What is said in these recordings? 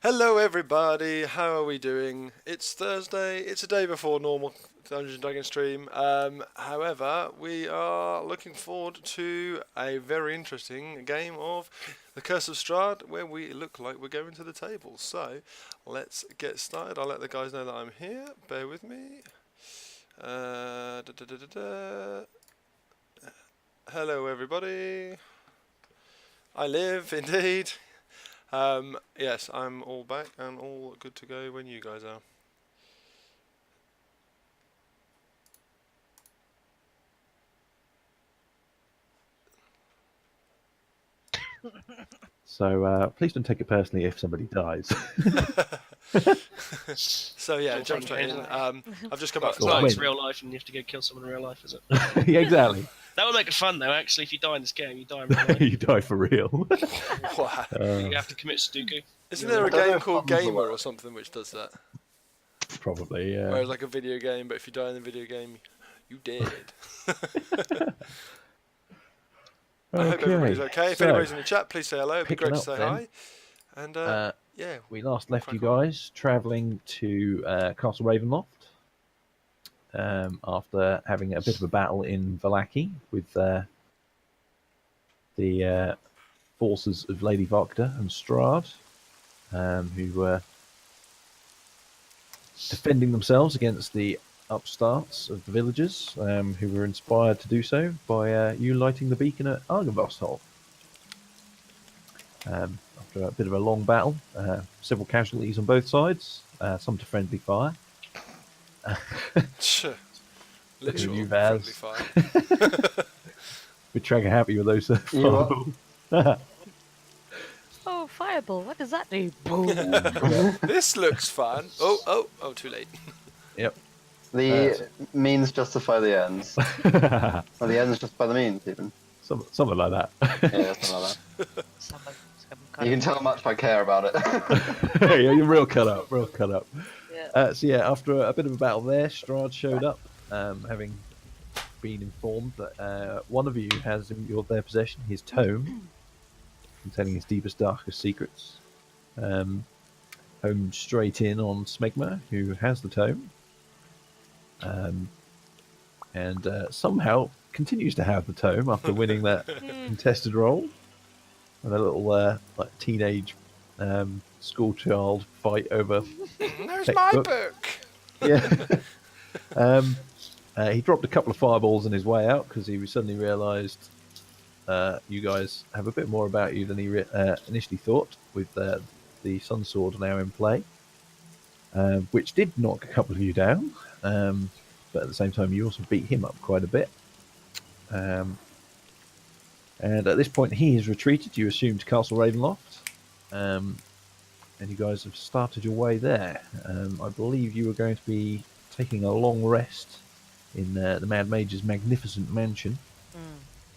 Hello everybody, how are we doing? It's Thursday, it's a day before normal Dungeons & Dragons stream. However, we are looking forward to a very interesting game of the Curse of Strahd, where we look like we're going to the table. So, let's get started. I'll let the guys know that I'm here, bear with me. Hello everybody. I live, indeed. Yes, I'm all back and all good to go when you guys are. So please don't take it personally if somebody dies. So yeah, jump straight in. I've just come back It's from not like Wait. it's real life and you have to go kill someone in real life, is it? Yeah, exactly. That would make it fun, though, actually. If you die in this game, you die in real life. You die for real. Wow. You have to commit Sudoku. Isn't there a I don't know game if called fun's the Gamer word. or something which does that? Probably, Where yeah. it's like a video game, but if you die in the video game, you dead. I hope everybody's okay. If so, anybody's in the chat, please say hello. It'd be picking great to up say then. hi. And yeah, we last left you crack on. guys travelling to Castle Ravenloft after having a bit of a battle in Vallaki with the forces of Lady Vokta and Strahd, who were defending themselves against the upstarts of the villagers, who were inspired to do so by you lighting the beacon at Argynvostholt. After a bit of a long battle, several casualties on both sides, some to friendly fire. Literal You friendly Vaz. fire. We're trigger happy with those You are. fireballs. Oh, fireball! What does that do? Boom! This looks fun. Oh, too late. Yep. The means justify the ends. Or the ends justify the means, even. Something like that. Yeah, something like Some that. You can tell how much I care about it. Yeah, you're real cut up, real cut up. Yeah. So yeah, after a bit of a battle there, Strahd showed up, having been informed that one of you has in their possession his tome, containing his deepest, darkest secrets. Homed straight in on Smegma, who has the tome, and somehow continues to have the tome after winning that contested role. And a little like teenage schoolchild fight over. There's Textbook. my book. Yeah. He dropped a couple of fireballs on his way out because he suddenly realised you guys have a bit more about you than he initially thought, with the Sun Sword now in play, which did knock a couple of you down, but at the same time you also beat him up quite a bit. And at this point he has retreated. You assumed Castle Ravenloft, and you guys have started your way there. I believe you were going to be taking a long rest in the Mad Mage's magnificent mansion.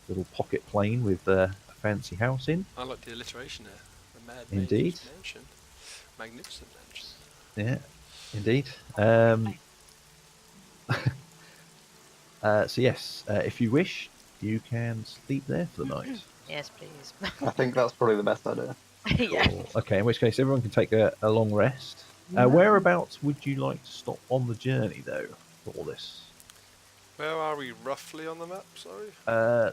Little pocket plane with a fancy house in. I like the alliteration there. The Mad Indeed. Mage's Mansion. Magnificent mansion. Yeah, indeed. So yes, if you wish, you can sleep there for the night. Yes, please. I think that's probably the best idea. Yeah. Cool. Okay, in which case everyone can take a long rest. Whereabouts would you like to stop on the journey, though, for all this? Where are we roughly on the map? Sorry.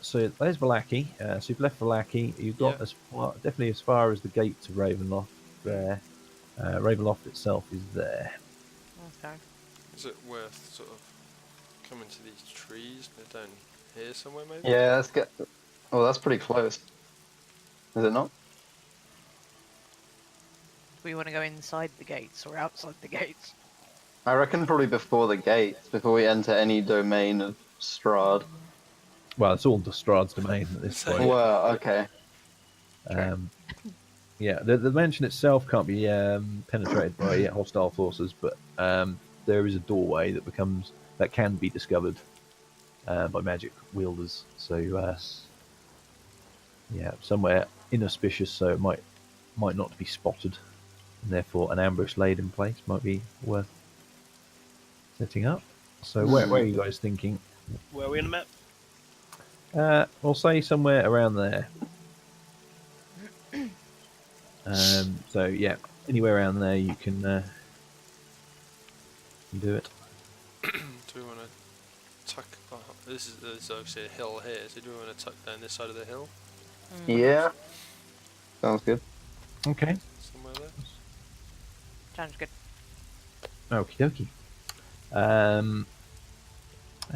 So there's Vallaki. So you've left Vallaki. You've got definitely as far as the gates of Ravenloft there. Ravenloft itself is there. Okay. Is it worth sort of coming to these trees down here somewhere, maybe? Yeah, let's get... Oh, that's pretty close. Is it not? Do we want to go inside the gates or outside the gates? I reckon probably before the gates, before we enter any domain of Strahd. Well, it's all Strahd's domain at this point. Well, okay. Yeah, the mansion itself can't be penetrated by hostile forces, but there is a doorway that can be discovered by magic wielders. So yeah, somewhere inauspicious, so it might not be spotted, and therefore an ambush laid in place might be worth setting up. So where are you guys thinking? Where are we on the map? We'll say somewhere around there. So yeah, anywhere around there you can do it. Do we want to tuck? Oh, this is obviously a hill here. So do we want to tuck down this side of the hill? Yeah. Sounds good. Okay. Somewhere there. Sounds good. Okie dokie. How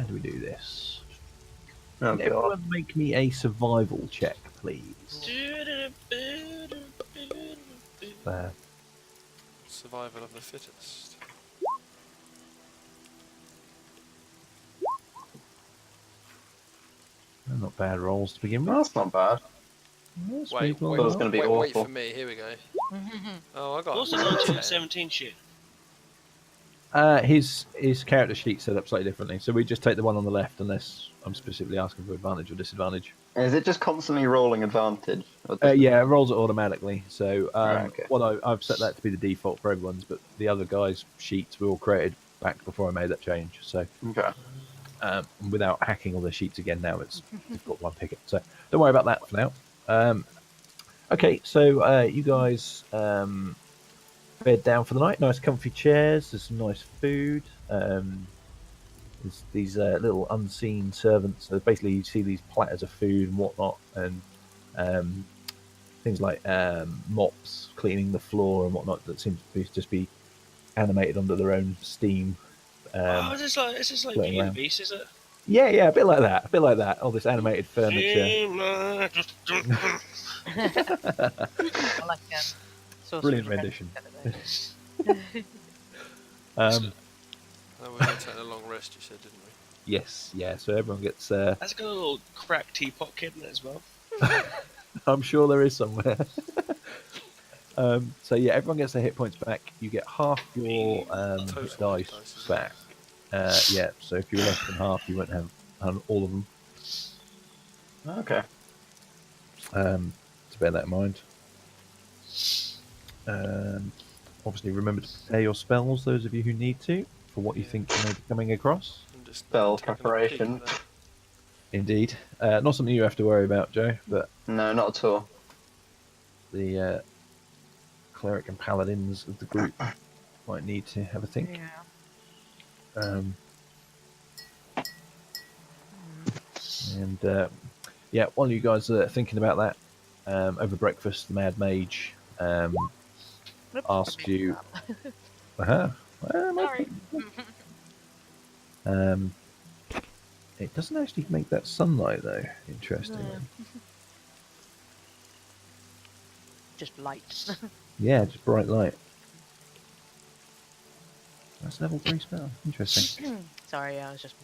do we do this? Oh, Can God. everyone make me a survival check, please? There. Survival of the fittest. Not bad rolls to begin with. That's not bad. That's Wait, reasonable. Thought it was gonna be wait awful. for me. Here we go. Oh, I got. What's the a 19 10. and 17 shit? His character sheet set up slightly differently, so we just take the one on the left unless I'm specifically asking for advantage or disadvantage. Is it just constantly rolling advantage? Or just- Yeah, it rolls it automatically. So Right, okay. I've set that to be the default for everyone's, but the other guys' sheets were all created back before I made that change. So Okay. without hacking all the sheets again, now it's you've got one picket. So don't worry about that for now. Okay, so you guys bed down for the night. Nice comfy chairs. There's some nice food. There's these little unseen servants. So basically, you see these platters of food and whatnot, and things like mops cleaning the floor and whatnot that seem to just be animated under their own steam. This is like floating Beauty and around. the Beast, is it? Yeah, a bit like that. All this animated furniture. I like Sorcerer's Brilliant Apprentice rendition. kind of thing. Oh, we had taken a long rest. You said, didn't we? Yes, yeah. So everyone gets. That's got a little cracked teapot kid in it as well. I'm sure there is somewhere. So yeah, everyone gets their hit points back. You get half your Total dice dice, back. Yeah. So if you're less than half, you won't have all of them. Okay. To bear that in mind. Obviously, remember to prepare your spells. Those of you who need to, for what you think you may be coming across. I'm just Spell taking a peek preparation. at that. Indeed, not something you have to worry about, Joe. But No, not at all. the cleric and paladins of the group might need to have a think. Yeah. And yeah, while you guys are thinking about that, over breakfast, the Mad Mage Oops, asked I made you. that. Well, Sorry. it doesn't actually make that sunlight though. Interestingly, Just light. yeah, just bright light. That's level 3 spell. Interesting. Sorry, I was just.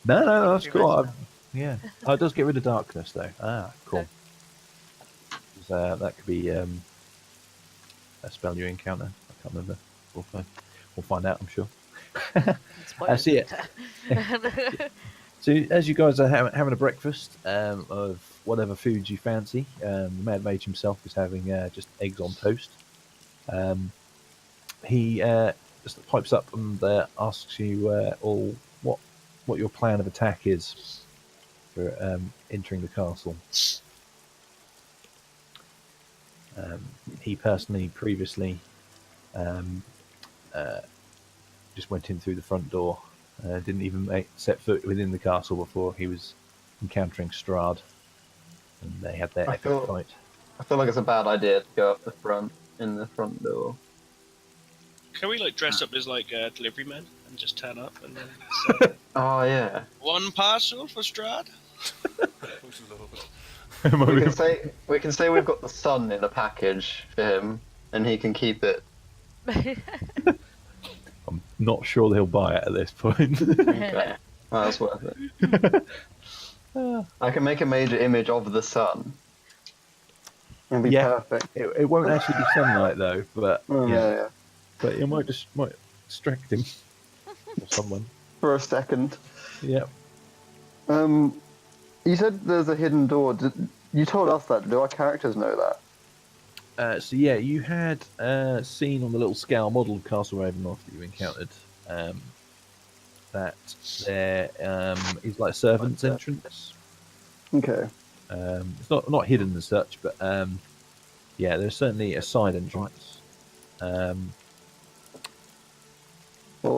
No, that's Pretty cool. much Yeah, oh, it does get rid of darkness though. Ah, cool. 'Cause, that could be a spell you encounter. I can't remember. We'll find out, I'm sure. I see it. So as you guys are having a breakfast of whatever foods you fancy, the Mad Mage himself is having just eggs on toast. He just pipes up and asks you all what your plan of attack is for entering the castle. He personally previously just went in through the front door. Didn't even set foot within the castle before he was encountering Strahd, and they had their I epic feel- fight. I feel like it's a bad idea to go up the front in the front door. Can we like dress up as like delivery men and just turn up and then say, Oh yeah. one parcel for Strahd? We can say we've got the sun in a package for him, and he can keep it. I'm not sure they'll buy it at this point. Okay. Well, that's worth it. I can make a major image of the sun. It'll be Yeah. perfect. It won't actually be sunlight though, but Oh, yeah, yeah. but it might distract him or someone. For a second. Yeah. You said there's a hidden door. You told us that. Do our characters know that? So yeah, you had seen on the little scale model of Castle Ravenloft that you encountered that there is like a servant's entrance. Okay. It's not hidden as such, but yeah, there's certainly a side entrance. Well,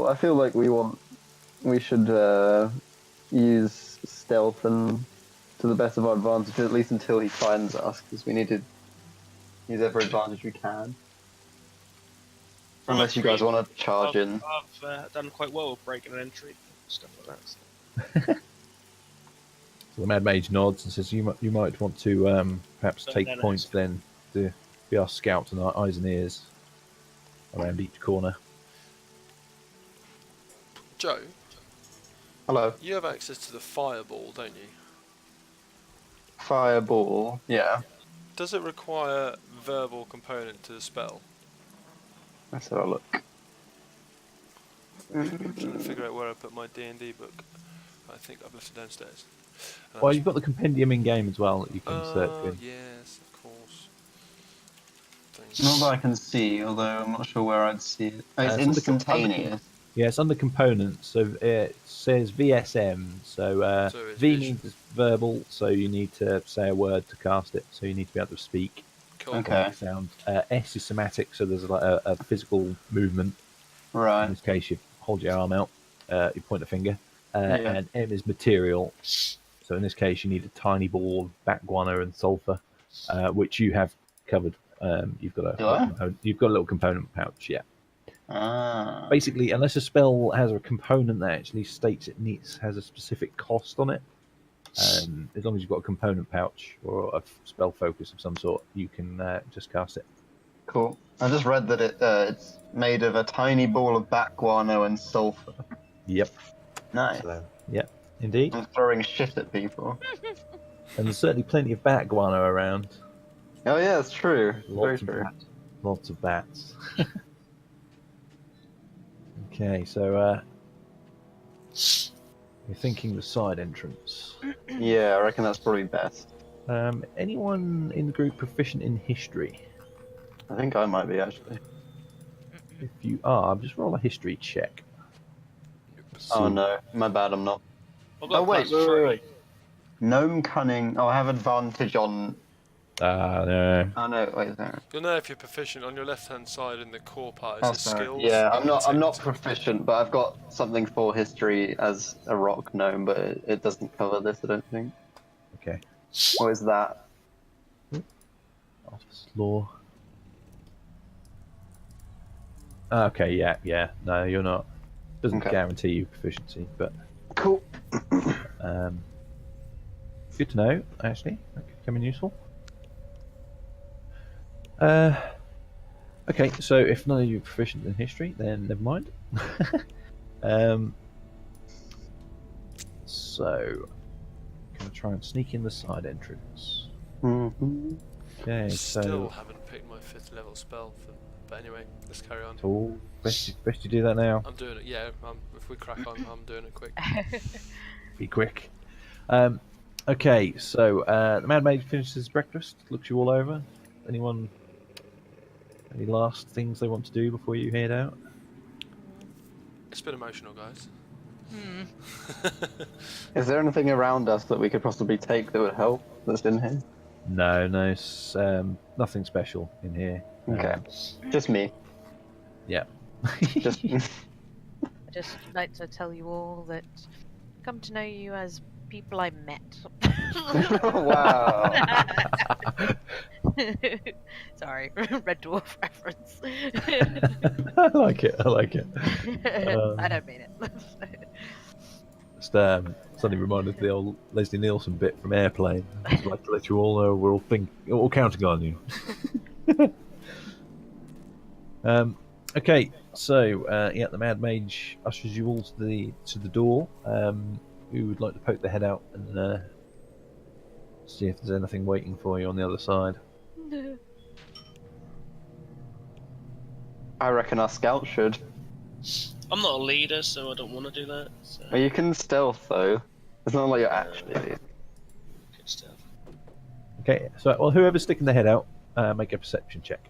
I feel like we should use stealth and to the best of our advantage, at least until he finds us, because we need to use every advantage we can. From Unless you guys want to charge in. I've done quite well with breaking an entry, stuff like that. So. So the Mad Mage nods and says, you might want to perhaps So take then points it's- then to be our scouts and our eyes and ears around each corner. Joe, Hello. you have access to the fireball, don't you? Fireball. Yeah. Does it require verbal component to the spell? Let's have a look. I'm trying to figure out where I put my D&D book. I think I've left it downstairs. Well, you've got the compendium in game as well that you can search in. Yes, of course. Not that I can see, although I'm not sure where I'd see it. Oh, it's So the instantaneous. Yeah, it's under components. So it says VSM. So, So it's V visual. means verbal, so you need to say a word to cast it. So you need to be able to speak. Cool. Okay. Sound. S is somatic, so there's like a physical movement. In Right. this case, you hold your arm out, you point a finger, Yeah. and M is material. So in this case, you need a tiny ball of bat guano and sulfur, which you have covered. You've got Do I? you've got a little component pouch. Yeah. Ah. Basically, unless a spell has a component that actually states it has a specific cost on it, as long as you've got a component pouch or a spell focus of some sort, you can just cast it. Cool. I just read that it's made of a tiny ball of bat guano and sulfur. Yep. Nice. So, yep, indeed. I'm throwing shit at people. And there's certainly plenty of bat guano around. Oh yeah, it's true. Very Lots of true. bats. Lots of bats. Okay, so you're thinking the side entrance. Yeah, I reckon that's probably best. Anyone in the group proficient in history? I think I might be actually. If you are, just roll a history check. Oh no, my bad, I'm not. I've got Oh wait, +3. wait. Gnome cunning. Oh, I have advantage on. No. Oh no, wait there. You'll know if you're proficient on your left-hand side in the core part. It Oh, says sorry. skills. Yeah, I'm not Protect. proficient, but I've got something for history as a rock gnome, but it doesn't cover this, I don't think. Okay. What is that? Artifice law. Okay, yeah. No, you're not. Doesn't Okay. guarantee you proficiency, but Cool. good to know, actually. That could come in useful. Okay, so if none of you are proficient in history, then never mind. So, gonna try and sneak in the side entrance. Mhm. Okay, Still so haven't picked my 5th level spell. But anyway, let's carry on. cool. Best you do that now. I'm doing it. Yeah, if we crack on, I'm doing it quick. Be quick. Okay, so the Mad Mage finishes his breakfast, looks you all over. Anyone? Any last things they want to do before you head out? It's been emotional, guys. Is there anything around us that we could possibly take that would help that's in here? No, nothing special in here. Okay. Just me. Yeah. Just. I'd just like to tell you all that come to know you as people I met. Wow. Sorry, Red Dwarf reference. I like it. I don't mean it. Just suddenly reminded of the old Leslie Nielsen bit from Airplane. I'd like to let you all know we're all counting on you. Okay, so yeah, the Mad Mage ushers you all to the door. Who would like to poke their head out and see if there's anything waiting for you on the other side? I reckon our scout should. I'm not a leader, so I don't want to do that. So Well, you can stealth though. It's not like you're actually a leader. good stuff. Okay, so well, whoever's sticking their head out, make a perception check.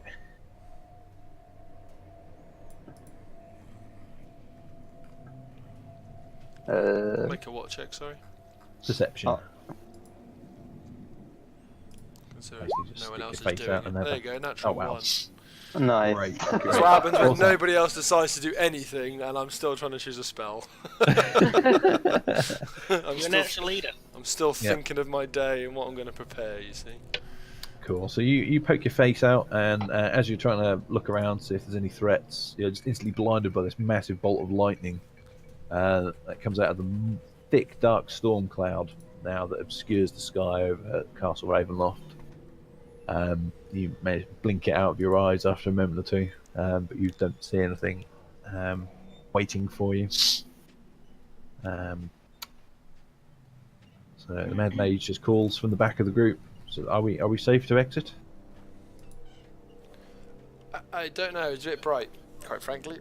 Make a what check, sorry? Perception. Oh. So Basically just no one stick else your is face doing out it. and There have you a- go, natural Oh, wow. one. Nice. Great. That's great. what happens when Well done. nobody else decides to do anything, and I'm still trying to choose a spell. You're a natural leader. I'm still Yep. thinking of my day and what I'm going to prepare. You see. Cool. So you poke your face out, and as you're trying to look around, see if there's any threats, you're just instantly blinded by this massive bolt of lightning that comes out of the thick, dark storm cloud now that obscures the sky over Castle Ravenloft. You may blink it out of your eyes after a moment or two, but you don't see anything waiting for you. So the Mad Mage just calls from the back of the group. So are we safe to exit? I don't know. It's a bit bright, quite frankly.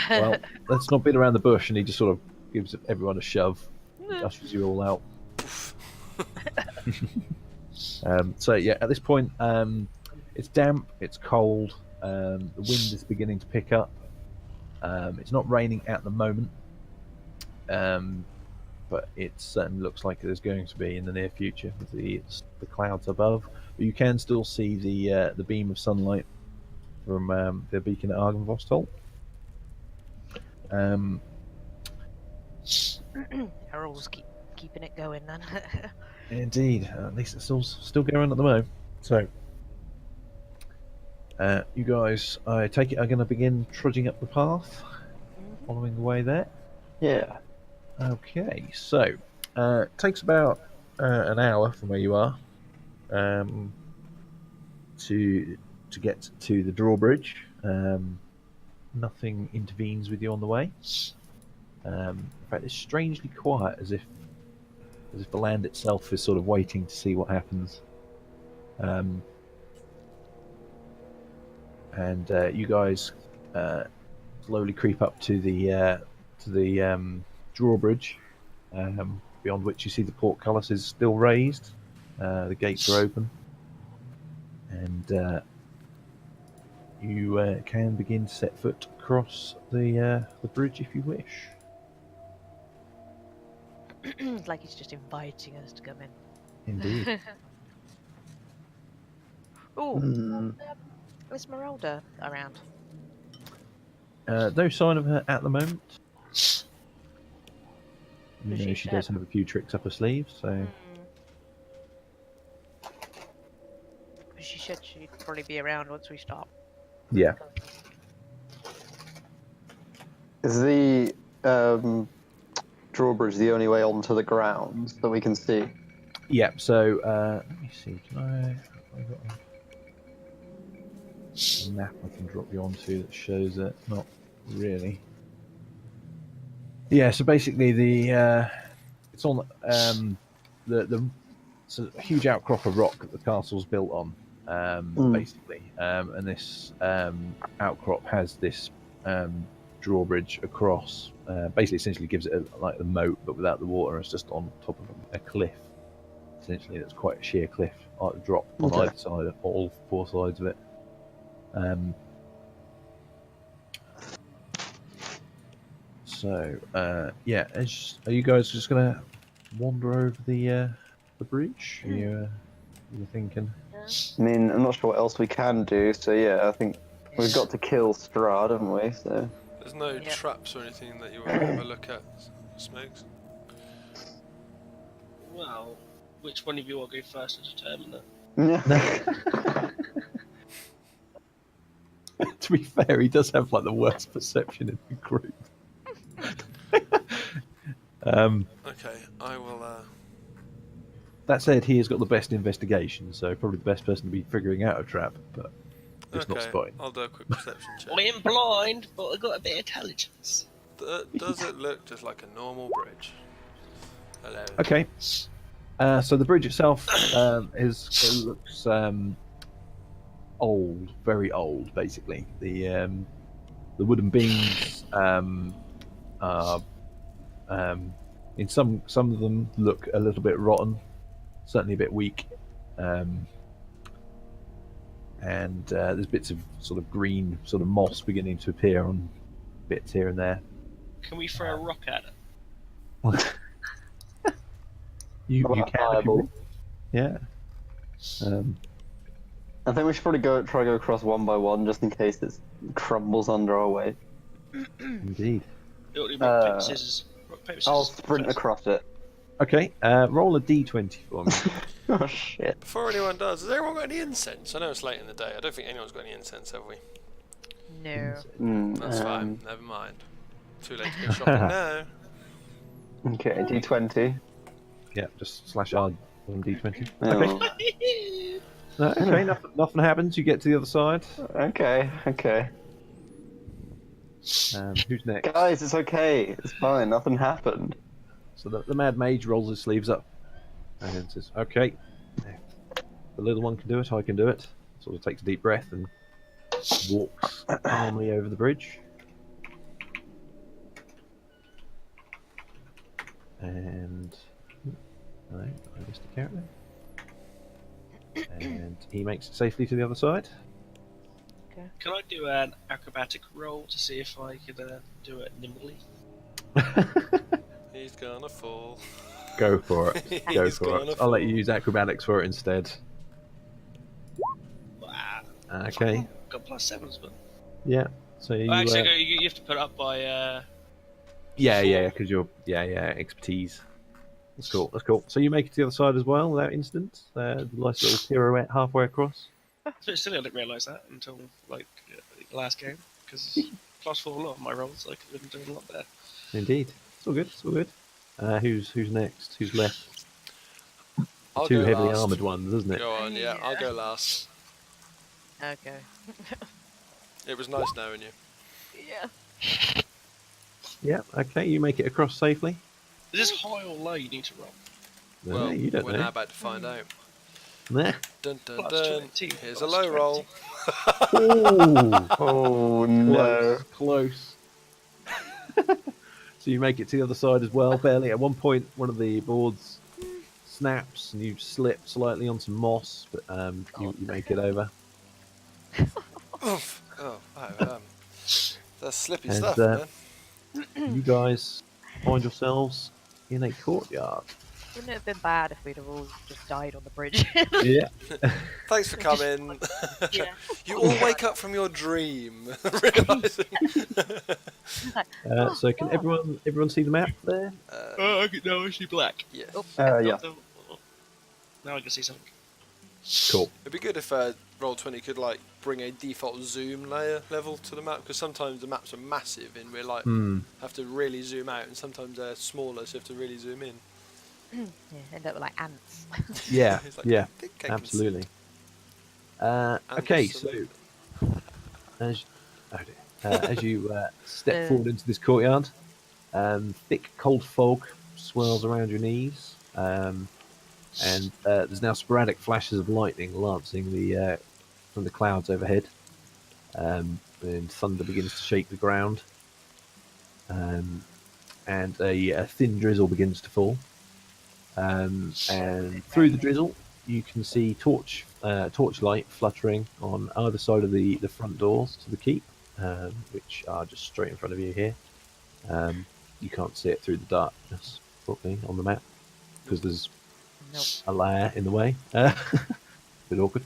Well, let's not beat around the bush, and he just sort of gives everyone a shove, ushers you all out. So yeah, at this point, it's damp, it's cold, the wind is beginning to pick up. It's not raining at the moment, but it certainly looks like there's going to be in the near future with the clouds above. But you can still see the beam of sunlight from the beacon at Argynvostholt. Harold's keeping it going then. Indeed, at least it's still going at the moment. So, you guys, I take it, are going to begin trudging up the path, following the way there. Yeah. Okay, so it takes about an hour from where you are to get to the drawbridge. Nothing intervenes with you on the way. In fact, it's strangely quiet, as if the land itself is sort of waiting to see what happens. And you guys slowly creep up to the drawbridge, beyond which you see the portcullis is still raised. The gates are open, and you can begin to set foot across the bridge if you wish. It's like he's just inviting us to come in. Indeed. Oh, Hmm. Esmeralda around. No sign of her at the moment. You Does know, she she show? does have a few tricks up her sleeve, so She said she'd probably be around once we stop. yeah. Is the drawbridge the only way onto the ground that we can see? Yeah, so let me see, can I got a map I can drop you onto that shows it? Not really. Yeah, so basically it's on it's a huge outcrop of rock that the castle's built on, basically, and this outcrop has this drawbridge across. Basically, essentially gives it like the moat, but without the water. It's just on top of a cliff. Essentially, that's quite a sheer cliff, drop on Okay. either side, all four sides of it. So, yeah, are you guys just gonna wander over the bridge? You thinking? I mean, I'm not sure what else we can do, so yeah, I think we've got to kill Strahd, haven't we? So There's no Yep. traps or anything that you want to have a look at, Smokes. Well, which one of you will go first to determine that? To be fair, he does have like the worst perception in the group. Okay, I will. That said, he has got the best investigation, so probably the best person to be figuring out a trap, but just not Okay, spotting. I'll do a quick perception check. I am blind, but I got a bit of intelligence. Does it look just like a normal bridge? Hello. Okay. So the bridge itself it looks old, very old, basically. The wooden beams are in some of them look a little bit rotten, certainly a bit weak, and there's bits of sort of green sort of moss beginning to appear on bits here and there. Can we throw a rock at it? You Well, can if you fireball. wish. Yeah. I think we should probably try to go across one by one, just in case it crumbles under our weight. Indeed. It'll do rock, paper, scissors. Rock, paper, scissors. I'll sprint first. across it. Okay, roll a d20 for me. Oh shit! Before anyone does, has anyone got any incense? I know it's late in the day. I don't think anyone's got any incense, have we? No. That's fine. Never mind. Too late to go shopping now. Okay, D20. Yeah, just slash R on d20. Oh. Okay. No, okay, nothing happens. You get to the other side. Okay, okay. Who's next? Guys, it's okay. It's fine. Nothing happened. So the Mad Mage rolls his sleeves up and says, "Okay, the little one can do it. I can do it." Sort of takes a deep breath and walks calmly over the bridge. And no, I missed a character. And he makes it safely to the other side. Can I do an acrobatic roll to see if I could do it nimbly? He's gonna fall. Go for it. Go He's for gonna it. I'll let you fall. use acrobatics for it instead. Wow. Okay. Got +7s, but. Yeah. So you. Actually, you have to put it up by. Yeah, because you're expertise. That's cool. That's cool. So you make it to the other side as well without incident. The nice little pirouette halfway across. It's a bit silly I didn't realise that until like the last game because +4 a lot of my rolls. I could have been doing a lot better. Indeed. It's all good. It's all good. Who's next? Who's left? I'll Two go heavily last. armored ones, isn't it? Go on, yeah, I'll Yeah. go last. Okay. It was nice knowing you. Yeah. Yeah. Okay. You make it across safely. Is this high or low? You need to roll. No, Well, you don't we're know. now about to find out. Nah. Dun dun Plus dun. 20, Here's a plus low roll. Ooh. Oh no! Close. So you make it to the other side as well, barely. At one point, one of the boards snaps and you slip slightly on some moss, but you make it over. Oof. Oh, wow. That's slippy And, stuff, man. You guys find yourselves in a courtyard. Wouldn't it have been bad if we'd have all just died on the bridge? Yeah. Thanks for coming. Yeah. You all wake up from your dream, realizing. So can everyone see the map there? Oh, okay, no, I see black. Yes. Yeah. Now I can see something. Cool. It'd be good if Roll20 could like bring a default zoom level to the map, because sometimes the maps are massive and we're like have to really zoom out, and sometimes they're smaller, so you have to really zoom in. Yeah, end up with like ants. Yeah. It's like, Yeah. I think I can Absolutely. see. Okay. So Absolutely. as you step Uh. forward into this courtyard, thick cold fog swirls around your knees, and there's now sporadic flashes of lightning lancing from the clouds overhead, and thunder begins to shake the ground, and a thin drizzle begins to fall, and through the drizzle you can see torchlight fluttering on either side of the front doors to the keep, which are just straight in front of you here. You can't see it through the darkness properly on the map because there's Nope. a layer in the way. Bit awkward.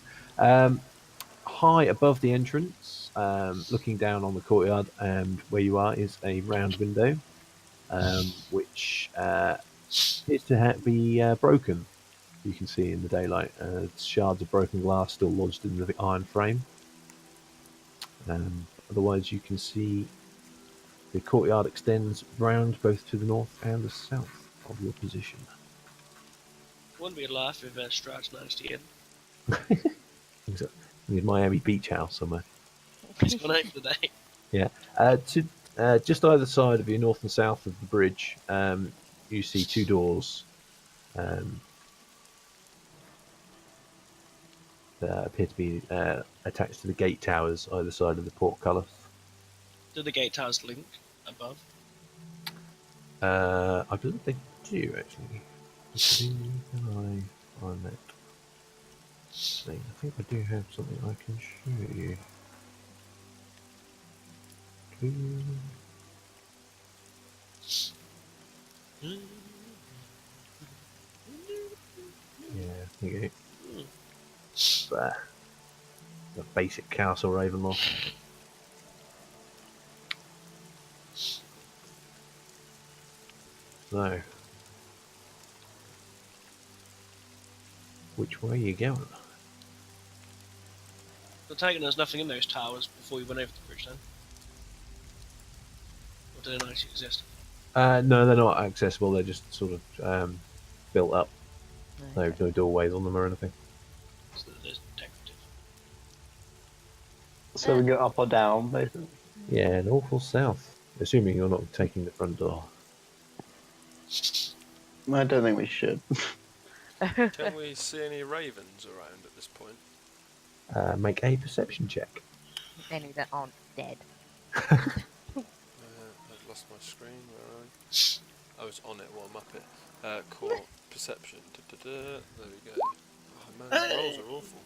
High above the entrance, looking down on the courtyard and where you are, is a round window, which appears to be broken. You can see in the daylight shards of broken glass still lodged in the iron frame. Otherwise, you can see the courtyard extends round both to the north and the south of your position. Wouldn't be a laugh if Strahd managed to get in. It's a Miami beach house somewhere. He's gone out for the day. Yeah. To just either side of you, north and south of the bridge, you see two doors that appear to be attached to the gate towers either side of the portcullis. Do the gate towers link above? I believe they do actually. Can I find that? See, I think I do have something I can show you. Yeah, here you go. There. The basic Castle Ravenloft. So, which way are you going? So taking there's nothing in those towers before we went over the bridge then? Or did they actually exist? No, they're not accessible. They're just sort of built up. Okay. No doorways on them or anything. So that there's decorative. So we go up or down, basically. Yeah, north or south. Assuming you're not taking the front door. I don't think we should. Can we see any ravens around at this point? Make a perception check. Any that aren't dead. I've lost my screen. Where are I? I was on it while I'm up it. Core perception. There we go. Oh man, the rolls are awful.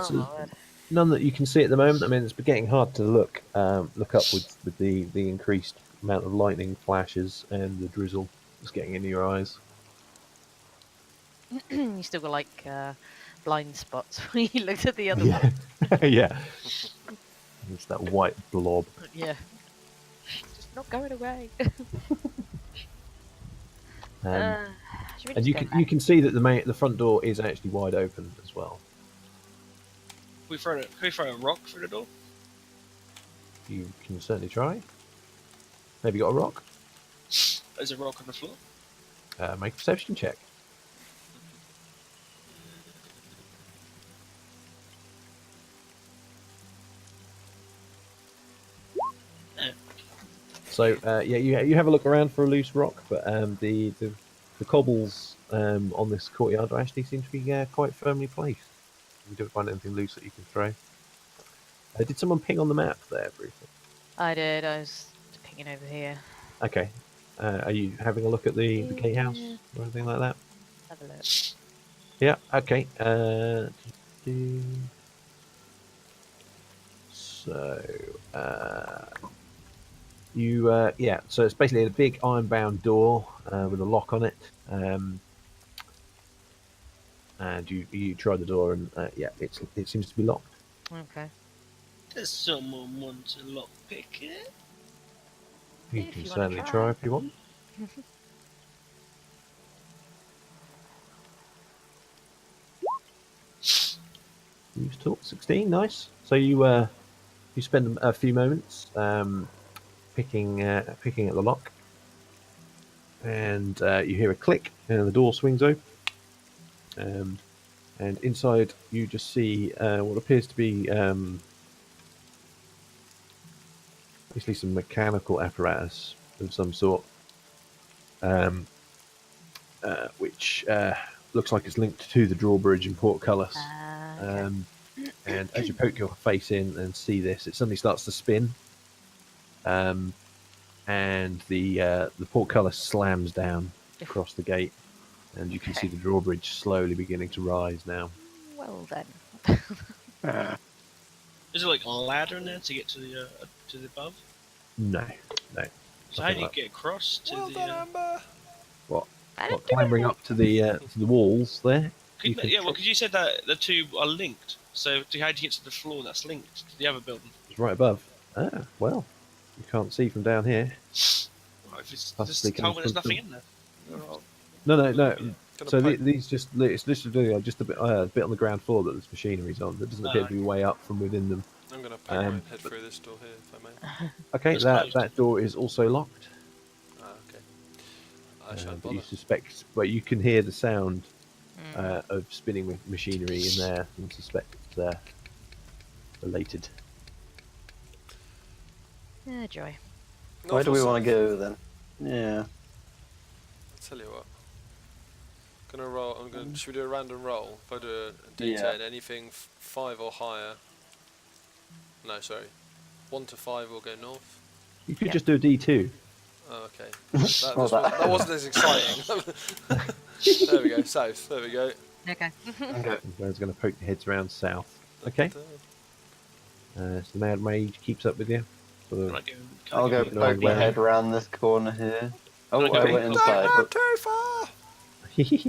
So my word. none that you can see at the moment. I mean, it's getting hard to look up with the increased amount of lightning flashes and the drizzle that's getting into your eyes. You still got like blind spots when you looked at the other Yeah, one. yeah. It's that white blob. Yeah. Just not going away. Should we And just you go can back? you can see that the front door is actually wide open as well. Can we throw a rock through the door? You can certainly try. Maybe got a rock. There's a rock on the floor. Make a perception check. No. So yeah, you have a look around for a loose rock, but the cobbles on this courtyard actually seem to be quite firmly placed. You don't find anything loose that you can throw. Did someone ping on the map there briefly? I did. I was pinging over here. Okay. Are you having a look at the gatehouse or anything like that? Have a look. Yeah. Okay. So you yeah. So it's basically a big iron-bound door with a lock on it. And you try the door and yeah, it seems to be locked. Okay. Does someone want to lockpick it? You If can you wanna certainly try. try if you want. Use talk 16, nice. So you spend a few moments picking at the lock, and you hear a click, and the door swings open. And inside, you just see what appears to be basically some mechanical apparatus of some sort, which looks like it's linked to the drawbridge and portcullis. Okay. And as you poke your face in and see this, it suddenly starts to spin, and the portcullis slams down across the gate, and you can see the drawbridge slowly beginning to rise now. Well then. Is there like a ladder in there to get to the above? No. So how do you get across to Well the? done, Amber. What? I What, didn't do clambering it. up to the walls there? You can Yeah, well, because you said that the two are linked. So how do you get to the floor that's linked to the other building? It's right above. Ah, well, you can't see from down here. Well, if it's Possibly just told me there's comes from nothing in there. Oh, No. Gonna So poke- these it's literally just a bit on the ground floor that there's machinery's on. That doesn't appear to be way up from within them. I'm going to poke my Um, head through this door here, if I may. Okay, It's that closed. door is also locked. Ah, okay. I shan't But you bother. suspect, well, you can hear the sound Mm. of spinning with machinery in there, and suspect it's related. Ah, joy. Where do we North or want to south? go then? Yeah. I'll tell you what. Gonna roll. Should we do a random roll? If I do a D10, anything 5 or higher. No, sorry. 1 to 5 will go north. You could Yeah. just do a D2. Oh, okay. Well, That wasn't as exciting. There we go. South. There we go. Okay. Okay. Where's going to poke your heads around south. Okay. So the Mad Mage keeps up with you. Sort can I of, go? I'll go no poke my way. head around this corner here. Oh, Okay. I went inside. Don't But too far.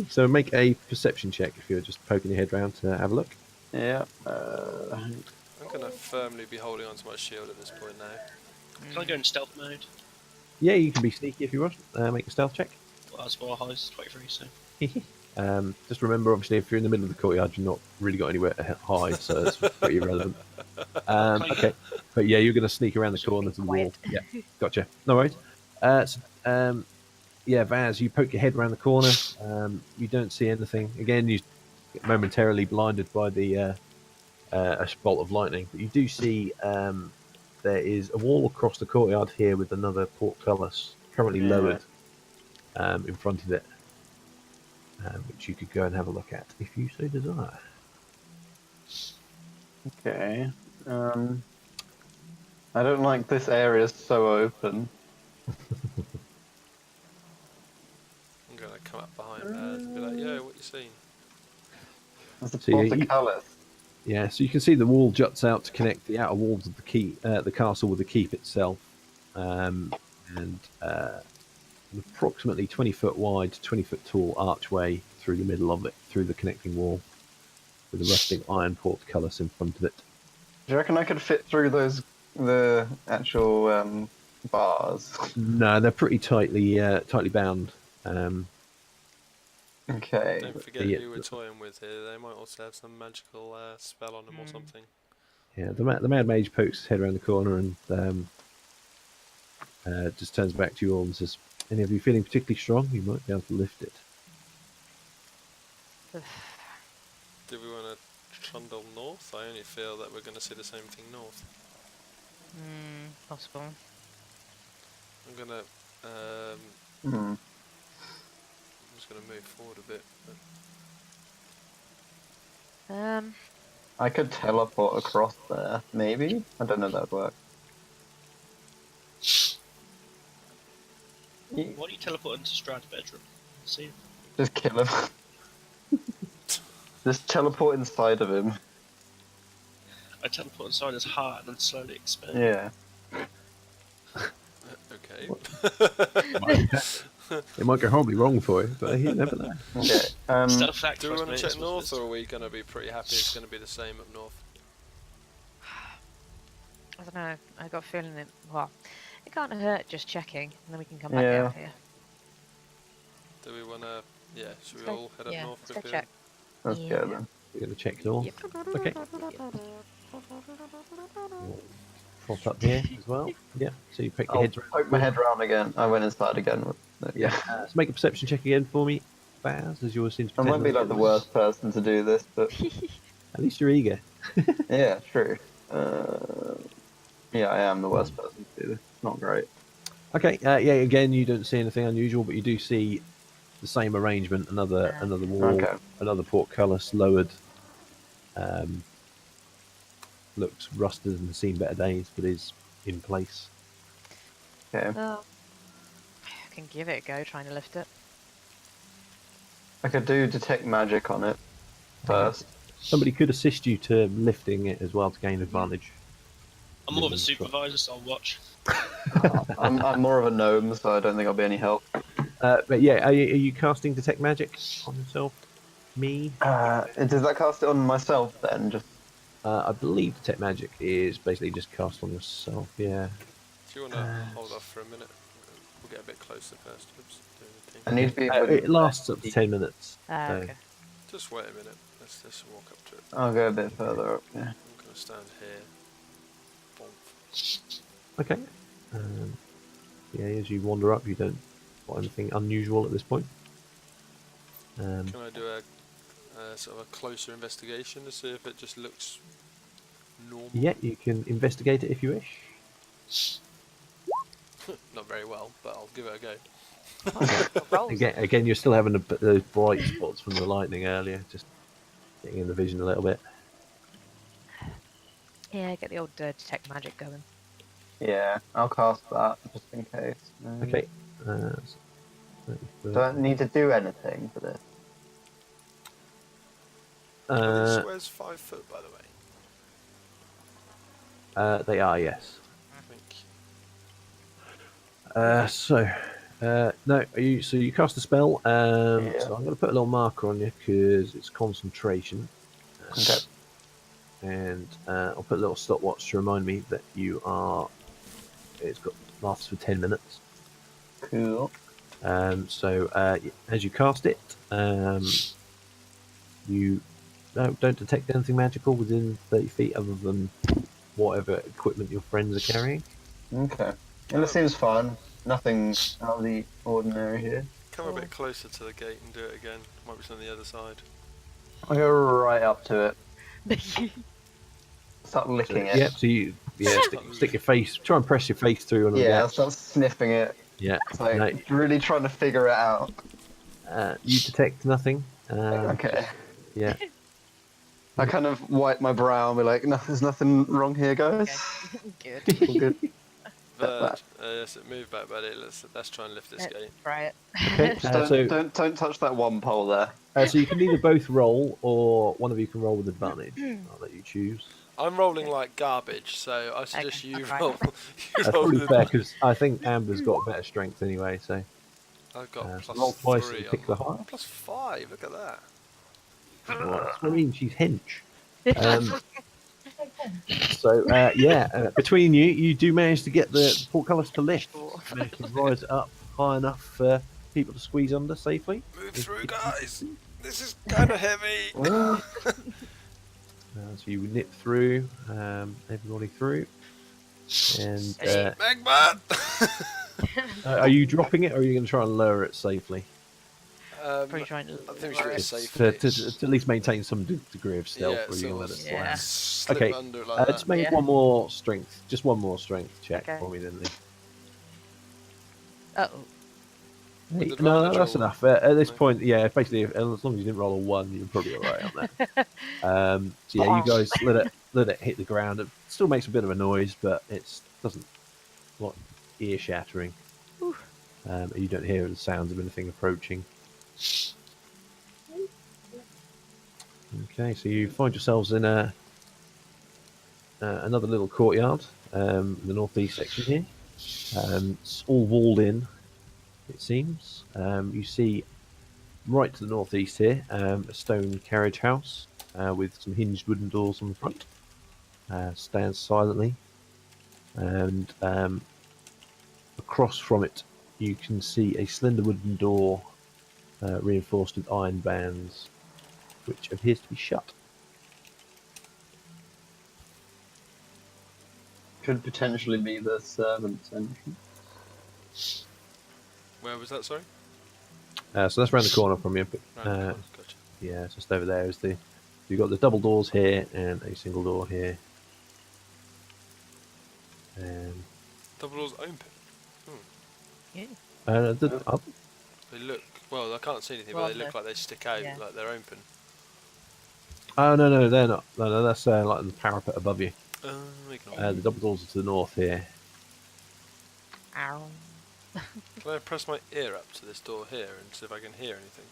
so make a perception check if you're just poking your head around to have a look. Yeah. I'm gonna firmly be holding onto my shield at this point now. Can I go in stealth mode? Yeah, you can be sneaky if you want. Make a stealth check. Well, that's what our highest 23, so. Just remember, obviously, if you're in the middle of the courtyard, you're not really got anywhere to hide, so it's pretty irrelevant. Okay, but yeah, you're going to sneak around the Should corner be to the wall. quiet. Yeah, gotcha. No worries. Yeah, Vaz, you poke your head around the corner. You don't see anything. Again, you get momentarily blinded by the a bolt of lightning, but you do see there is a wall across the courtyard here with another portcullis currently Yeah. lowered in front of it, which you could go and have a look at if you so desire. Okay. I don't like this area so open. I'm gonna come up behind Baz and be like, "Yo, what you seen?" There's a So, yeah, you- portcullis. Yeah, so you can see the wall juts out to connect the outer walls of the castle with the keep itself, and an approximately 20-foot wide, 20-foot tall archway through the middle of it, through the connecting wall, with a rusting iron portcullis in front of it. Do you reckon I could fit through the actual bars? No, they're pretty tightly bound. Okay. Don't forget Yeah. who we're toying with here. They might also have some magical spell on them or something. Yeah, the Mad Mage pokes his head around the corner and just turns back to you all and says, "Any of you feeling particularly strong? You might be able to lift it." Do we want to trundle north? I only feel that we're going to see the same thing north. Possible. I'm gonna, Hmm. I'm just gonna move forward a bit. But I could teleport across there, maybe? I don't know if that'd work. Why don't you teleport into Strahd's bedroom? See? Just kill him. Just teleport inside of him. I teleport inside his heart and then slowly expand. Yeah. okay. It might go horribly wrong for you, but you never know. Okay. Stealth act Do we first, want to mate, check is what it north, is. or are we going to be pretty happy it's going to be the same up north? I don't know. I got a feeling it. Well, it can't hurt just checking, and then we can come back Yeah. down here. Do we want to? Yeah. Should we Let's go- all head up yeah, north let's go with check. Let's Yeah. go then. You're going to check north. Yep. Okay. Trot up here as well. Yeah. So you poke your I'll head around. poke my head around again. I went inside again. Yeah. So make a perception check again for me, Baz, as yours seems to I be might be like the worst person to do this, but At least you're eager. yeah, true. Yeah, I am the worst person to do this. Not great. Okay. Yeah. Again, you don't see anything unusual, but you do see the same arrangement. Another wall, Okay. another portcullis lowered. Looks rusted and seen better days, but is in place. Okay. Well, I can give it a go trying to lift it. I could do detect magic on it first. Somebody could assist you to lifting it as well to gain advantage. I'm more of a supervisor, so I'll watch. I'm more of a gnome, so I don't think I'll be any help. But yeah, are you casting detect magic on yourself? Me? Does that cast it on myself then? Just I believe detect magic is basically just cast on yourself. Yeah. Do you want to hold off for a minute? We'll get a bit closer first. Oops, doing the thing. I need to be. within- It lasts up to 10 minutes. so- Okay. Just wait a minute. Let's just walk up to it. I'll go a bit further up. Yeah. I'm going to stand here. Bonk. Okay. Yeah, as you wander up, you don't spot anything unusual at this point. Can I do a sort of a closer investigation to see if it just looks normal? Yeah, you can investigate it if you wish. Not very well, but I'll give it a go. Rolls. Again, you're still having those bright spots from the lightning earlier, just getting in the vision a little bit. Yeah, get the old detect magic going. Yeah, I'll cast that just in case. Okay. Do I need to do anything for this? Are these squares 5 foot, by the way? They are, yes. I think. No, so you cast a spell. Yeah. So I'm going to put a little marker on you because it's concentration. Okay. and I'll put a little stopwatch to remind me that you are. It's got lasts for 10 minutes. Cool. So as you cast it, you don't detect anything magical within 30 feet other than whatever equipment your friends are carrying. Okay. And it seems fun. Nothing out of the ordinary here. Come a bit closer to the gate and do it again. Might be on the other side. I go right up to it. Start licking it. Yep. So you stick your face. Try and press your face through one of the Yeah, I'll gaps. start sniffing it. Yeah. It's like No, really trying to figure it out. you detect nothing. Okay. Yeah. I kind of wipe my brow and be like, no, there's nothing wrong here, guys. Good. All good. But yes, move back, buddy. Let's try and lift this gate. Try it. Okay. Just don't touch that one pole there. So you can either both roll, or one of you can roll with advantage. I'll let you choose. I'm rolling like garbage, so I suggest Okay, you I'll try. roll. That's probably fair because I think Amber's got better strength anyway. So I've got so roll twice +3 and on pick the mine. highest. +5. Look at that. Well, that's what I mean. She's hench. Between you do manage to get the portcullis to lift. You manage to rise it up high enough for people to squeeze under safely. Move through, guys. This is kind of heavy. So you nip through, everybody through. And Magma. are you dropping it, or are you going to try and lower it safely? Probably trying to. I think we should do it It's safely. to at least maintain some degree of stealth, or you're going to let it Yeah. land. Slip Okay, under it like let's that. make Yeah. one more strength. Just one more strength check Okay. for me, then. Lee. Oh, With No, advantage that's or- enough. At this No. point, yeah, basically, as long as you didn't roll a 1, you're probably alright on that. So yeah, you guys let it hit the ground. It still makes a bit of a noise, but it doesn't not ear shattering. You don't hear the sounds of anything approaching. Okay, so you find yourselves in another little courtyard, in the northeast section here. It's all walled in, it seems. You see right to the northeast here a stone carriage house with some hinged wooden doors on the front. Stands silently, and across from it you can see a slender wooden door reinforced with iron bands, which appears to be shut. Could potentially be the servant's entrance. Where was that? Sorry. So that's around the corner from you. But, Round the corner, gotcha. yeah, it's just over there is the. You've got the double doors here and a single door here. Double doors open. yeah. They look. Well, I can't see anything, Well, but they look no. like they stick out, Yeah. like they're open. Oh no, they're not. No, that's like the parapet above you. Ignore. The double doors are to the north here. Ow. Can I press my ear up to this door here and see if I can hear anything?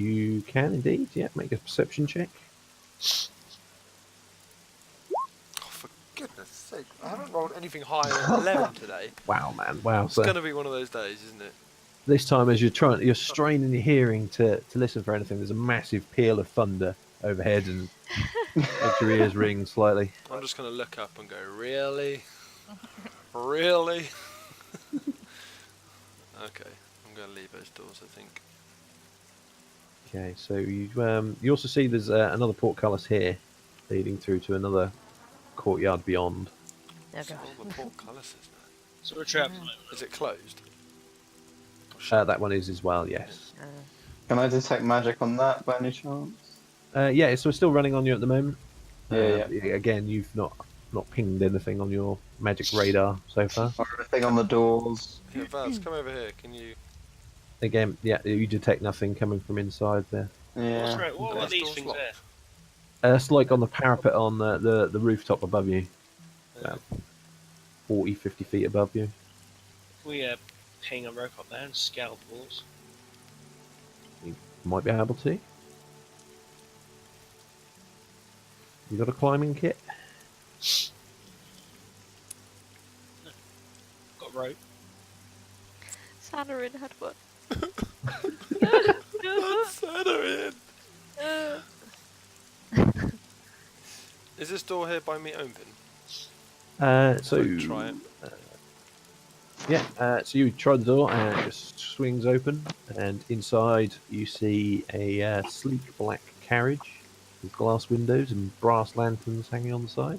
You can indeed. Yeah, make a perception check. Oh, for goodness sake! I haven't rolled anything higher than 11 today. Wow, man! Wow. It's So gonna be one of those days, isn't it? this time, as you're straining your hearing to listen for anything, there's a massive peal of thunder overhead and makes your ears ring slightly. I'm just gonna look up and go, really, really. Okay, I'm gonna leave those doors. I think. Okay, so you also see there's another portcullis here, leading through to another courtyard beyond. Oh, So God. all the portcullises now. So we're trapped. Is it closed? That one is as well, yes. Can I detect magic on that by any chance? Yeah, so we're still running on you at the moment. Yeah. Again, you've not pinged anything on your magic radar so far. Or anything on the doors? Yeah, Vaz, come over here. Can you? Again, yeah, you detect nothing coming from inside there. Yeah. What are Glass these doors things locked. there? It's like on the parapet on the rooftop above you, about 40, 50 feet above you. Can we hang a rope up there and scale the walls? You might be able to. You got a climbing kit? Got a rope. Sanarin had one. Set her in. Is this door here by me open? So Try it. so you try the door and it just swings open, and inside you see a sleek black carriage with glass windows and brass lanterns hanging on the side.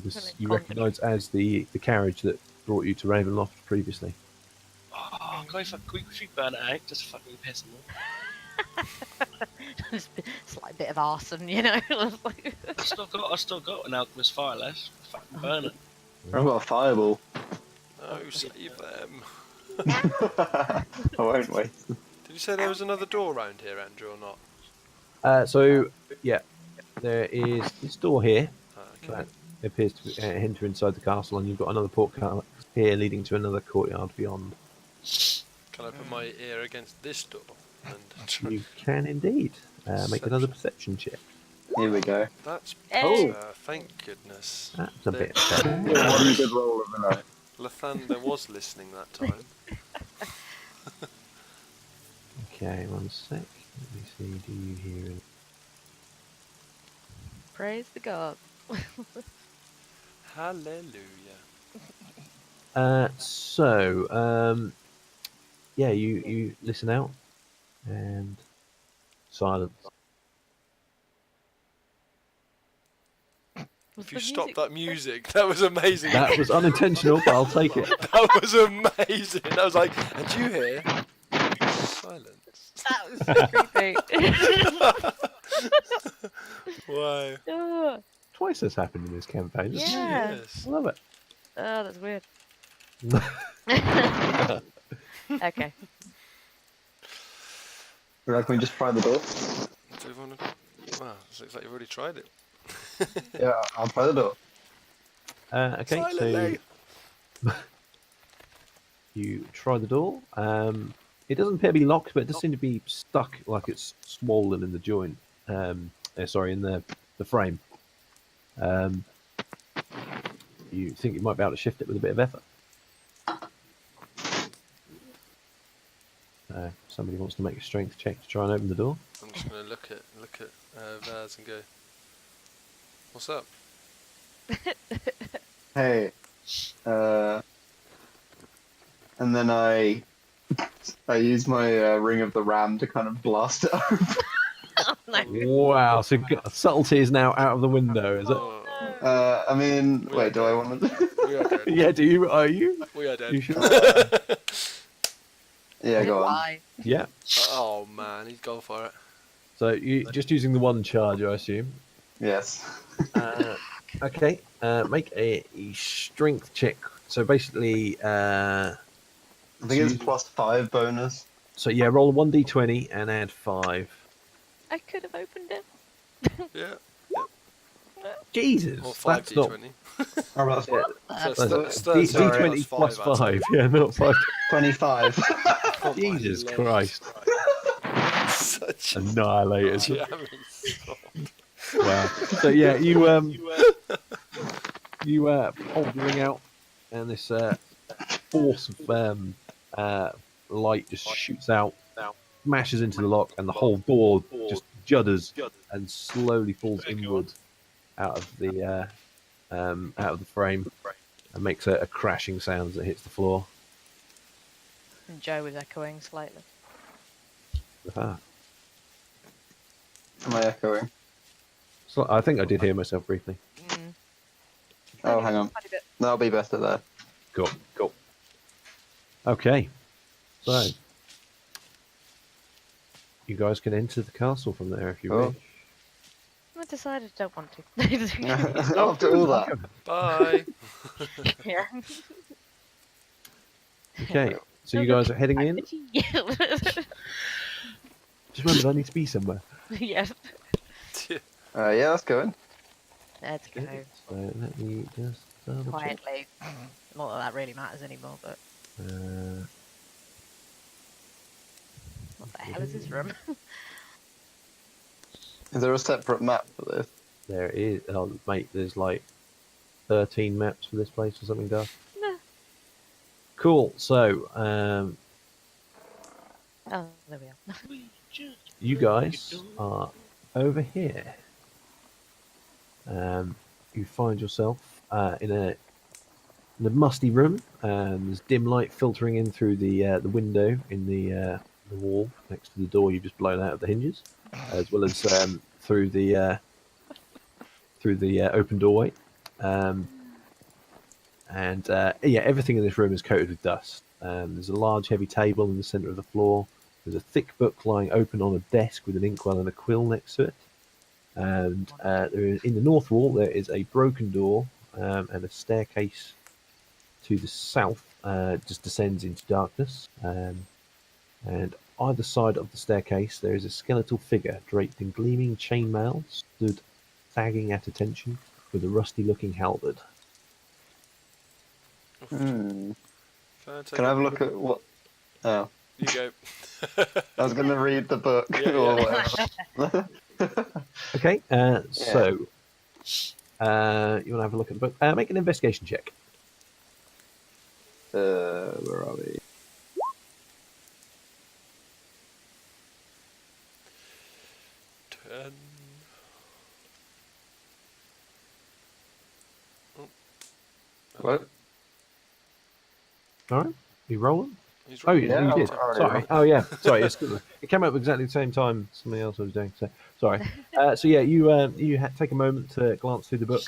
This you Conjuring. recognise as the carriage that brought you to Ravenloft previously. Oh, can we burn it out? Just fucking piss them off. Just a slight bit of arson, you know. I still got an alchemist fire left. Fucking burn it. I've got a fireball. No, save them. I won't wait. Did you say there was another door around here, Andrew, or not? There is this door here Okay. that appears to enter inside the castle, and you've got another portcullis here leading to another courtyard beyond. Can I put my ear against this door? And try? You can indeed make another perception check. Here we go. That's Hey. better, thank goodness. That's a The- bit better. One good roll of the night. Lathander was listening that time. Okay, one sec. Let me see. Do you hear any? Praise the gods. Hallelujah. You listen out, and silence. Was If you the stop music- that music, that was amazing. That was unintentional, but I'll take it. That was amazing. I was like, and you hear silence. That was so creepy. Wow. Oh, Twice has happened in this campaign. Isn't it? Yeah. Yes. I love it. oh, that's weird. Okay. Right, can we just try the door? Do you want to? Wow, it looks like you've already tried it. Yeah, I'll try the door. Okay, Silently. so you try the door. It doesn't appear to be locked, but it does seem to be stuck, like it's swollen in the joint. In the frame. You think you might be able to shift it with a bit of effort. Somebody wants to make a strength check to try and open the door. I'm just gonna look at Vaz and go, what's up? Hey. And then I use my ring of the ram to kind of blast it open. Oh, no. Wow, so subtlety is now out of the window, is it? Oh, I mean, wait, do I want to? we are dead. Yeah, do you? Are you? We are You dead. should. Yeah, go on. Why? Yeah. Oh man, he's gone for it. So you just using the one charge, I assume. Yes. Okay. Make a strength check. So basically, I think it's +5 bonus. so yeah, roll a 1d20 and add 5. I could have opened it. Yeah. Jesus, Or that's not. 5d20. Oh, well, So That's it's D- sorry, d20 plus I'd say. 5. Yeah, not 5. 25. Oh, my Jesus legs. Christ. Such a Annihilated. jamming song. Wow. So yeah, you hold your ring out, and this force of light just shoots out, smashes into the lock, and the whole door just judders and slowly falls inward out of the frame, and makes a crashing sound as it hits the floor. And Joe was echoing slightly. Ah. Am I echoing? So I think I did hear myself briefly. Mm. Oh, hang on. Quite a bit. That'll be better there. Cool. Okay, so you guys can enter the castle from there if you Oh. wish. I decided I don't want to. After all that. Bye. Yeah. Okay, so you guys are heading in. Yeah. Just remember, I need to be somewhere. Yes. Yeah, let's go in. Let's go. So let me just double check. Quietly. Not that that really matters anymore, but what the hell is this room? Is there a separate map for this? There is, oh mate, there's like 13 maps for this place or something, Duff. No. Cool. So Oh, there we are. you guys are over here. you find yourself in a musty room. There's dim light filtering in through the window in the wall next to the door you've just blown out of the hinges, as well as through the open doorway. And yeah, everything in this room is coated with dust. There's a large, heavy table in the centre of the floor. There's a thick book lying open on a desk with an inkwell and a quill next to it. And in the north wall, there is a broken door and a staircase to the south just descends into darkness. And either side of the staircase, there is a skeletal figure draped in gleaming chainmail, stood sagging at attention with a rusty-looking halberd. Hmm. Can Can I have a look at what? Oh, You go. I was going to read the book Yeah, or yeah. whatever. Okay, so you want to have a look at the book? Make an investigation check. Where are we? Ten. What? All right, you rolling? He's Oh, right. you did. I already Sorry. rolled. Oh, yeah. Sorry. It came up exactly the same time something else I was doing. So sorry. So yeah, you take a moment to glance through the book,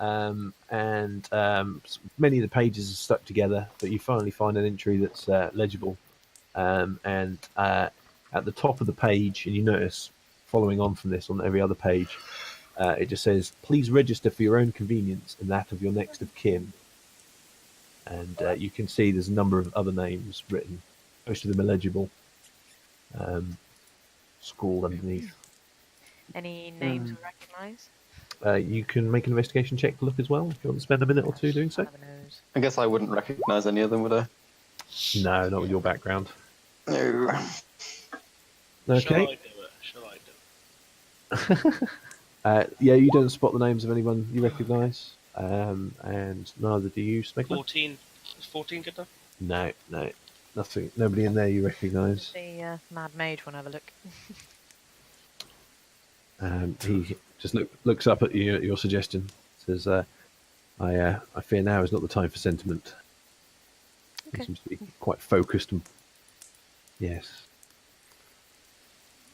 and many of the pages are stuck together, but you finally find an entry that's legible. And at the top of the page, and you notice, following on from this on every other page, it just says, "Please register for your own convenience and that of your next of kin." And you can see there's a number of other names written, most of them illegible, scrawled underneath. Any names we recognise? You can make an investigation check to look as well, if you want to spend a minute or two doing so. Have a nose. I guess I wouldn't recognise any of them, would I? No, not with your background. No. Okay. Shall I do it? Yeah, you don't spot the names of anyone you recognise, and neither do you, Smegma. 14. Is 14 good enough? No, nothing. Nobody in there you recognise. The Mad Mage want to have a look. He just looks up at you, your suggestion. Says, "I fear now is not the time for sentiment." He Okay. seems to be quite focused. And yes,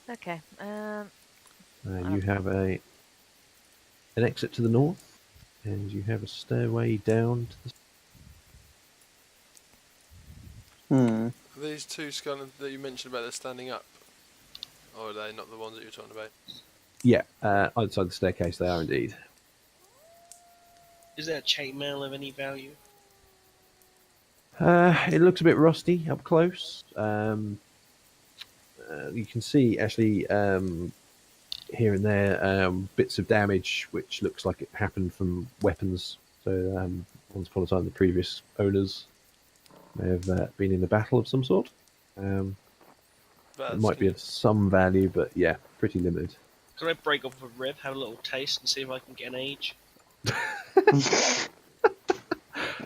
Okay. you have an exit to the north, and you have a stairway down to the. Hmm. These two skeletons that you mentioned about they're standing up, or are they not the ones that you're talking about? Yeah, either side of the staircase, they are indeed. Is there a chainmail of any value? It looks a bit rusty up close. You can see actually here and there bits of damage, which looks like it happened from weapons. So once upon a time, the previous owners may have been in a battle of some sort. It That's might be of some value, but yeah, pretty limited. Could I break off a rib, have a little taste, and see if I can get an age?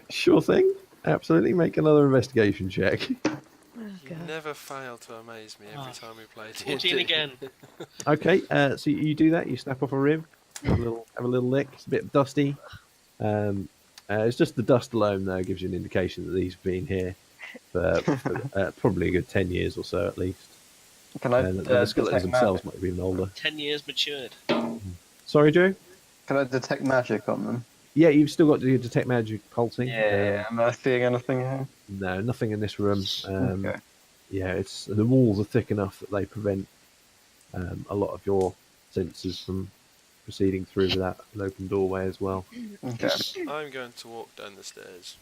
Sure thing. Absolutely. Make another investigation check. Oh, You God. never fail to amaze me every time we play 14 D&D. again. Okay, so you do that. You snap off a rib, have a little lick. It's a bit dusty. It's just the dust alone, though, gives you an indication that these have been here for probably a good 10 years or so at least. Can I And the skeletons detect themselves magic? might have been older. 10 years matured. Sorry, Joe? Can I detect magic on them? Yeah, you've still got to do detect magic pulsing. Am I seeing anything here? No, nothing in this room. Okay. Yeah, it's the walls are thick enough that they prevent a lot of your senses from proceeding through that open doorway as well. Okay. I'm going to walk down the stairs.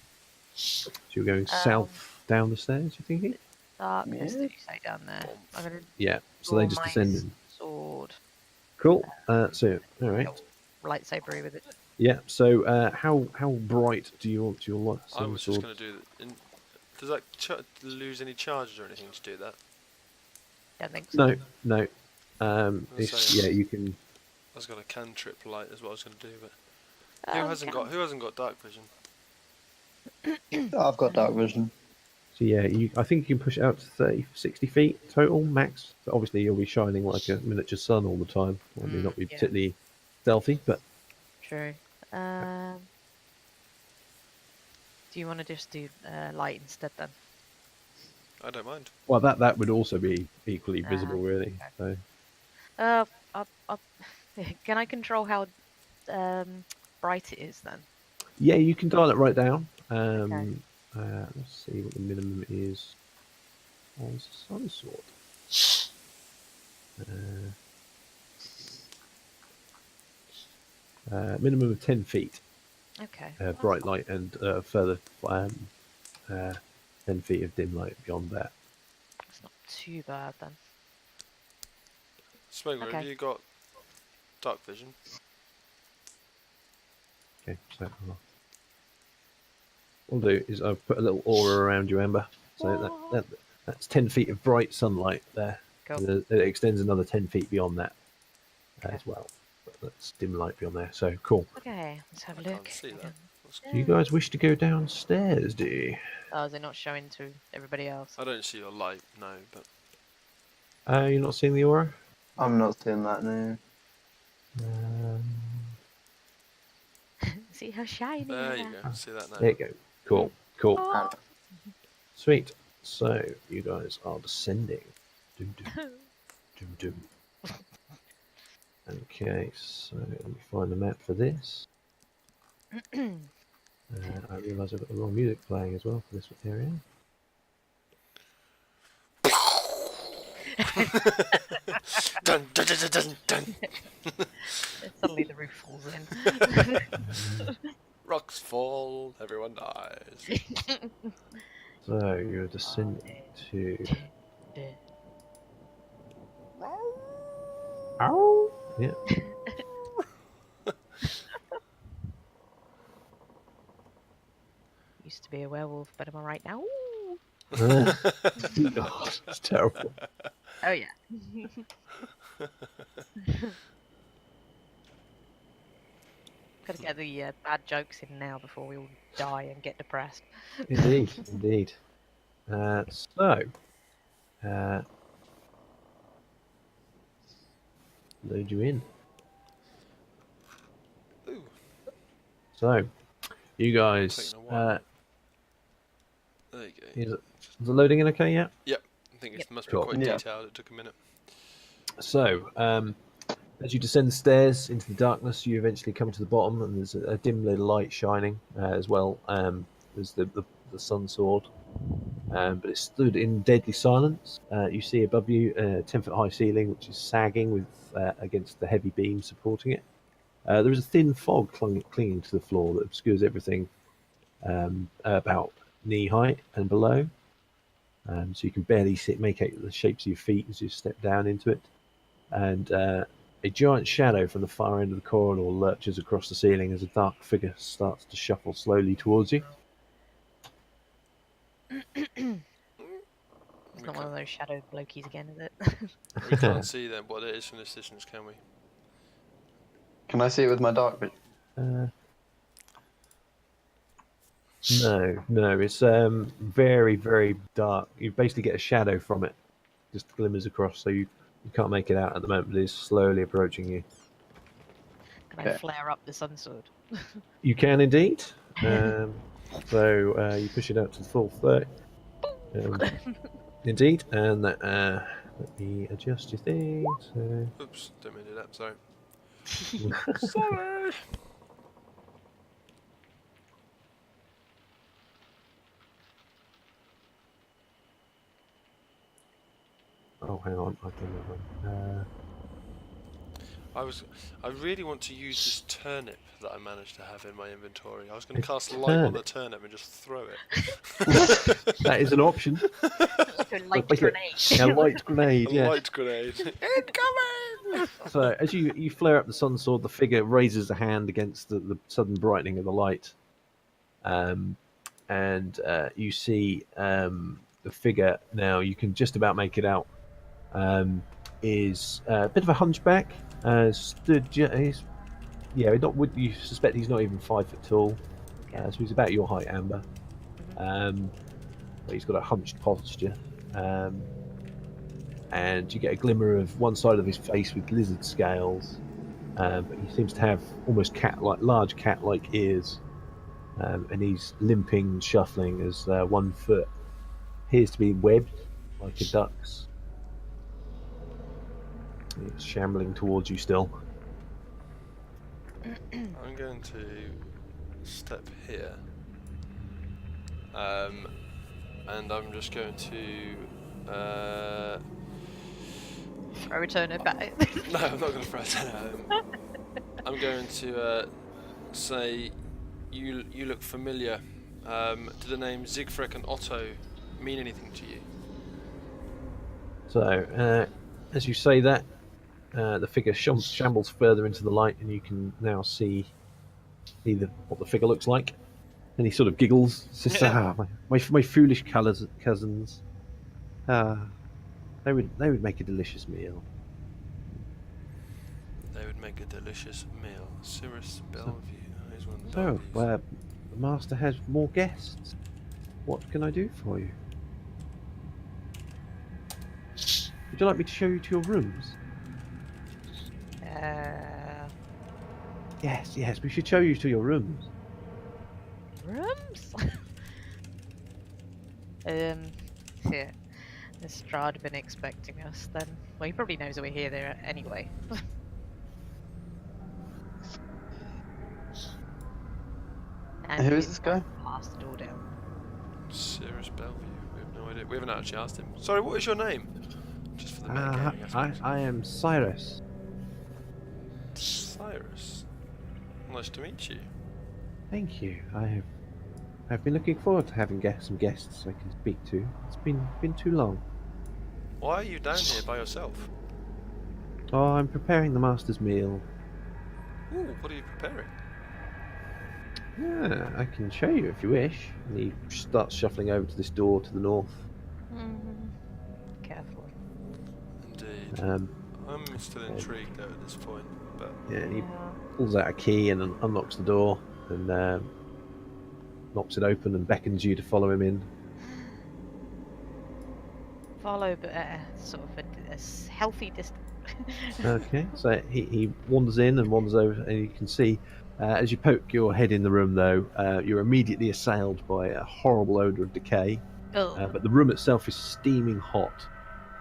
So you're going south down the stairs, you thinking? Darkness Yeah. that you say down there. I'm gonna Yeah, so they draw just my descend in. sword. Cool. So, all right. Lightsaber with it. Yeah. So, how bright do you want your light? I was just sword? going to do that. Does that lose any charges or anything to do that? Don't think so. No. It's, yeah, you can. I was going to cantrip light is what I was going to do, but Oh, who hasn't got dark vision? I've got dark vision. So yeah, I think you can push it out to 30, 60 feet total max. But obviously, you'll be shining like a miniature sun all the time. Well, may not be Yeah. particularly stealthy, but True. Do you want to just do light instead then? I don't mind. well, that would also be equally visible, really. okay. So Can I control how bright it is then? yeah, you can dial it right down. Okay. Let's see what the minimum is on some sort. Minimum of 10 feet, Okay. bright light, and further 10 feet of dim light beyond that. It's not too bad then. Smoker, have Okay. you got dark vision? Okay, so what I'll do is I'll put a little aura around you, Amber. So that's 10 feet of bright sunlight there. Cool. And it extends another 10 feet beyond that Okay. as well. But that's dim light beyond there. So cool. Okay, let's have a I look. can't see that. That's- Do you guys wish to go downstairs, do you? Oh, is it not showing to everybody else? I don't see your light, no, but You're not seeing the aura? I'm not seeing that now. See how shiny there I you am. go. See that now. There you go. Cool. Cool. Oh. Sweet. So you guys are descending. Doom, doom, doom, doom. Okay, so let me find the map for this. I realise I've got the wrong music playing as well for this area. Dun, dun, dun, dun, dun, dun. Suddenly the roof falls in. Rocks fall, everyone dies. So you're descending to. Ow! Yeah. Used to be a werewolf, but am I right now? God, that's terrible. Oh yeah. Gotta get the bad jokes in now before we all die and get depressed. Indeed, indeed. So, load you in. Ooh, So, you guys, Taking a while. there you go. is it loading in okay yet? I think it Yep. must be Cool. quite Yeah. detailed. It took a minute. So, as you descend the stairs into the darkness, you eventually come to the bottom, and there's a dim little light shining as well. There's the sun sword, but it's stood in deadly silence. You see above you a 10-foot high ceiling, which is sagging with against the heavy beam supporting it. There is a thin fog clinging to the floor that obscures everything about knee height and below. So you can barely make out the shapes of your feet as you step down into it. And a giant shadow from the far end of the corridor lurches across the ceiling as a dark figure starts to shuffle slowly towards you. It's We not one of those shadow blokies again, is it? We can't see then what it is from this distance, can we? Can I see it with my dark vision? No, it's very, very dark. You basically get a shadow from it, just glimmers across, so you can't make it out at the moment, but it's slowly approaching you. Can I Okay. flare up the sun sword? You can indeed. So you push it out to the full 30. Indeed, and let me adjust your thing. So Oops, didn't mean to do that. Sorry. Sorry. oh, hang on, I've done that one. I really want to use this turnip that I managed to have in my inventory. I was going to cast light on the turnip and just throw it. That is an option. Like a light Like a- grenade. A light grenade, A yeah. light grenade. Incoming! So as you flare up the sun sword, the figure raises a hand against the sudden brightening of the light, and you see the figure now. You can just about make it out. Is a bit of a hunchback. He's not. Would you suspect he's not even 5 foot tall? So he's about your height, Amber. But he's got a hunched posture. And you get a glimmer of one side of his face with lizard scales, But he seems to have almost large cat-like ears, and he's limping and shuffling as one foot appears to be webbed like a duck's. It's shambling towards you still. I'm going to step here, and I'm just going to. Throw a turner back. No, I'm not going to throw it. I'm going to say, you look familiar. Do the names Siegfried and Otto mean anything to you? So, as you say that, the figure shambles further into the light, and you can now see what the figure looks like. And he sort of giggles, says, my foolish cousins. They would make a delicious meal. They would make a delicious meal. Cirrus Bellevue is one of the So, Bellevues. the master has more guests. What can I do for you? Would you like me to show you to your rooms? Yes, we should show you to your rooms. Rooms? Yeah. Has Strahd been expecting us then? Well, he probably knows that we're here there anyway. And Who is he's this guy? passed the door down. Cirrus Bellevue. We have no idea. We haven't actually asked him. Sorry, what is your name? Just for the metagaming aspect. I am Cyrus. Cyrus. Nice to meet you. Thank you. I've been looking forward to having some guests I can speak to. It's been too long. Why are you down here by yourself? Oh, I'm preparing the master's meal. Ooh, what are you preparing? Yeah, I can show you if you wish. And he starts shuffling over to this door to the north. Carefully. Indeed. Um, I'm still intrigued though at this point, but yeah, and he pulls out a key and unlocks the door and knocks it open and beckons you to follow him in. Follow, but sort of a healthy distance. Okay, so he wanders in and wanders over, and you can see as you poke your head in the room, though, you're immediately assailed by a horrible odour of decay. But the room itself is steaming hot,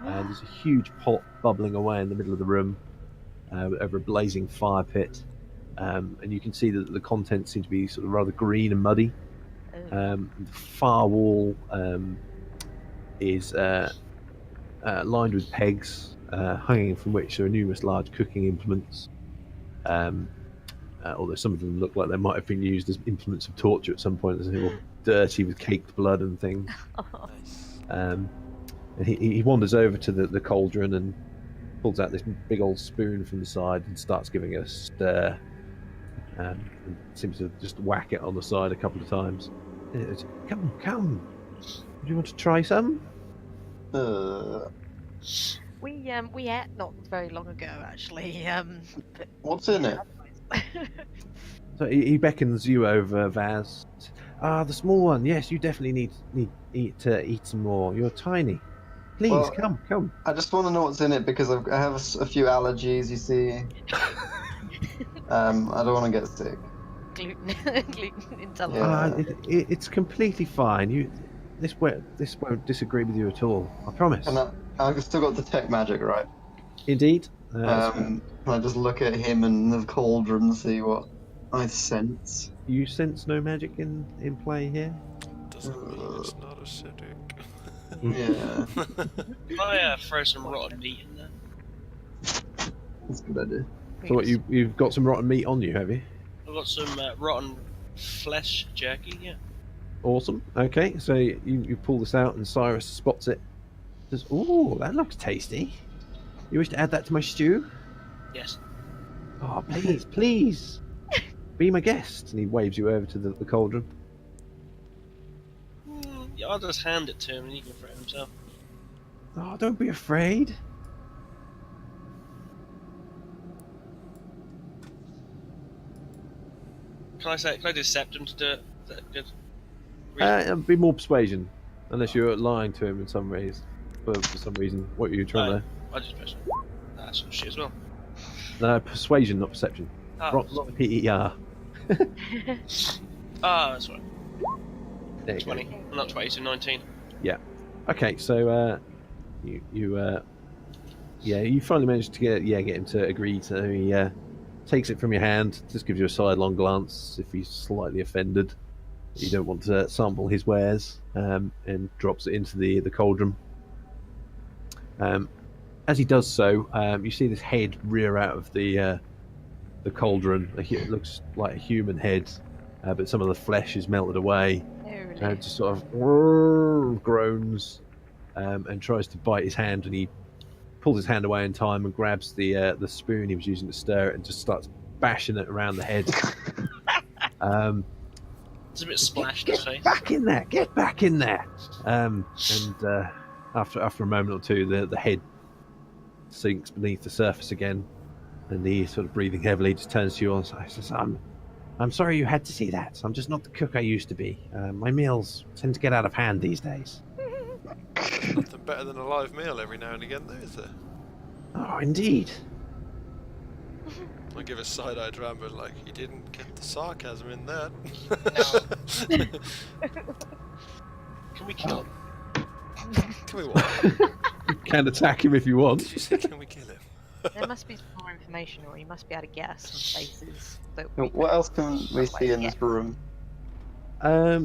and there's a huge pot bubbling away in the middle of the room over a blazing fire pit. And you can see that the contents seem to be sort of rather green and muddy. The far wall is lined with pegs, hanging from which there are numerous large cooking implements. Although some of them look like they might have been used as implements of torture at some point, as they were dirty with caked blood and things. nice. And he wanders over to the cauldron and pulls out this big old spoon from the side and starts giving it a stir. And seems to just whack it on the side a couple of times. Come. Do you want to try some? We ate not very long ago, actually. But What's in it? So he beckons you over, Vaz. The small one. Yes, you definitely need to eat some more. You're tiny. Please, Well, come. I just want to know what's in it because I have a few allergies, you see. I don't want to get sick. gluten intolerant. Yeah. It's completely fine. This won't disagree with you at all. I promise. And I've still got detect magic, right? Indeed. Can I just look at him and the cauldron and see what I sense? You sense no magic in play here? Doesn't mean it's not acidic. Yeah, Can I throw some rotten meat in there? that's a good idea. So what, you've got some rotten meat on you, have you? I've got some rotten flesh jerky, yeah. Awesome. Okay, so you pull this out and Cyrus spots it. Says, "Ooh, that looks tasty. You wish to add that to my stew?" Yes. Oh, please. Be my guest. And he waves you over to the cauldron. Yeah, I'll just hand it to him and he can throw it himself. Oh, don't be afraid. Can I decept him to do it? Is that good? It'll be more persuasion, unless you're lying to him in some ways. For some reason, what are you trying to? I just press it. That's some shit as well. No, persuasion, not perception. Oh, Rock PER. that's right. There you 20. go. Not 20, so 19. Okay, so you finally managed to get him to agree. So he takes it from your hand, just gives you a sidelong glance if he's slightly offended. You don't want to sample his wares, and drops it into the cauldron. As he does so, you see this head rear out of the cauldron. It looks like a human head, but some of the flesh is melted away. And just sort of groans and tries to bite his hand, and he pulls his hand away in time and grabs the spoon he was using to stir it and just starts bashing it around the head. It's a bit splashed, his face. Back in there! Get back in there! And after a moment or two, the head sinks beneath the surface again, and he, sort of breathing heavily, just turns to you and says, I'm sorry you had to see that. I'm just not the cook I used to be. My meals tend to get out of hand these days. Nothing better than a live meal every now and again, though, is there? Oh, indeed. I give a side-eye to Amber, like, he didn't get the sarcasm in that. Can we kill him? Can we what? You can attack him if you want. Did you say can we kill him? There must be some more information, or you must be able to get us some faces. That we What else can we see in Yeah. this room?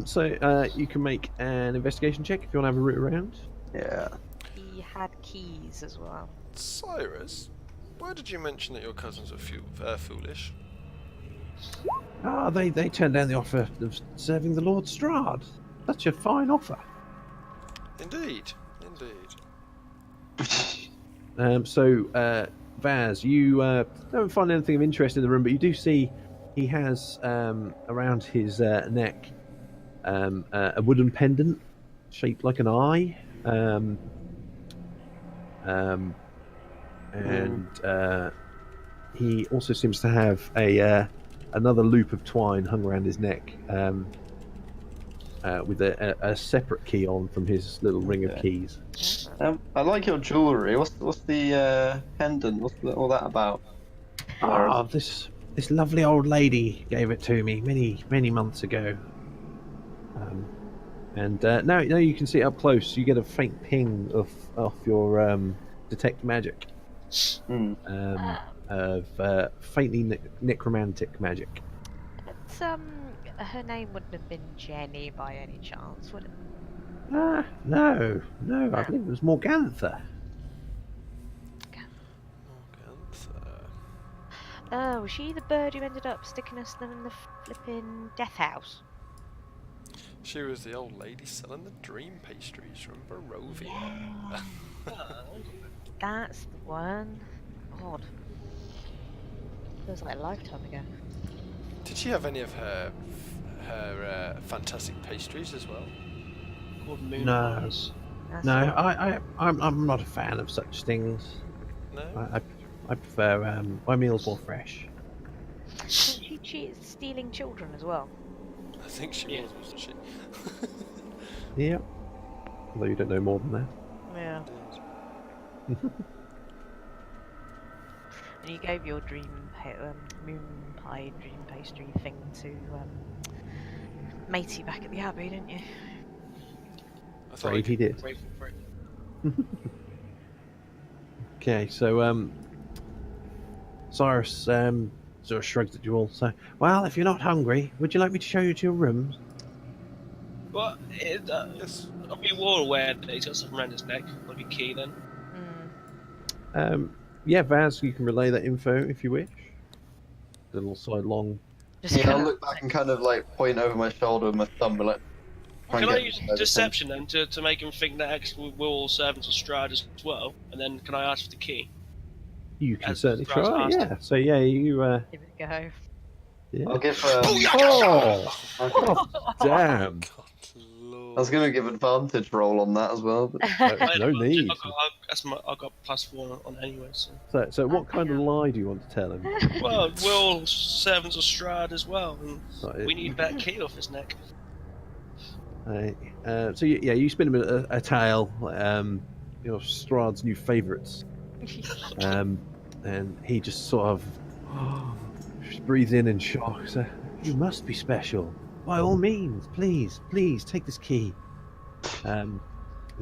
So you can make an investigation check if you want to have a root around. Yeah. He had keys as well. Cyrus, why did you mention that your cousins were foolish? Ah, they turned down the offer of serving the Lord Strahd. Such a fine offer. Indeed. Vaz, you don't find anything of interest in the room, but you do see he has around his neck a wooden pendant shaped like an eye, and he also seems to have another loop of twine hung around his neck, with a separate key on from his little ring of keys. I like your jewellery. What's the pendant? What's all that about? Ah, this lovely old lady gave it to me many months ago. And now you can see it up close. You get a faint ping of your detect magic, of faintly necromantic magic. It's, her name wouldn't have been Jenny by any chance, would it? No, I believe it was Morgantha. Oh, was she the bird who ended up sticking us in the flipping death house? She was the old lady selling the dream pastries from Barovia. Yeah. That's the one. God. Feels like a lifetime ago. Did she have any of her fantastic pastries as well? Called moon No. pies. That's No, all. I'm not a fan of such things. No? I prefer my meals more fresh. Wasn't she stealing children as well? I think she Yeah. was, wasn't she? Yeah. Although you don't know more than that. Yeah. And you gave your moon pie dream pastry thing to Matey back at the Abbey, didn't you? I thought Afraid he did. Grateful for it. Okay, so Cyrus sort of shrugs at you all. So, well, if you're not hungry, would you like me to show you to your rooms? Well, yes. are we all aware that he's got something around his neck? Might be key then. Yeah, Vaz, you can relay that info if you wish. A little sidelong. Just Yeah, I'll kinda look back and kind of like point over my shoulder with my thumb and like. try and Can I get use him to deception then to make him think that actually we're all servants of Strahd as well? And then can I ask for the key? You can As certainly Vaz try. asked. Yeah. So yeah, you. give it a go. Yeah. I'll give. Oh, Okay. damn! God, Lord. I was gonna give advantage roll on that as well, but No need. I've got +4 on anyway. So what kind of lie do you want to tell him? Well, we're all servants of Strahd as well, and Right. we need that key off his neck. So you spin him a tale. Strahd's new favourites. and he just sort of just breathes in shock. So, you must be special. By all means, please, please take this key. And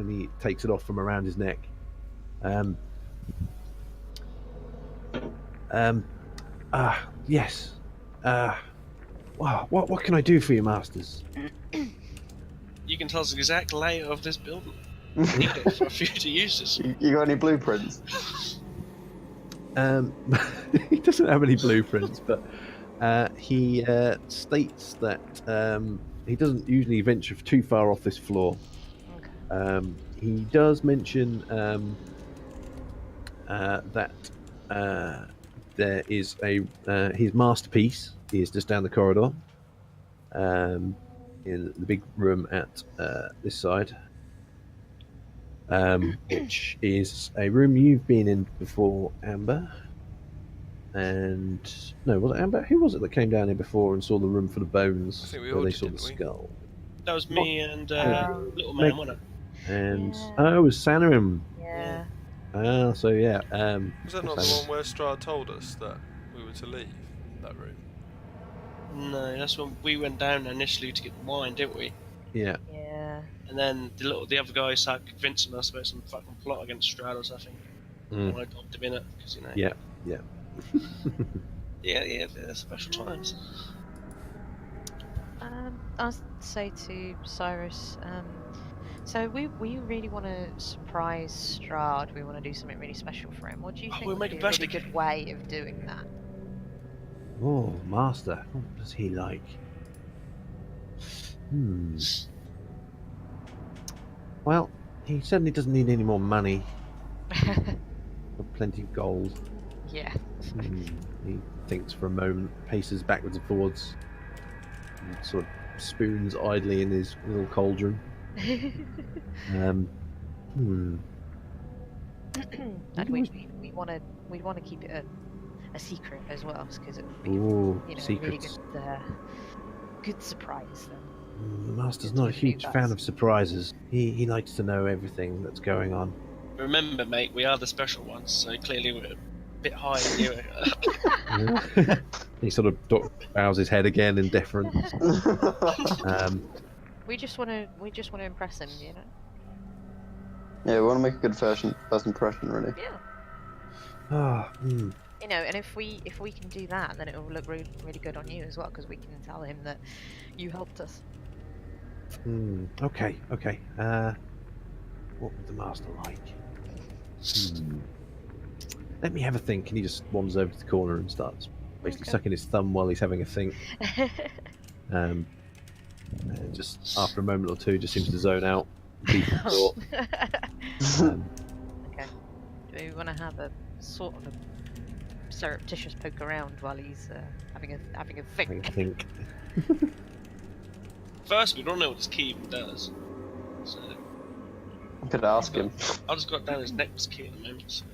he takes it off from around his neck. Yes. Wow, what can I do for you, masters? You can tell us the exact layout of this building. Need it for future uses. You got any blueprints? He doesn't have any blueprints, but he states that he doesn't usually venture too far off this floor. Okay. He does mention that there is his masterpiece is just down the corridor, in the big room at this side, which is a room you've been in before, Amber. And no, was it Amber? Who was it that came down here before and saw the room for the bones? I think we where all they did, saw the didn't we? skull. That was me and Little Meg- Man, wasn't it? And Yeah. oh, it was Sanarim. Yeah. So yeah. Was that not the one where Strahd told us that we were to leave that room? No, that's when we went down initially to get the wine, didn't we? Yeah. Yeah. And then the other guy started convincing us about some fucking plot against Strahd or something. Mm. And I got him in it, because, you know. Yeah. Yeah. Yeah, they're special times. I'll say to Cyrus, so we really want to surprise Strahd. We want to do something really special for him. What do you think we'll would make be a a really birthday good cake. way of doing that? Oh, master, what does he like? Well, he certainly doesn't need any more money. Got plenty of gold. Yeah. He thinks for a moment, paces backwards and forwards, and sort of spoons idly in his little cauldron. And Maybe we want to keep it a secret as well, because it would be Ooh, a really secrets. good surprise then. The master's Good not a to do huge that. fan of surprises. He likes to know everything that's going on. Remember, mate, we are the special ones, so clearly we're a bit higher than you. He sort of bows his head again in deference. We just want to impress him, you know. Yeah, we want to make a good first impression, really. Yeah. You know, and if we can do that, then it will look really, really good on you as well, because we can tell him that you helped us. Okay. What would the master like? Let me have a think. And he just wanders over to the corner and starts basically Okay. sucking his thumb while he's having a think. And just after a moment or two, just seems to zone out. Deep in thought. Okay. Do we want to have a sort of a surreptitious poke around while he's having a Having think? a think. First, we don't know what this key even does. So, Could ask him. I just got down his necklace key at the moment. So.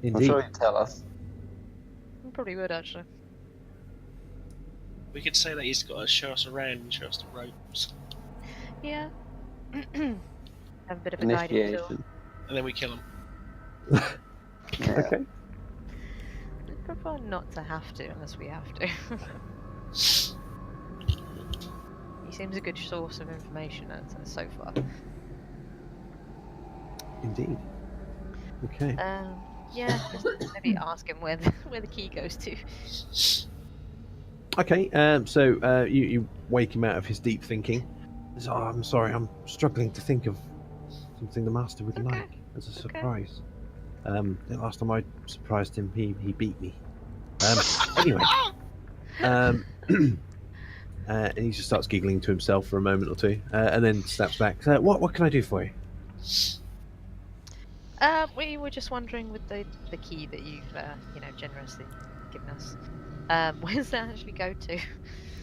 I'm Indeed. sure he'd tell us. We probably would actually. We could say that he's got to show us around and show us the ropes. Yeah. Have a bit of a guiding tour. Initiation. And then we kill him. Yeah. Okay. I prefer not to have to unless we have to. He seems a good source of information so far. Indeed. Okay. Yeah, just maybe ask him where the key goes to. Okay. So you wake him out of his deep thinking. He says, "Oh, I'm sorry. I'm struggling to think of something the master would Okay. like as a surprise. The last time I surprised him, he beat me. Anyway. And he just starts giggling to himself for a moment or two, and then snaps back. What can I do for you? We were just wondering with the key that you've generously given us. Where's that actually go to?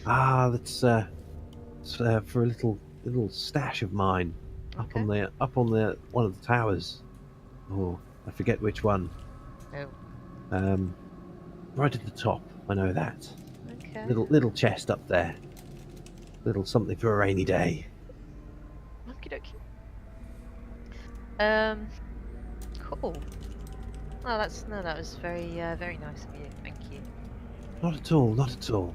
That's for a little stash of mine up on the one of the towers. Oh, I forget which one. Oh, Right at the top. I know that. okay. Little chest up there. Little something for a rainy day. Okie dokie. Cool. Oh, that was very nice of you. Thank you. Not at all, not at all.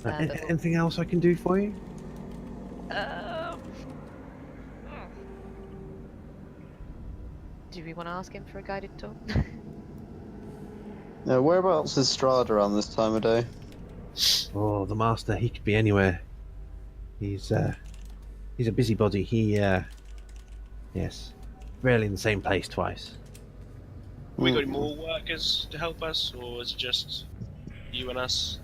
But we'll- Anything else I can do for you? Um, do we want to ask him for a guided tour? Whereabouts is Strahd around this time of day? Oh, the master, he could be anywhere. He's a busybody. Yes, rarely in the same place twice. Have we got any more workers to help us, or is it just you and us?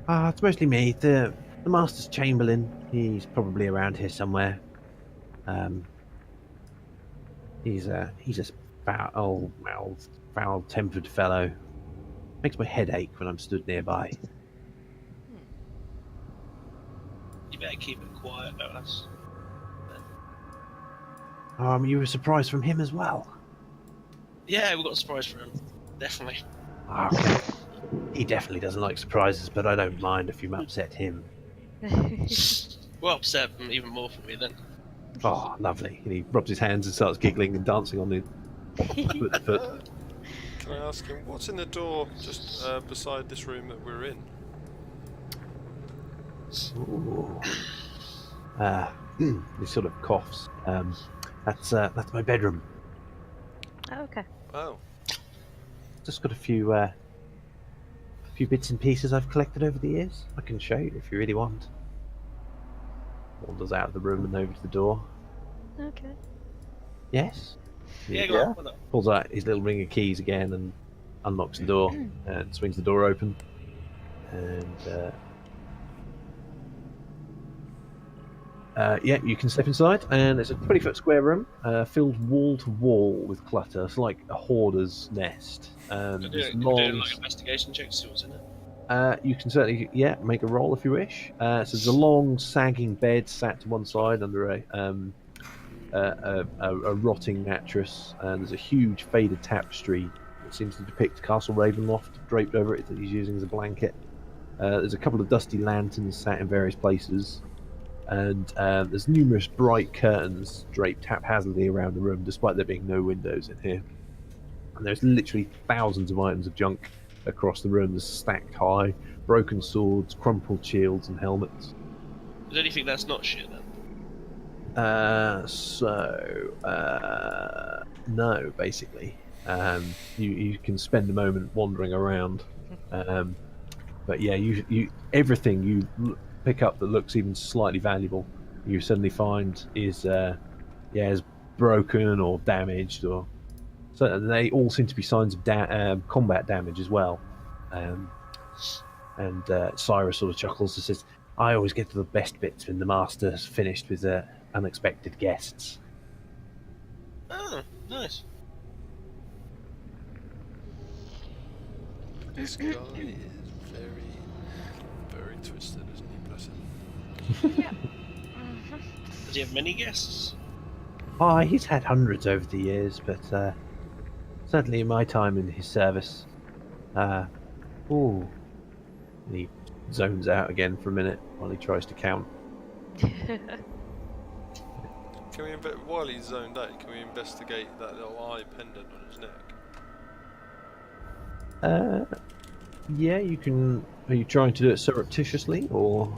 It's mostly me. The master's chamberlain. He's probably around here somewhere. He's a foul-tempered fellow. Makes my head ache when I'm stood nearby. You better keep it quiet about us. You were surprised from him as well. Yeah, we got a surprise for him. Definitely. Okay. He definitely doesn't like surprises, but I don't mind if you upset him. Well, upset even more for me then. Oh, lovely. And he rubs his hands and starts giggling and dancing on the foot. Can I ask him what's in the door just beside this room that we're in? Ooh. He sort of coughs. That's my bedroom. Oh, okay. Oh, Just got a few bits and pieces I've collected over the years. I can show you if you really want. Wanders out of the room and over to the door. Okay. Yes. Yeah, He go on. Why not? pulls out his little ring of keys again and unlocks the door and swings the door open. And yeah, you can step inside, and it's a 20-foot square room, filled wall to wall with clutter. It's like a hoarder's nest. We're There's doing long. like investigation checks, see what's in it. You can certainly, make a roll if you wish. So there's a long, sagging bed sat to one side under a rotting mattress, and there's a huge faded tapestry that seems to depict Castle Ravenloft draped over it that he's using as a blanket. There's a couple of dusty lanterns sat in various places, and there's numerous bright curtains draped haphazardly around the room, despite there being no windows in here. And there's literally thousands of items of junk across the room. There's stacked high, broken swords, crumpled shields, and helmets. Is there anything that's not shit then? No, basically. You can spend a moment wandering around, but yeah, you everything you pick up that looks even slightly valuable, you suddenly find is broken or damaged, or so they all seem to be signs of combat damage as well. And Cyrus sort of chuckles and says, "I always get to the best bits when the master's finished with unexpected guests." Oh, nice. this guy is very, very twisted, isn't he? Bless him. Does he have many guests? He's had hundreds over the years, but certainly in my time in his service. Ooh. And he zones out again for a minute while he tries to count. Can we, while he's zoned out, can we investigate that little eye pendant on his neck? Yeah, you can. Are you trying to do it surreptitiously, or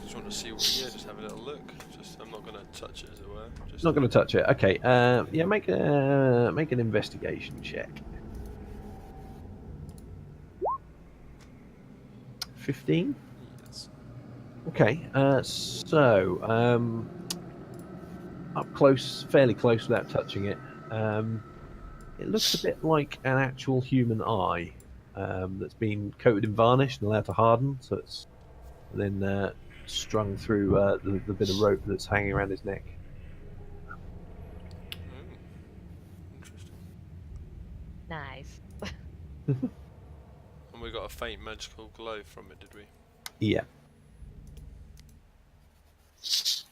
Just want to see what. Yeah, just have a little look. Just, I'm not going to touch it, as it were. Just not going to touch it? Okay. Yeah, make an investigation check. 15. Yes. Okay. So up close, fairly close, without touching it. It looks a bit like an actual human eye that's been coated in varnish and allowed to harden, so it's then strung through the bit of rope that's hanging around his neck. Interesting. Nice. And we got a faint magical glow from it, did we? Yeah. You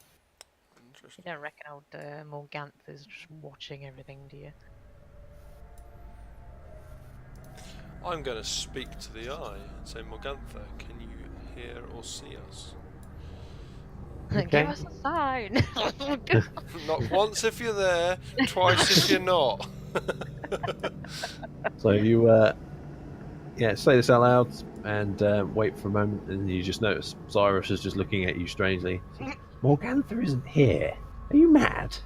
Interesting. don't reckon old Morgantha's just watching everything, do you? I'm going to speak to the eye and say, Morgantha, can you hear or see us? Okay. Give us a sign. Not once if you're there, twice if you're not. So you, say this out loud and wait for a moment, and you just notice Cyrus is just looking at you strangely. Morgantha isn't here. Are you mad?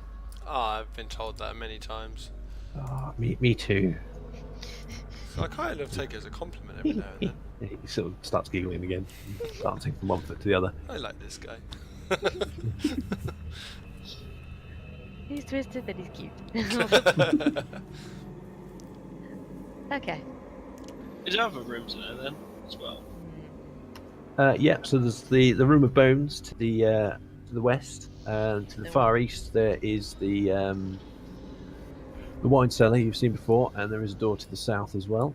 I've been told that many times. Oh, me too. So I kind of take it as a compliment every now and then. He sort of starts giggling again, dancing from one foot to the other. I like this guy. He's twisted, but he's cute. Okay. Is there other rooms in there then as well? So there's the room of bones to the west, and to the far east there is the wine cellar you've seen before, and there is a door to the south as well.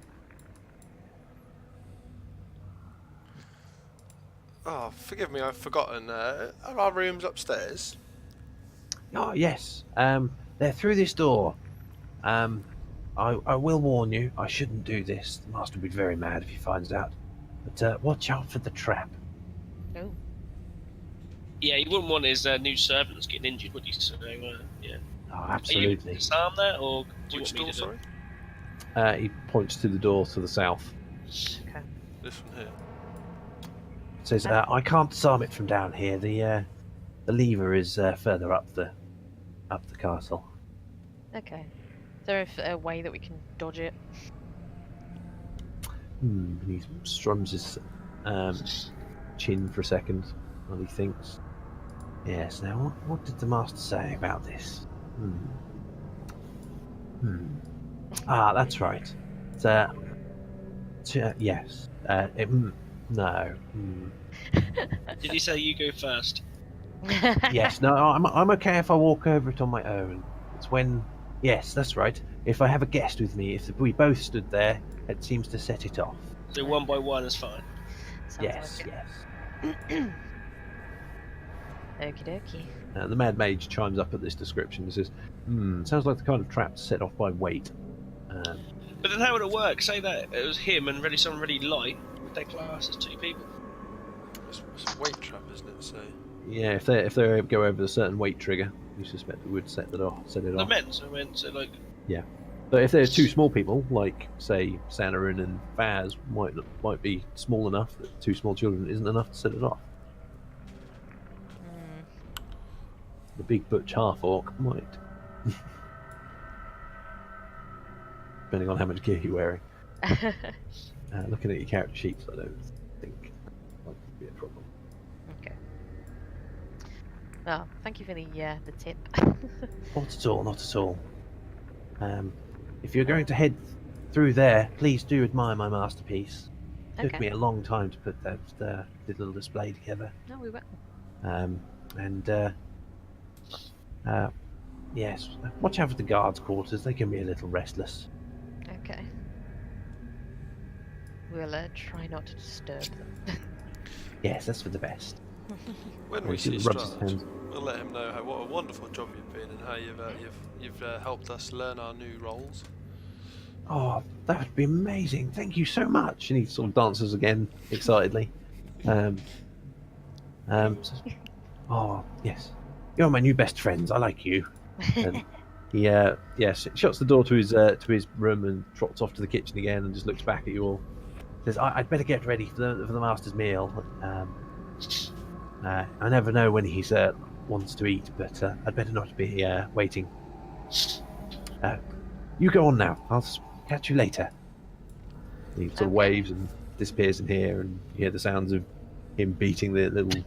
Oh, forgive me, I've forgotten. Are our rooms upstairs? Oh yes, they're through this door. I will warn you, I shouldn't do this. The master will be very mad if he finds out. But watch out for the trap. Oh. Yeah, you wouldn't want his new servants getting injured, would you? So, yeah. Oh, Are you absolutely. disarm that, or do you Which want me door, to sorry? He points to the door to the south. Okay. This one here. Says, I can't disarm it from down here. The lever is further up the castle. Okay. Is there a way that we can dodge it? He strums his chin for a second while he thinks. Yes, now what did the master say about this? Ah, that's right. Yes. No. Did he say you go first? Yes, no, I'm okay if I walk over it on my own. It's when... Yes, that's right. If I have a guest with me, if we both stood there, it seems to set it off. So one by one is fine. Sounds Yes, like yes. Okie dokie. The Mad Mage chimes up at this description and says, sounds like the kind of trap set off by weight. But then how would it work? Say that it was him and really someone really light. Would they class as two people? It's a weight trap, isn't it? So Yeah, if they go over a certain weight trigger, you suspect it would set it off. The men, so like... But if they're two small people, like say Sanarin and Faz, might be small enough that two small children isn't enough to set it off. The big butch half orc might, depending on how much gear you're wearing. Looking at your character sheets, I don't think that would be a problem. Okay. Well, thank you for the tip. Not at all, not at all. If you're going to head through there, please do admire my masterpiece. Took me a long time to put that little display together. No, we won't. Yes, watch out for the guards' quarters. They can be a little restless. Okay. We'll try not to disturb them. Yes, that's for the best. when we He see rubs his Strahd, hands. we'll let him know what a wonderful job you've been and how you've helped us learn our new roles. Oh, that would be amazing. Thank you so much. And he sort of dances again excitedly. Oh, yes. You're my new best friends. I like you. And he shuts the door to his room and trots off to the kitchen again and just looks back at you all. Says, I'd better get ready for the master's meal. I never know when he wants to eat, but I'd better not be waiting. You go on now. I'll catch you later. He sort of waves and disappears in here, and you hear the sounds of him beating the little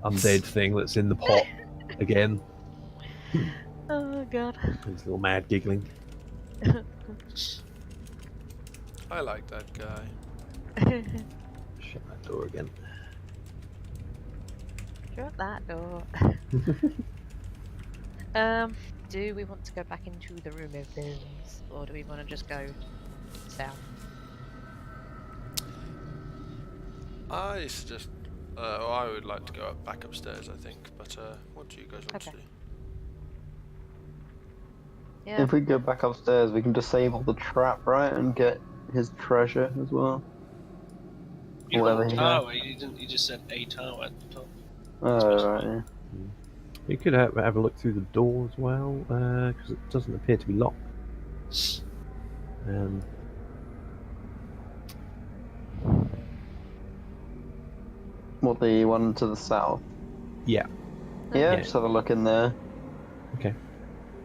undead thing that's in the pot again. Oh god. His little mad giggling. I like that guy. Shut that door again. Shut that door. Do we want to go back into the room of bones, or do we want to just go south? I suggest, I would like to go back upstairs, I think, but what do you guys want to Okay. do? Yeah. If we go back upstairs, we can disable the trap, right, and get his treasure as well. You Whatever got a he tower, you just said a tower at the top. Oh, right, yeah. You could have a look through the door as well, because it doesn't appear to be locked. Um, What, the one to the south? yeah. Yeah, Yeah. just have a look in there. Okay.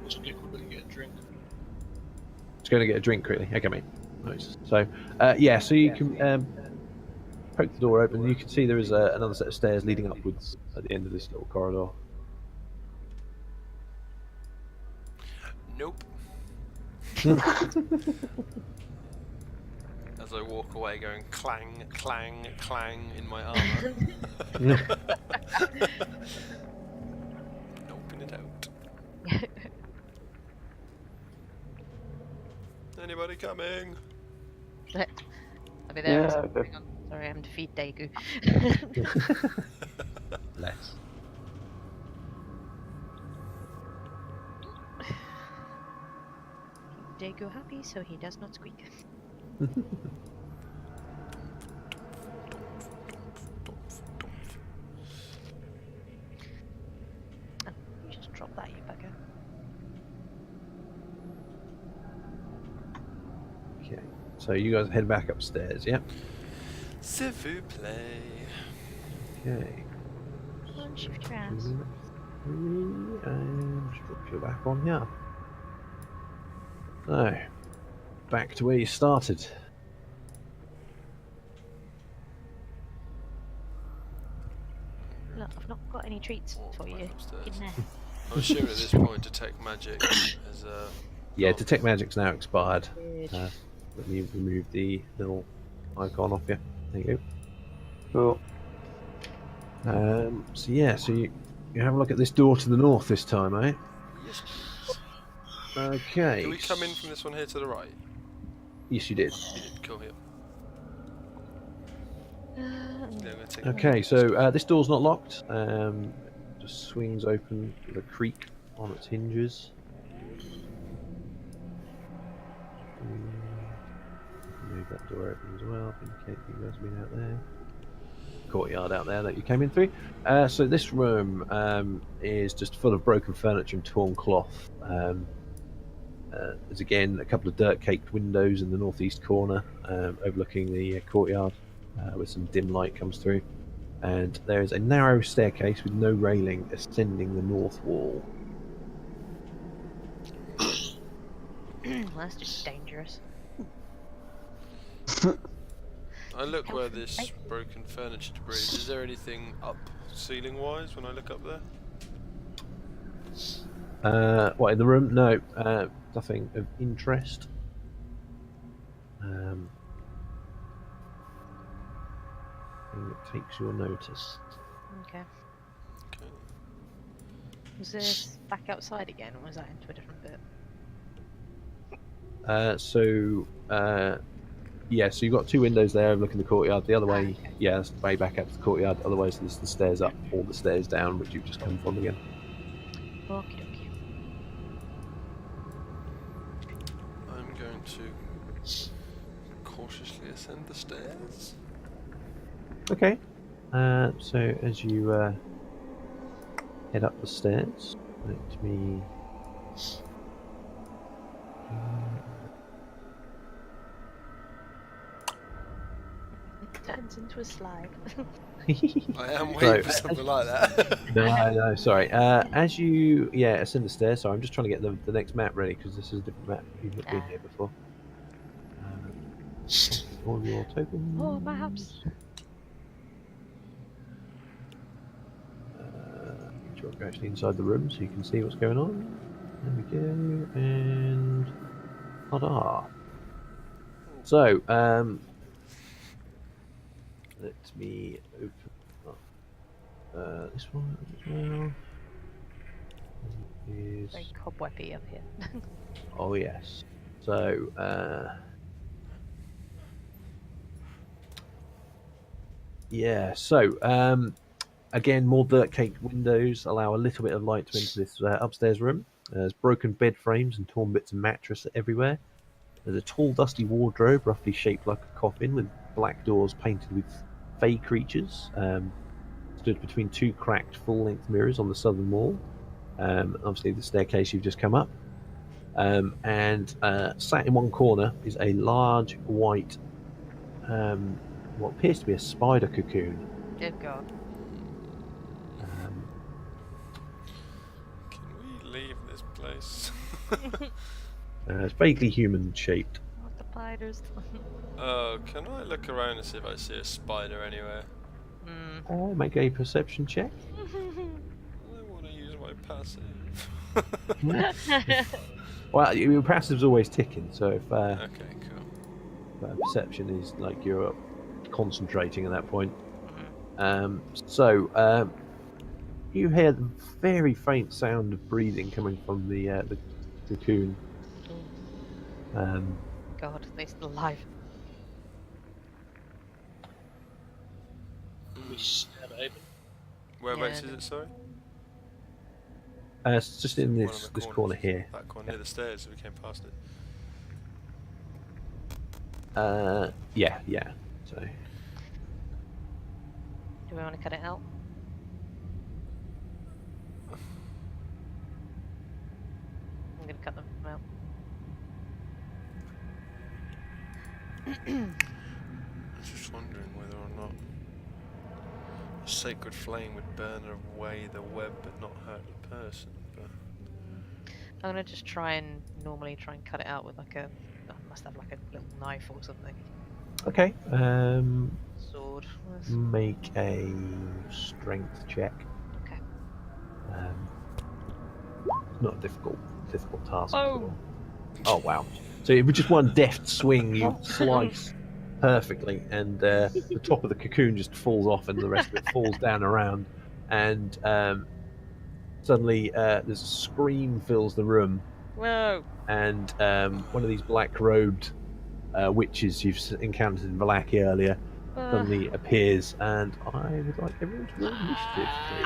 Which will get quickly get a drink. Just going to get a drink quickly. Okay, mate. Nice. So, yeah. So you can poke the door open. You can see there is another set of stairs leading upwards at the end of this little corridor. Nope. As I walk away, going clang, clang, clang in my armor. Open it out. Anybody coming? I'll be there. Yeah, okay. Hang on. Sorry, I'm to feed Daegu. Less. Daegu happy, so he does not squeak. Oh, you just drop that, you bugger. Okay. So you guys head back upstairs, yeah? S'il vous plaît. Okay. Come on, shift your ass. And just drop you back on here. So, back to where you started. Look, I've not got any treats Walk for back you. upstairs. In there. I'm assuming at this point detect magic is Yeah, gone. Detect Magic's now expired. Good. Let me remove the little icon off you. There you Cool. go. So yeah, so you have a look at this door to the north this time, eh? Yes, please. Okay. Can we come in from this one here to the right? Yes, you did. Cool, here. Yeah, I'm gonna take Okay, so this door's not locked. Just swings open with a creak on its hinges. Move that door open as well. Indicate you guys have been out there. Courtyard out there that you came in through. So this room is just full of broken furniture and torn cloth. There's again a couple of dirt-caked windows in the northeast corner, overlooking the courtyard, where some dim light comes through. And there is a narrow staircase with no railing ascending the north wall. Well, that's just dangerous. I look where Health and this safety. broken furniture debris is. Is there anything up ceiling wise when I look up there? What, in the room? No, nothing of interest. Thing that takes your notice. Okay. Okay. Was this back outside again, or was that into a different bit? Yeah, so you've got two windows there overlooking the courtyard. The other way, okay. yeah, that's way back up to the courtyard. Otherwise, there's the stairs up or the stairs down, which you've just come from again. Okie dokie. I'm going to cautiously ascend the stairs. Okay. So as you head up the stairs, let me. Turns into a slide. I am waiting for So- something like that. No, sorry. As you, ascend the stairs. So I'm just trying to get the next map ready because this is a different map. You've not been here before. All your tokens. Oh, maps. Make sure I'm actually inside the room so you can see what's going on. There we go, and ta-da. So, let me open up this one as well. Is Very cobwebby up here. oh yes. So, yeah. So, again, more dirt-caked windows allow a little bit of light to enter this upstairs room. There's broken bed frames and torn bits of mattress everywhere. There's a tall, dusty wardrobe, roughly shaped like a coffin, with black doors painted with fey creatures. Stood between two cracked, full-length mirrors on the southern wall. Obviously, the staircase you've just come up. And sat in one corner is a large white, what appears to be a spider cocoon. Oh god. Um, Can we leave this place? it's vaguely human-shaped. Not the spiders. Oh, can I look around and see if I see a spider anywhere? Make a perception check. I want to use my passive. Well, your passive's always ticking, so if Okay, cool. perception is like you're concentrating at that point. You hear the very faint sound of breathing coming from the cocoon. God, they're still alive. We stab it open. Whereabouts Yeah, is it, sorry? It's just in One of this the corner corners. here. That corner near the stairs, we came past it. Yeah. So Do we want to cut it out? I'm gonna cut them out. I was just wondering whether or not a sacred flame would burn away the web but not hurt the person. But I'm gonna just try and cut it out with like a. I must have like a little knife or something. okay. Sword. Make a strength check. Okay. Not a difficult task. Oh. Oh wow! So with just one deft swing, you slice perfectly, and the top of the cocoon just falls off, and the rest of it falls down around. And suddenly, there's a scream fills the room, Whoa. and one of these black-robed witches you've encountered in Vallaki earlier suddenly appears, and I would like everyone to roll initiative, please.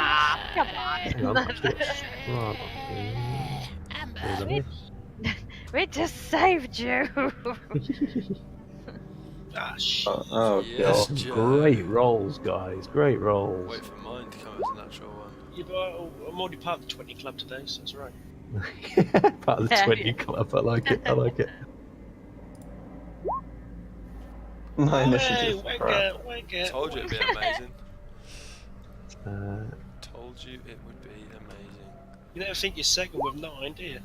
Come Hang on, on. I've still got Strahd on here. There's a miss. We just saved you. Ah, shit. Oh, Yes, God. Joe. Great rolls, guys. Great rolls. wait for mine to come as a natural one. Yeah, but I'm already part of the 20 club today, so it's alright. Part of the 20 club. I like it. I like it. My Hey, initiative. wanker. Told you it'd be amazing. Uh, Told you it would be amazing. You never think you're second with 9, do you?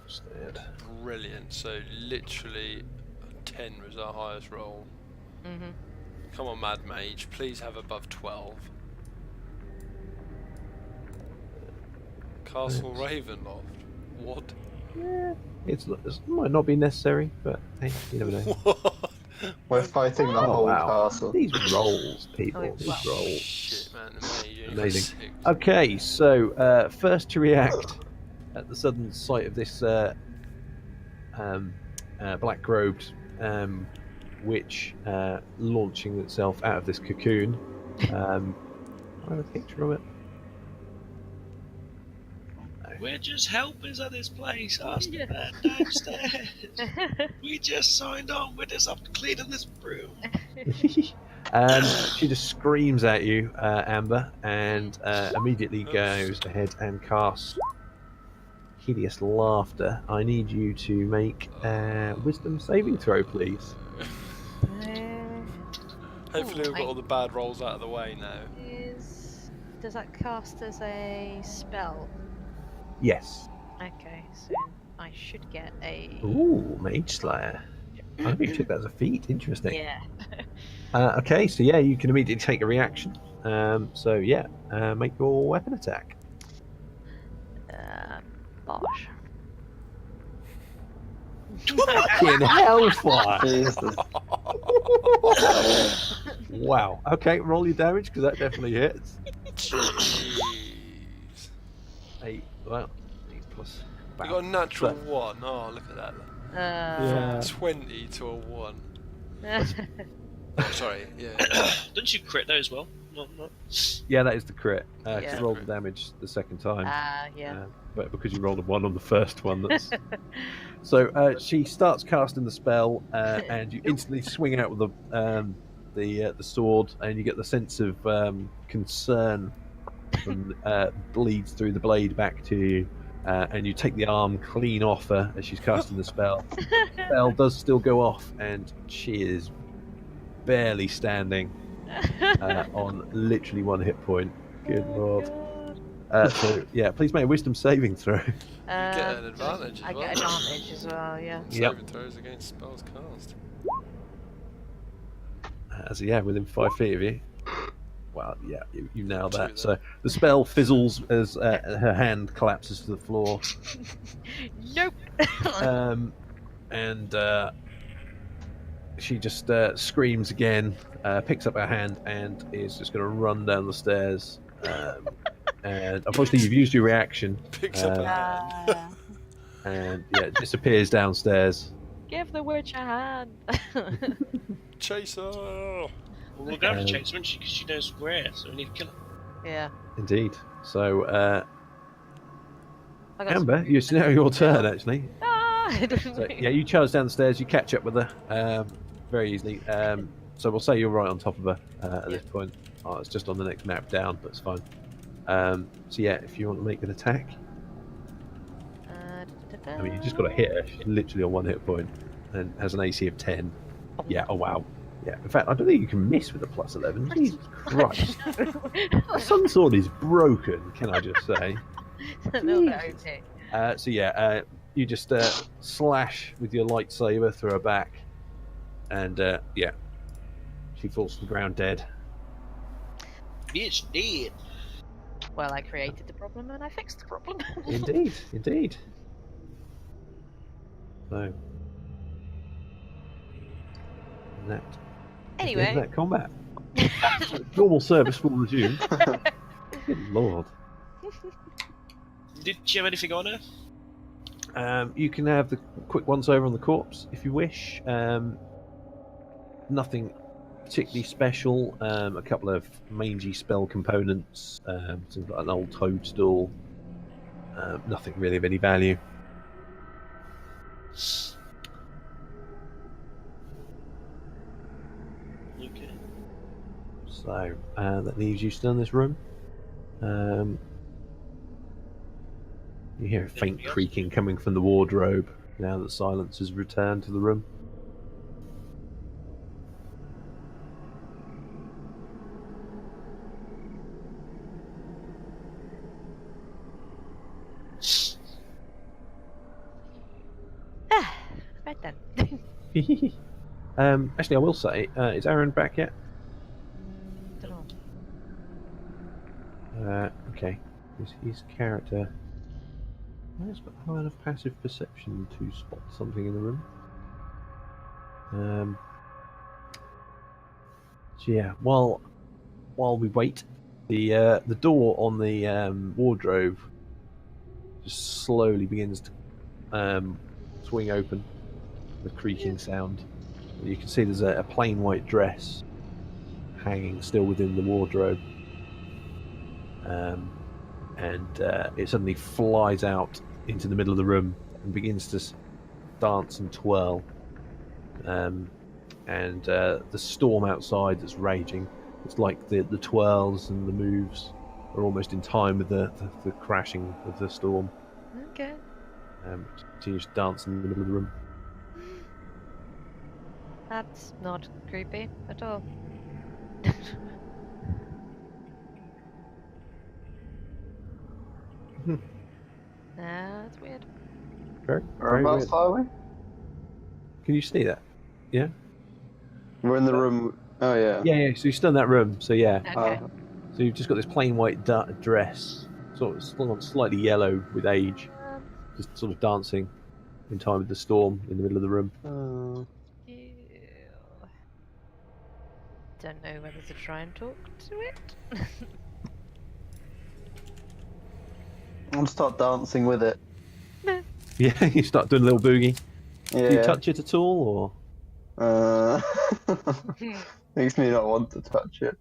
Strahd. Brilliant. So literally 10 was our highest roll. Mhm. Come on, Mad Mage, please have above 12. Castle Ravenloft. What? Yeah, it might not be necessary, but hey, you never know. What? We're fighting the Oh, whole wow. castle. These rolls, people. Oh, These wow. rolls. Shit, man, amazing. Amazing. Okay, so first to react at the sudden sight of this black-robed witch launching itself out of this cocoon. I have a picture of it. We're just helpers at this place. Ask the man downstairs. We just signed on. We're just up cleaning this room. She just screams at you, Amber, and immediately goes ahead and casts hideous laughter. I need you to make a wisdom saving throw, please. Hopefully we've got all the bad rolls out of the way now. Does that cast as a spell? Yes. Okay, so I should get a. Ooh, Mage Slayer. I think you took that as a feat. Interesting. Yeah. Okay, so yeah, you can immediately take a reaction. So yeah, make your weapon attack. Bosh. Fucking hellfire! Jesus. Wow. Okay, roll your damage because that definitely hits. Jeez. 8. Well, 8 plus. We got a natural 1. Oh, look at that. Yeah. 20 to a 1. Oh, sorry, yeah. Don't you crit those as well? No. Yeah, that is the crit. Yeah. You rolled the damage the second time. Yeah. But because you rolled a 1 on the first one, that's. So she starts casting the spell, and you instantly swing out with the sword, and you get the sense of concern from bleeds through the blade back to you, and you take the arm clean off her as she's casting the spell. Spell does still go off, and she is barely standing on literally 1 hit point. Good Oh, lord. God. So yeah, please make a wisdom saving throw. You get an advantage I as well. get advantage as well, yeah. Yep. Saving throws against spells cast. So yeah, within 5 feet of you. Well, yeah, you nailed Two that. there. So the spell fizzles as her hand collapses to the floor, Nope. and she just screams again, picks up her hand, and is just going to run down the stairs. And unfortunately, you've used your reaction, Picks up a hand. and yeah, disappears downstairs. Give the witch a hand. Chaser! Well, we're going to have to chase her, isn't she? Because she knows we're here, so we need to kill her. Yeah. Indeed. So, I got Amber, it's now your turn, actually. Ah! So, yeah, you charge down the stairs, you catch up with her very easily. So we'll say you're right on top of her at this point. Oh, it's just on the next map down, but it's fine. So yeah, if you want to make an attack, I mean, you just got to hit her. She's literally on 1 hit point and has an AC of 10. Yeah, oh wow. Yeah, in fact, I don't think you can miss with a plus 11. Jesus Christ. The sun sword is broken, can I just say? A little bit OP. So yeah, you just slash with your lightsaber through her back, and yeah, she falls to the ground dead. Bitch dead. Well, I created the problem and I fixed the problem. Indeed, indeed. So that is the end of Anyway. that combat. Normal service will resume. Good lord. Did she have anything on her? You can have the quick once over on the corpse if you wish. Nothing particularly special. A couple of mangy spell components, things like an old toadstool. Nothing really of any value. Okay. So that leaves you still in this room. You hear a faint Anything else? creaking coming from the wardrobe now that silence has returned to the room. Right then. Actually, I will say, is Aaron back yet? Dunno. Okay. Is his character has got high enough passive perception to spot something in the room? So yeah, while we wait, the door on the wardrobe just slowly begins to swing open, the creaking sound. You can see there's a plain white dress hanging still within the wardrobe, and it suddenly flies out into the middle of the room and begins to dance and twirl. And the storm outside that's raging, it's like the twirls and the moves are almost in time with the crashing of the storm. Okay. It continues to dance in the middle of the room. That's not creepy at all. That's weird. Very Whereabouts weird. are we? Can you see that? Yeah? We're in the room. Oh yeah. Yeah, so you're still in that room, so yeah. Okay. So you've just got this plain white dress, sort of slightly yellow with age, just sort of dancing in time with the storm in the middle of the room. Ew. Don't know whether to try and talk to it. I'll start dancing with it. Yeah, you start doing a little boogie. Yeah. Do you touch it at all, or? Makes me not want to touch it.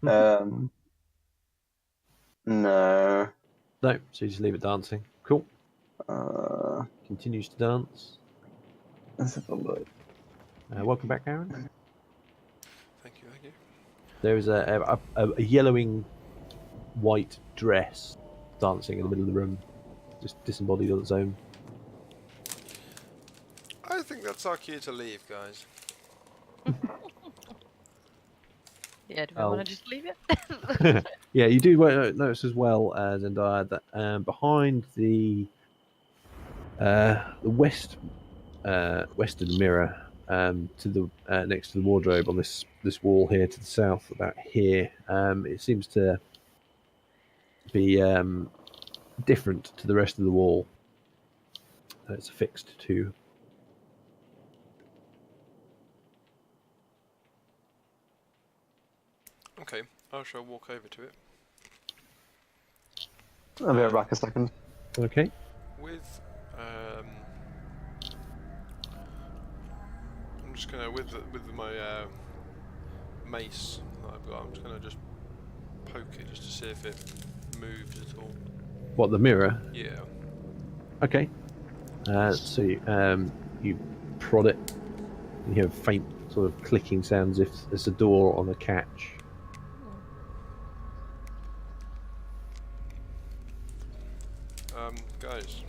No. No, so you just leave it dancing. Cool. Continues to dance. Let's have a look. Welcome back, Aaron. Thank you. There is a yellowing white dress dancing in the middle of the room, just disembodied on its own. I think that's our cue to leave, guys. Yeah, do we Oh. want to just leave it? Yeah, you do notice as well, Zendaya, that behind the western mirror, to the next to the wardrobe on this wall here to the south, about here, it seems to be different to the rest of the wall. It's affixed to. Okay, I shall walk over to it. I'll be right back a second. Okay. With, I'm just gonna with my mace that I've got. I'm just gonna poke it just to see if it moves at all. What, the mirror? Yeah. Okay. So you prod it. You hear faint sort of clicking sounds if there's a door on a catch. Guys,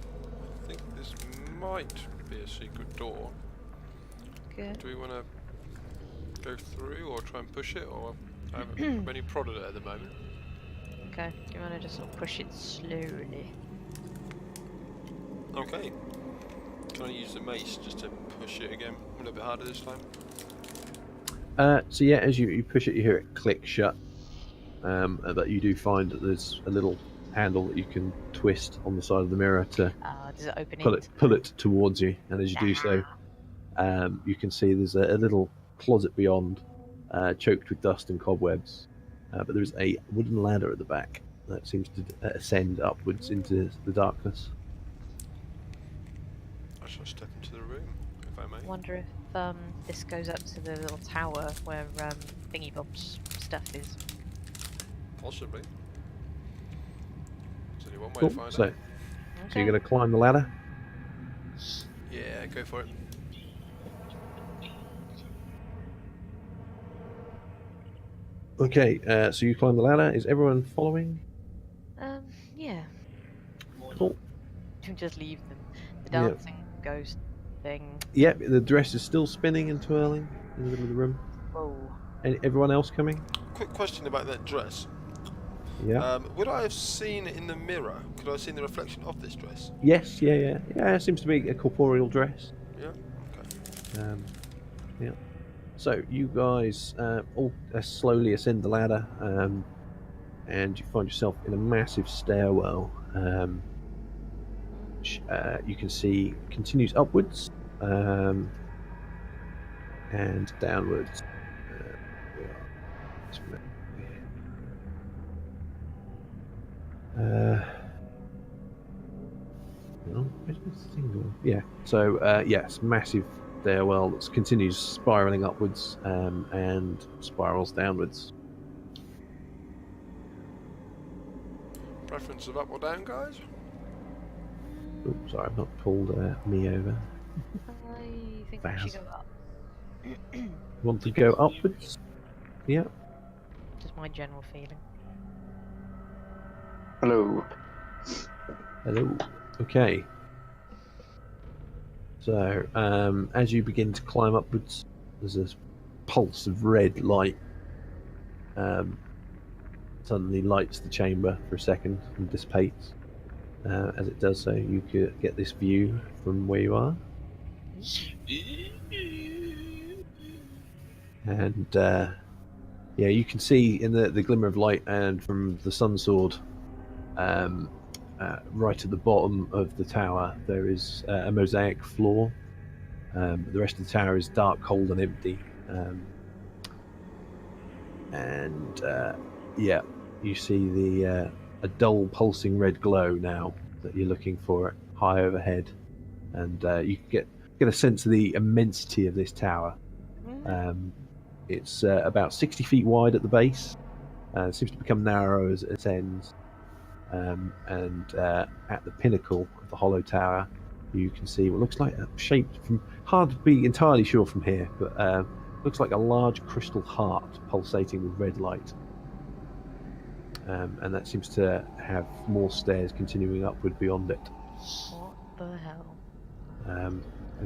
I think this might be a secret door. Good. Do we want to go through or try and push it, or I haven't I've only prodded it at the moment? Okay, do you want to just sort of push it slowly? Okay. Can I use the mace just to push it again a little bit harder this time? So yeah, as you push it, you hear it click shut. But you do find that there's a little handle that you can twist on the side of the mirror to Does it open pull it towards you. And as you do so, you can see there's a little closet beyond, choked with dust and cobwebs. But there is a wooden ladder at the back that seems to ascend upwards into the darkness. I shall step into the room, if I may. I wonder if this goes up to the little tower where Thingy Bob's stuff is. Possibly. There's only one way Cool. to find So out. you're going to climb the ladder. Yeah, go for it. Okay, so you climb the ladder. Is everyone following? Yeah. Cool. Just leave the Yeah. dancing ghost thing. Yep, the dress is still spinning and twirling in the middle of the room. Whoa. Everyone else coming? Quick question about that dress. Yeah. Would I have seen in the mirror? Could I have seen the reflection of this dress? Yes, yeah. It seems to be a corporeal dress. Yeah. Okay. Yeah. So you guys all slowly ascend the ladder, and you find yourself in a massive stairwell. You can see continues upwards and downwards. Yeah. So yes, massive stairwell that continues spiraling upwards and spirals downwards. Preference of up or down, guys? Oh, sorry, I've not pulled me over. I think we should go up. Want to go upwards? Yeah. Just my general feeling. Hello. Hello. Okay. So, as you begin to climb upwards, there's a pulse of red light. Suddenly lights the chamber for a second and dissipates. As it does so, you could get this view from where you are. And yeah, you can see in the glimmer of light and from the sun sword, right at the bottom of the tower, there is a mosaic floor. The rest of the tower is dark, cold, and empty. Yeah, you see a dull, pulsing red glow now that you're looking for high overhead, and you get a sense of the immensity of this tower. It's about 60 feet wide at the base. It seems to become narrow as it ends. And at the pinnacle of the hollow tower, you can see what looks like a shape from, hard to be entirely sure from here, but looks like a large crystal heart pulsating with red light. and that seems to have more stairs continuing upward beyond it. What the hell? A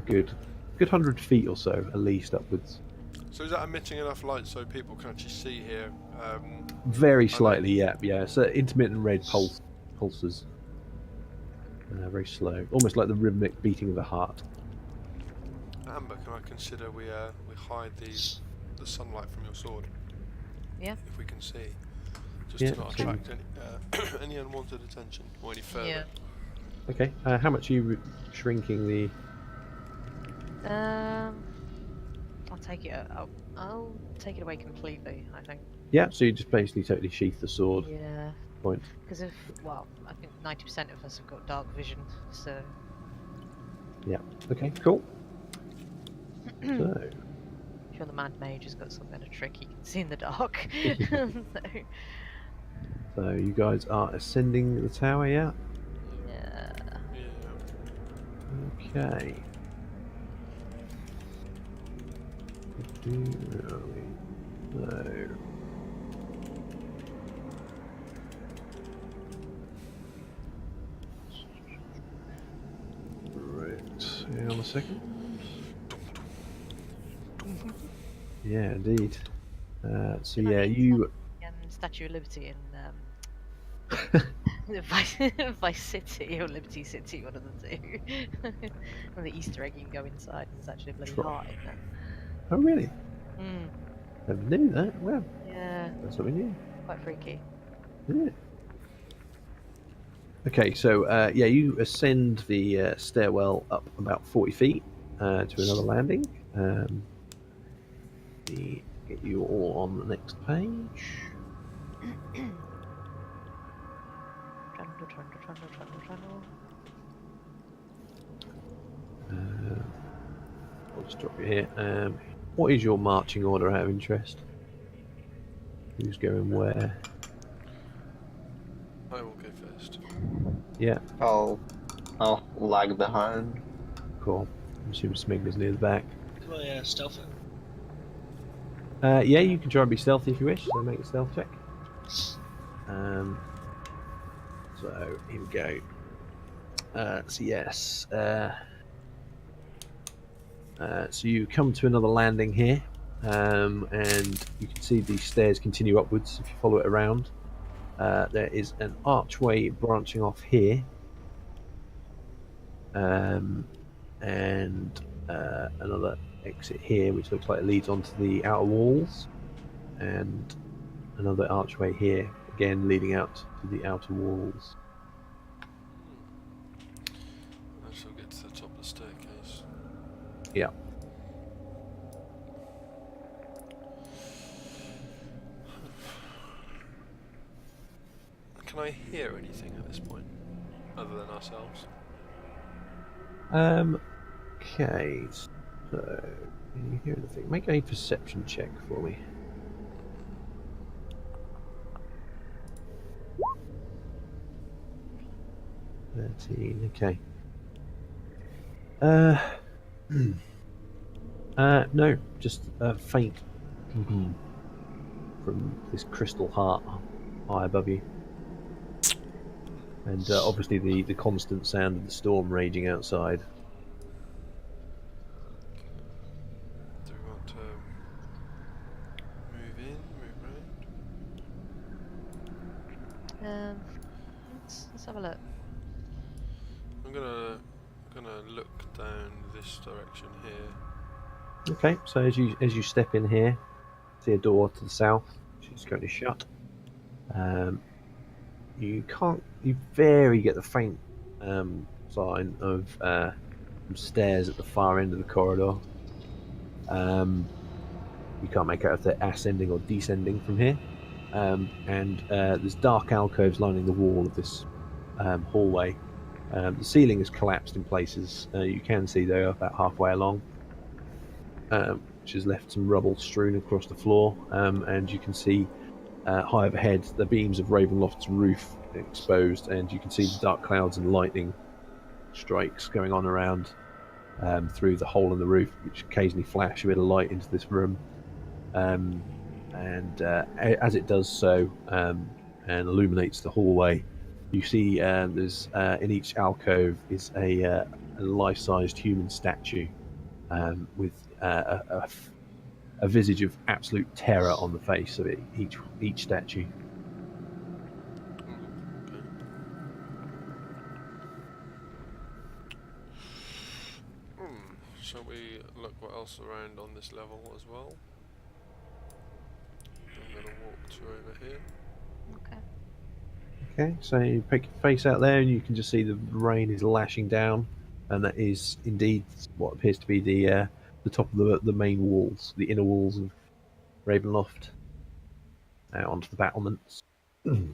good 100 feet or so, at least, upwards. So is that emitting enough light so people can actually see here? Very slightly, yeah. So intermittent red pulses. Very slow, almost like the rhythmic beating of a heart. Amber, can I consider we hide the sunlight from your sword? Yeah. If we can see, just Yeah, to not attract any unwanted attention or any further. Yeah. Okay, how much are you shrinking the... I'll take it. I'll take it away completely, I think. Yeah, so you just basically totally sheath the sword. Yeah. Point. Because I think 90% of us have got dark vision, so. Yeah. Okay. Cool. So. If you're the mad mage, has got some kind of trick he can see in the dark. So you guys are ascending the tower, yeah? Yeah. Okay. Where are we? So. Right. Hang on a second. Yeah, indeed. So yeah, you. Statue of Liberty in Vice City or Liberty City, one of the two. And the Easter egg, you can go inside and there's actually a bloody heart in there. Oh really? Mm. Never knew that. Well, Yeah. that's what we knew. Quite freaky. Yeah. Okay, so yeah, you ascend the stairwell up about 40 feet to another landing. Get you all on the next page. Trundle. I'll just drop you here. What is your marching order out of interest? Who's going where? I will go first. Yeah, I'll lag behind. cool. I'm assuming Smigler's near the back. Do I stealth it? Yeah, you can try and be stealthy if you wish, so make a stealth check. So, here we go. So yes. So you come to another landing here, and you can see the stairs continue upwards if you follow it around. There is an archway branching off here, and another exit here, which looks like it leads onto the outer walls, and another archway here, again leading out to the outer walls. I shall get to the top of the staircase. Yeah. Can I hear anything at this point, other than ourselves? Okay. So, can you hear anything? Make a perception check for me. Okay. No, just a faint from this crystal heart high above you. And obviously the constant sound of the storm raging outside. Do we want to move in, move round? Let's have a look. I'm gonna look down this direction here. Okay, so as you step in here, see a door to the south, which is currently shut. You very get the faint sign of some stairs at the far end of the corridor. You can't make out if they're ascending or descending from here. And there's dark alcoves lining the wall of this hallway. The ceiling is collapsed in places. You can see they're about halfway along, which has left some rubble strewn across the floor. And you can see high overhead the beams of Ravenloft's roof exposed, and you can see the dark clouds and lightning strikes going on around through the hole in the roof, which occasionally flash a bit of light into this room. And as it does so, and illuminates the hallway. You see there's in each alcove is a life-sized human statue with a visage of absolute terror on the face of it, each statue. Okay. Shall we look what else around on this level as well? I'm going to walk to over here. Okay. Okay, so you pick your face out there, and you can just see the rain is lashing down, and that is indeed what appears to be the top of the main walls, the inner walls of Ravenloft, out onto the battlements. Anybody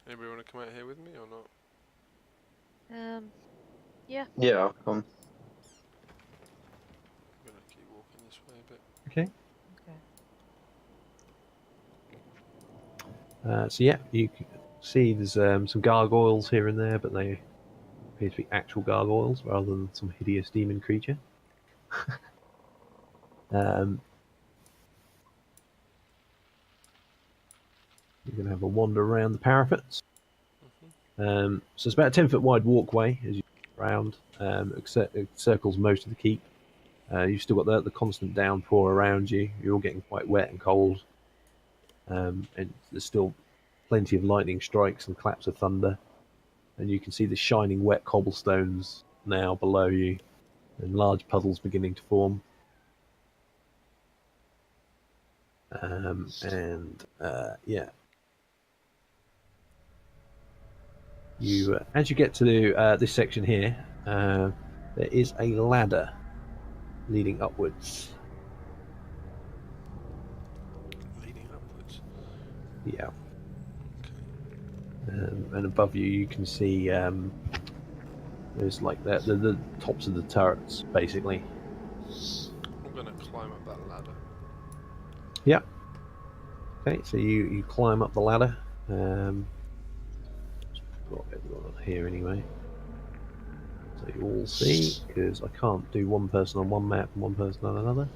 want to come out here with me or not? Yeah. Yeah, I'll come. I'm going to keep walking this way a bit. Okay. Okay. So yeah, you can see there's some gargoyles here and there, but they appear to be actual gargoyles rather than some hideous demon creature. You're going to have a wander around the parapets. So it's about a 10-foot wide walkway as you go around. It circles most of the keep. You've still got the constant downpour around you. You're all getting quite wet and cold. And there's still plenty of lightning strikes and claps of thunder. And you can see the shining wet cobblestones now below you, and large puddles beginning to form. Yeah. You, as you get to this section here, there is a ladder leading upwards. Leading upwards. Yeah. Okay. And above you, you can see there's like the tops of the turrets, basically. I'm going to climb up that ladder. Yeah. Okay, so you climb up the ladder. Got everyone on here anyway, so you all see, because I can't do one person on one map and one person on another.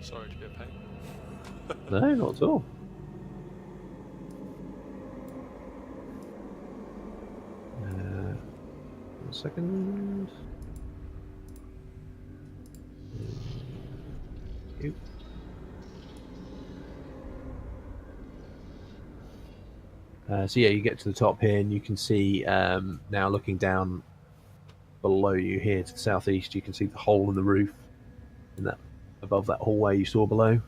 Sorry to be a pain. No, not at all. One second. Ew. So yeah, you get to the top here, and you can see now looking down below you here to the southeast, you can see the hole in the roof, in that above that hallway you saw below.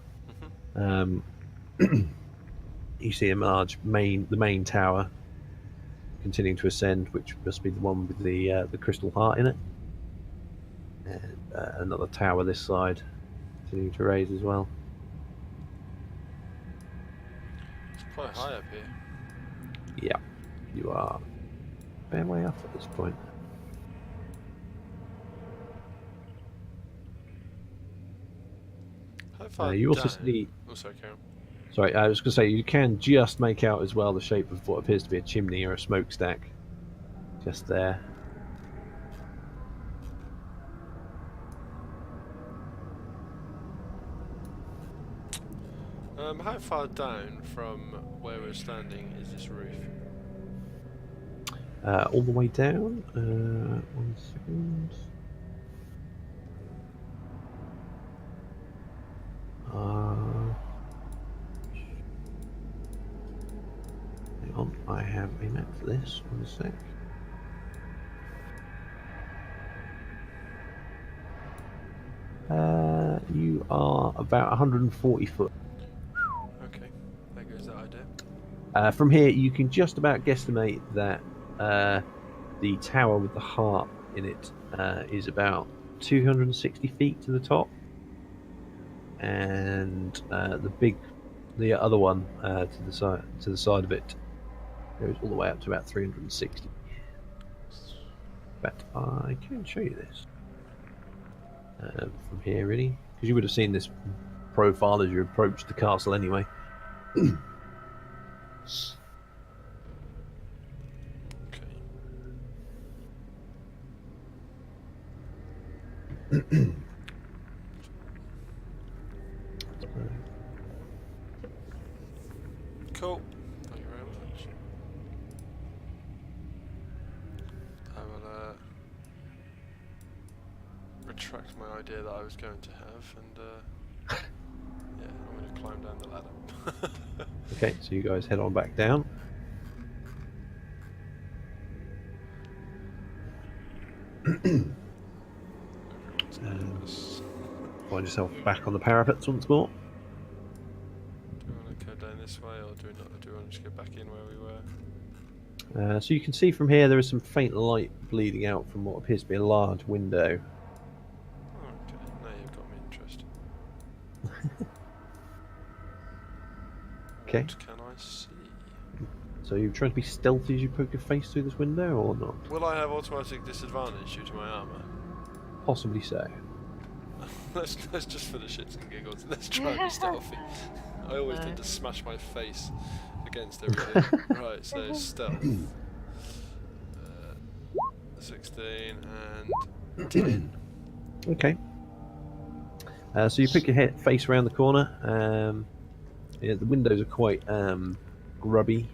You see a large the main tower continuing to ascend, which must be the one with the crystal heart in it, and another tower this side continuing to raise as well. It's quite high up here. Yeah, you are a fair way up at this point. How far You also down? see. Oh, sorry, Karen. Sorry, I was going to say you can just make out as well the shape of what appears to be a chimney or a smokestack, just there. How far down from where we're standing is this roof? All the way down. 1 second. Hang on, I have a map for this. 1 sec. You are about 140 foot. Okay, there goes that idea. From here, you can just about guesstimate that the tower with the heart in it is about 260 feet to the top, and the other one to the side of it goes all the way up to about 360. But I can show you this from here, really, because you would have seen this profile as you approached the castle anyway. retract my idea that I was going to have, and yeah, I'm going to climb down the ladder. Okay, so you guys head on back down. Everyone's nervous. Find yourself back on the parapets once more. Do we want to go down this way, or do we not? Do we want to just go back in where we were? So you can see from here there is some faint light bleeding out from what appears to be a large window. Oh, okay, now you've got me interested. Okay. What can I see? So you're trying to be stealthy as you poke your face through this window, or not? Will I have automatic disadvantage due to my armour? Possibly so. let's just for the shits and giggles. Let's try and be stealthy. I always tend to smash my face against everything. Right, so stealth. 16 and 10. Okay. So you pick your face around the corner. Yeah, the windows are quite grubby,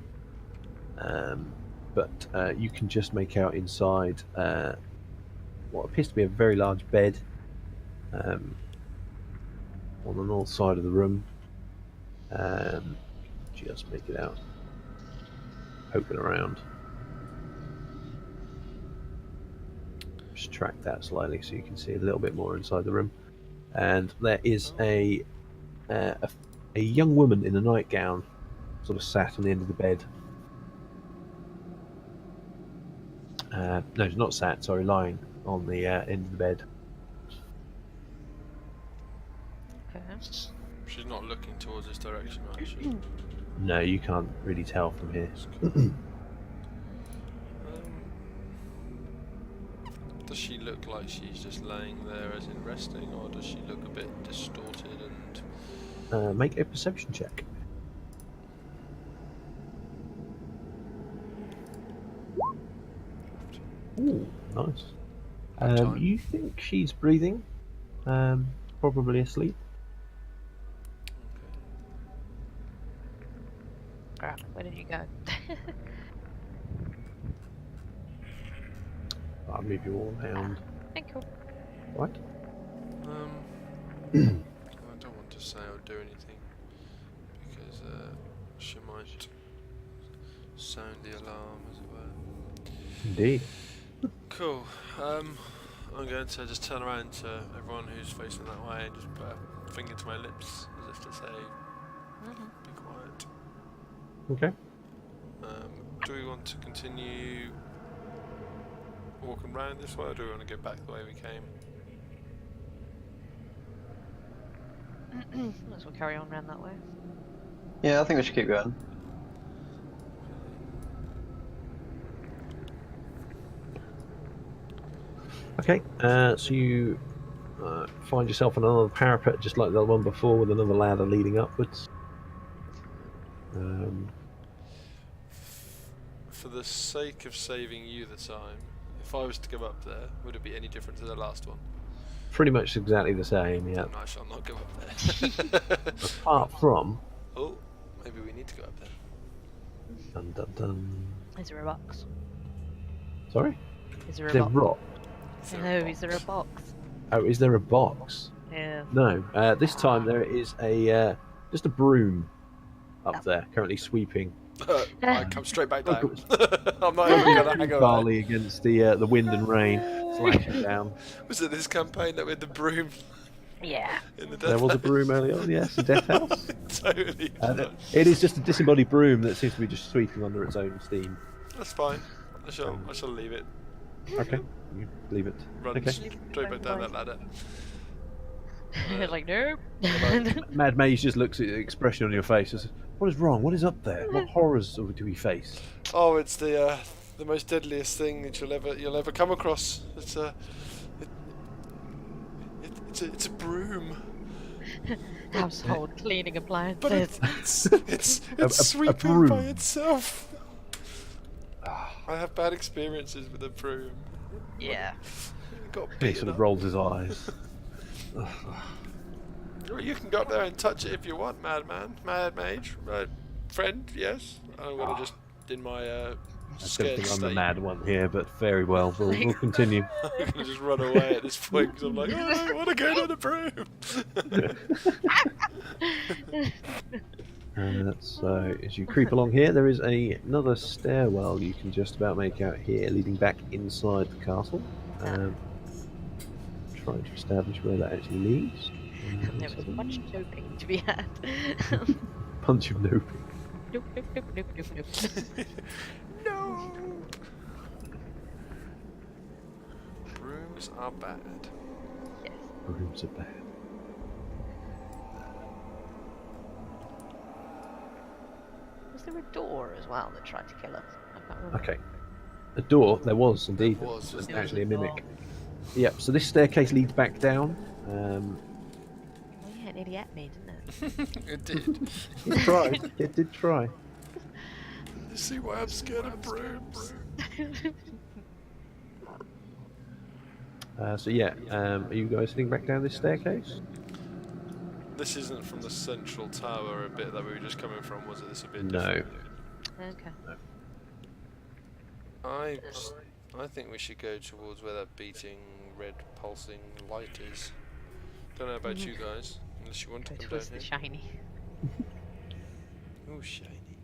but you can just make out inside what appears to be a very large bed on the north side of the room. Just make it out, poking around. Just track that slightly so you can see a little bit more inside the room. And there is a young woman in a nightgown, sort of sat on the end of the bed. No, she's not sat. Sorry, lying on the end of the bed. Okay. She's not looking towards this direction, right? She? No, you can't really tell from here. Does she look like she's just laying there as in resting, or does she look a bit distorted and... Make a perception check. Ooh, nice. Time. You think she's breathing? Probably asleep. Crap, where did you go? I'll move you all around. Thank you. What? I don't want to say or do anything because she might sound the alarm, as it were. Indeed. Cool. I'm going to just turn around to everyone who's facing that way and just put a finger to my lips as if to say, be quiet. Okay. Do we want to continue walking round this way, or do we want to go back the way we came? Might as well carry on round that way. Yeah, I think we should keep going. Okay, so you find yourself on another parapet, just like the one before, with another ladder leading upwards. For the sake of saving you the time, if I was to go up there, would it be any different to the last one? Pretty much exactly the same, yeah. Then I shall not go up there. Apart from... Oh, maybe we need to go up there. Dun, dun, dun. Is there a box? Sorry? Is there a Is there box? rock? No, is there a box? Oh, is there a box? Yeah. No. This time there is a just a broom up there, currently sweeping. I come straight back down. I'm not even going to hang on. Barley against the wind and rain, slashing down. Was it this campaign that with the broom Yeah. in the death There was a house? broom earlier on, yes, a death house. Totally. It is just a disembodied broom that seems to be just sweeping under its own steam. That's fine. I shall leave it. Okay, you leave it. Run Okay. straight back down that ladder. Like, nope. Mad Maze just looks at the expression on your face and says, "What is wrong? What is up there? What horrors do we face?" Oh, it's the most deadliest thing that you'll ever come across. It's a broom. Household cleaning But appliances. it's A sweeping by broom. itself. I have bad experiences with a broom. Yeah. Got He beaten sort of up. rolls his eyes. Well, you can go up there and touch it if you want, mad mage, friend. Yes, I'm gonna just in my I don't Scared think I'm the state. mad one here, but very well. We'll continue. I'm gonna just run away at this point because I'm like, oh, I don't want to go down the broom. So as you creep along here, there is another stairwell you can just about make out here, leading back inside the castle. Trying to establish where that actually leads. There was much doping to be had. Punch of noping. Nope, nope, nope, nope, nope, nope. No. Brooms are bad. Yes. Rooms are bad. Was there a door as well that tried to kill us? I can't remember. Okay. A door, there was indeed. There was, wasn't there? Actually a mimic. Yep, so this staircase leads back down. Oh yeah, it nearly ate me, didn't it? It did. It tried. It did try. You see why I'm scared of brooms? So yeah, are you guys heading back down this staircase? This isn't from the central tower, a bit that we were just coming from, was it? This a bit No. different. Okay. I think we should go towards where that beating, red, pulsing light is. Don't know about you guys, unless you want to Go come towards down the here. shiny. Ooh, shiny.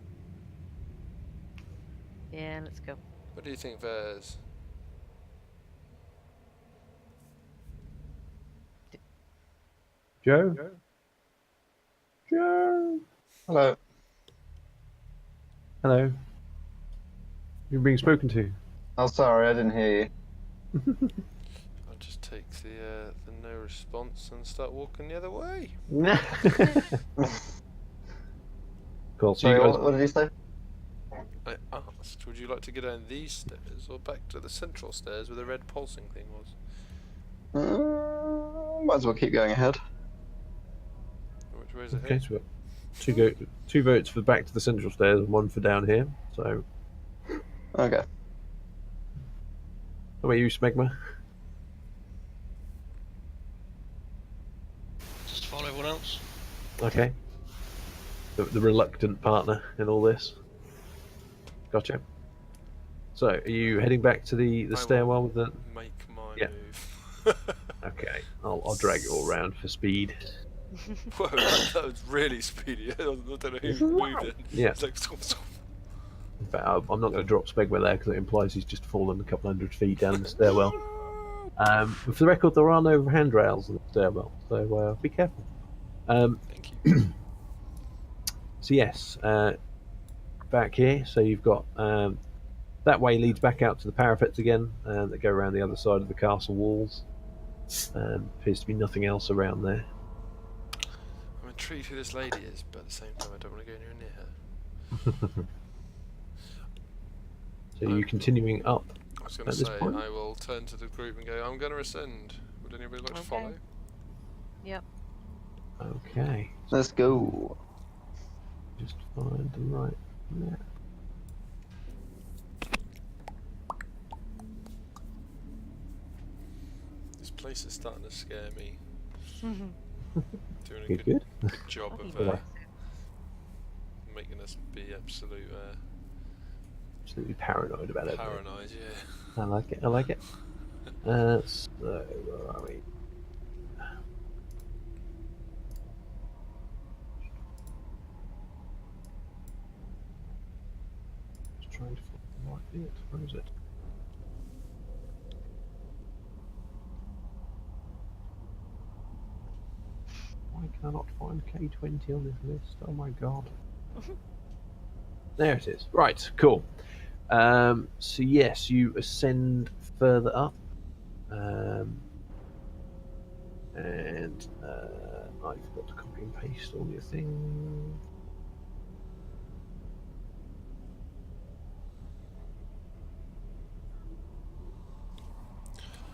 Yeah, let's go. What do you think, Vaz? Joe? Joe? Hello. Hello. You're being spoken to. Oh, sorry, I didn't hear you. I'll just take the no response and start walking the other way. Cool. So Sorry, you guys, what did you say? I asked, would you like to go down these stairs or back to the central stairs where the red pulsing thing was? Might as well keep going ahead. Which way is it? okay, so we've got two votes for back to the central stairs and one for down here. So, Okay. how about you, Smegma? Just follow everyone else. Okay. The reluctant partner in all this. Gotcha. So, are you heading back to the will. stairwell with the? Make my Yeah. move. Okay, I'll drag you all around for speed. Whoa, that was really speedy. I don't know who moved it. Yeah. It's like, In fact, I'm not going to drop Smegma there because it implies he's just fallen a couple hundred feet down the stairwell. For the record, there are no handrails in the stairwell, so be careful. Thank you. So yes, back here. So you've got that way leads back out to the parapets again, that go around the other side of the castle walls. Appears to be nothing else around there. I'm intrigued who this lady is, but at the same time I don't want to go anywhere near her. So you're continuing up. I was going At to this say, point? I will turn to the group and go, I'm going to ascend. Would anybody like to Okay. follow? Yep. Okay, Let's go. just find the right map. This place is starting to scare me. Mhm. Doing a Good, good good. job I'll of be back. making us be absolute Absolutely paranoid about it. paranoid, yeah. I like it. I like it. So where are we? Just trying to find the right bit. Where is it? Why can I not find K20 on this list? Oh my god. There it is. Right, cool. So yes, you ascend further up. And I forgot to copy and paste all your thing.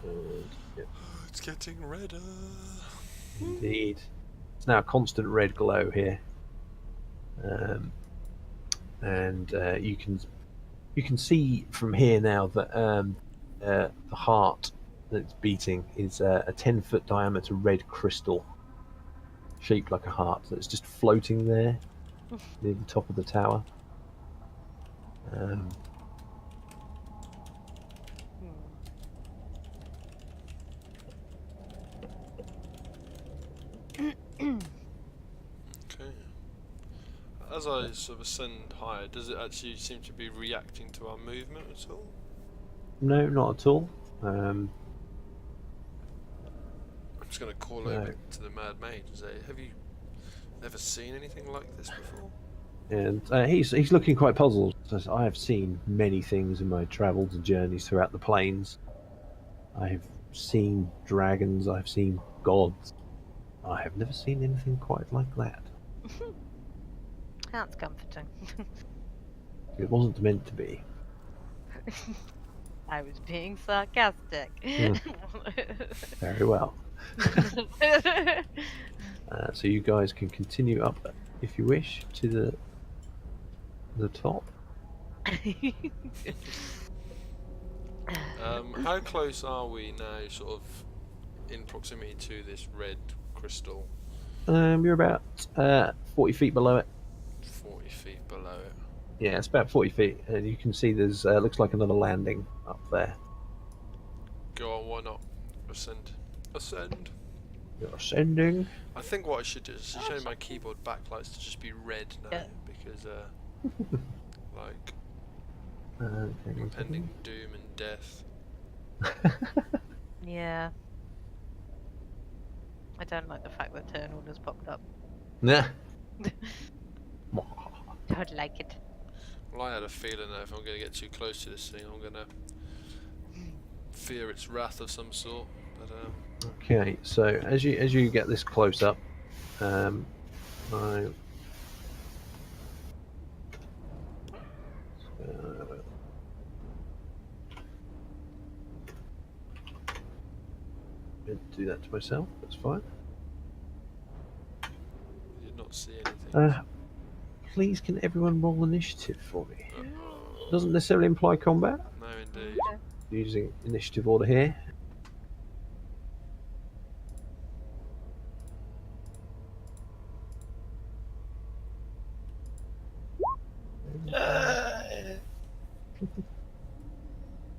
And, yep, It's getting redder. indeed. It's now a constant red glow here. And you can see from here now that the heart that's beating is a 10-foot diameter red crystal shaped like a heart that's just floating there near the top of the tower. as I sort of ascend higher, does it actually seem to be reacting to our movement at all? No, not at all. I'm just going to call No. over to the Mad Mage and say, have you ever seen anything like this before? And he's looking quite puzzled. Says, I have seen many things in my travels and journeys throughout the plains. I have seen dragons. I have seen gods. I have never seen anything quite like that. That's comforting. It wasn't meant to be. I was being sarcastic. Very well. So you guys can continue up, if you wish, to the top. How close are we now, sort of, in proximity to this red crystal? You're about 40 feet below it. 40 feet below it. Yeah, it's about 40 feet, and you can see there's looks like another landing up there. Go on, why not? Ascend. Ascend. You're ascending. I think what I should do is change my keyboard backlights to just be red now, Yeah. because, like, Okay, impending doom and death. Yeah. I don't like the fact that turn order's popped up. Nah. Don't like it. Well, I had a feeling that if I'm going to get too close to this thing, I'm going to fear its wrath of some sort. But Okay, so as you get this close up, I didn't do that to myself. That's fine. I did not see anything. Please, can everyone roll initiative for me? Uh-oh. Doesn't necessarily imply combat. No, indeed. Using initiative order here.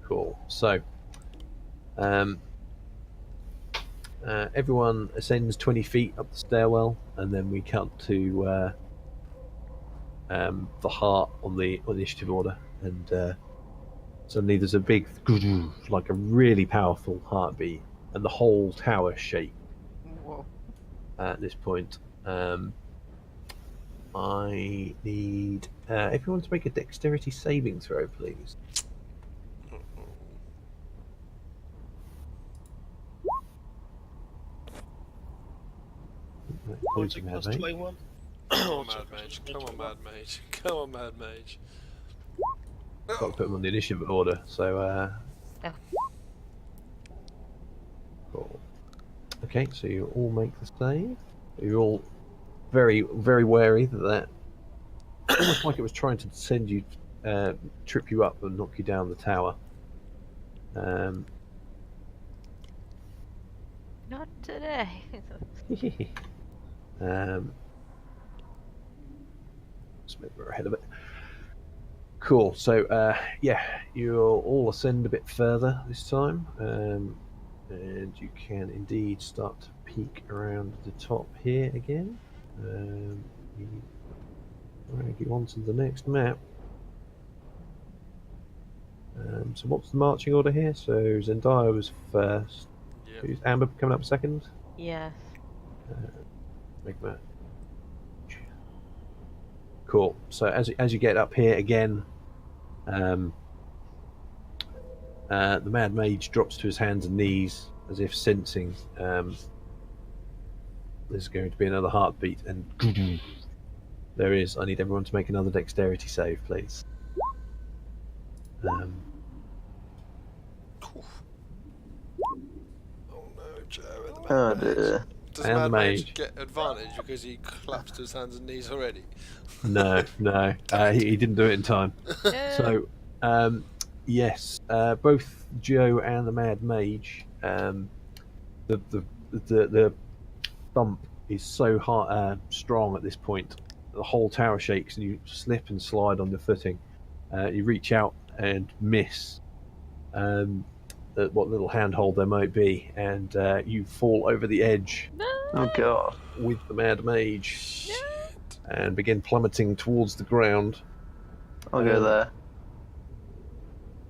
Cool. So, everyone ascends 20 feet up the stairwell, and then we cut to the heart on the initiative order, and suddenly there's a big, like a really powerful heartbeat, and the whole tower shakes. Whoa. At this point, I need everyone to make a dexterity saving throw, please. Logic plus 21. Come on, Mad Mage. Come on, Mad Mage. Come on, Mad Mage. Got to put them on the initiative order. So, Oh. cool. Okay, so you all make the save. You're all very, very wary that almost like it was trying to send you, trip you up and knock you down the tower. Not today. Let's move her ahead of it. Cool. So, yeah, you'll all ascend a bit further this time, and you can indeed start to peek around the top here again. Drag you onto the next map. So, what's the marching order here? So, Zendaya was first. Yep. Who's Amber coming up second? Yeah. Big match. Cool. So as you get up here again, the Mad Mage drops to his hands and knees as if sensing there's going to be another heartbeat, and there is. I need everyone to make another dexterity save, please. Oh no, Joe and the Mad Oh Mage. dear. Does And Mad the Mage mage. get advantage because he claps to his hands and knees already? No, he didn't do it in time. So, yes, both Joe and the Mad Mage, the thump is so hard, strong at this point. The whole tower shakes, and you slip and slide on the footing. You reach out and miss what little handhold there might be, and you fall over the edge No. Oh god. with the Mad Mage. Shit. and begin plummeting towards the ground. I'll go there.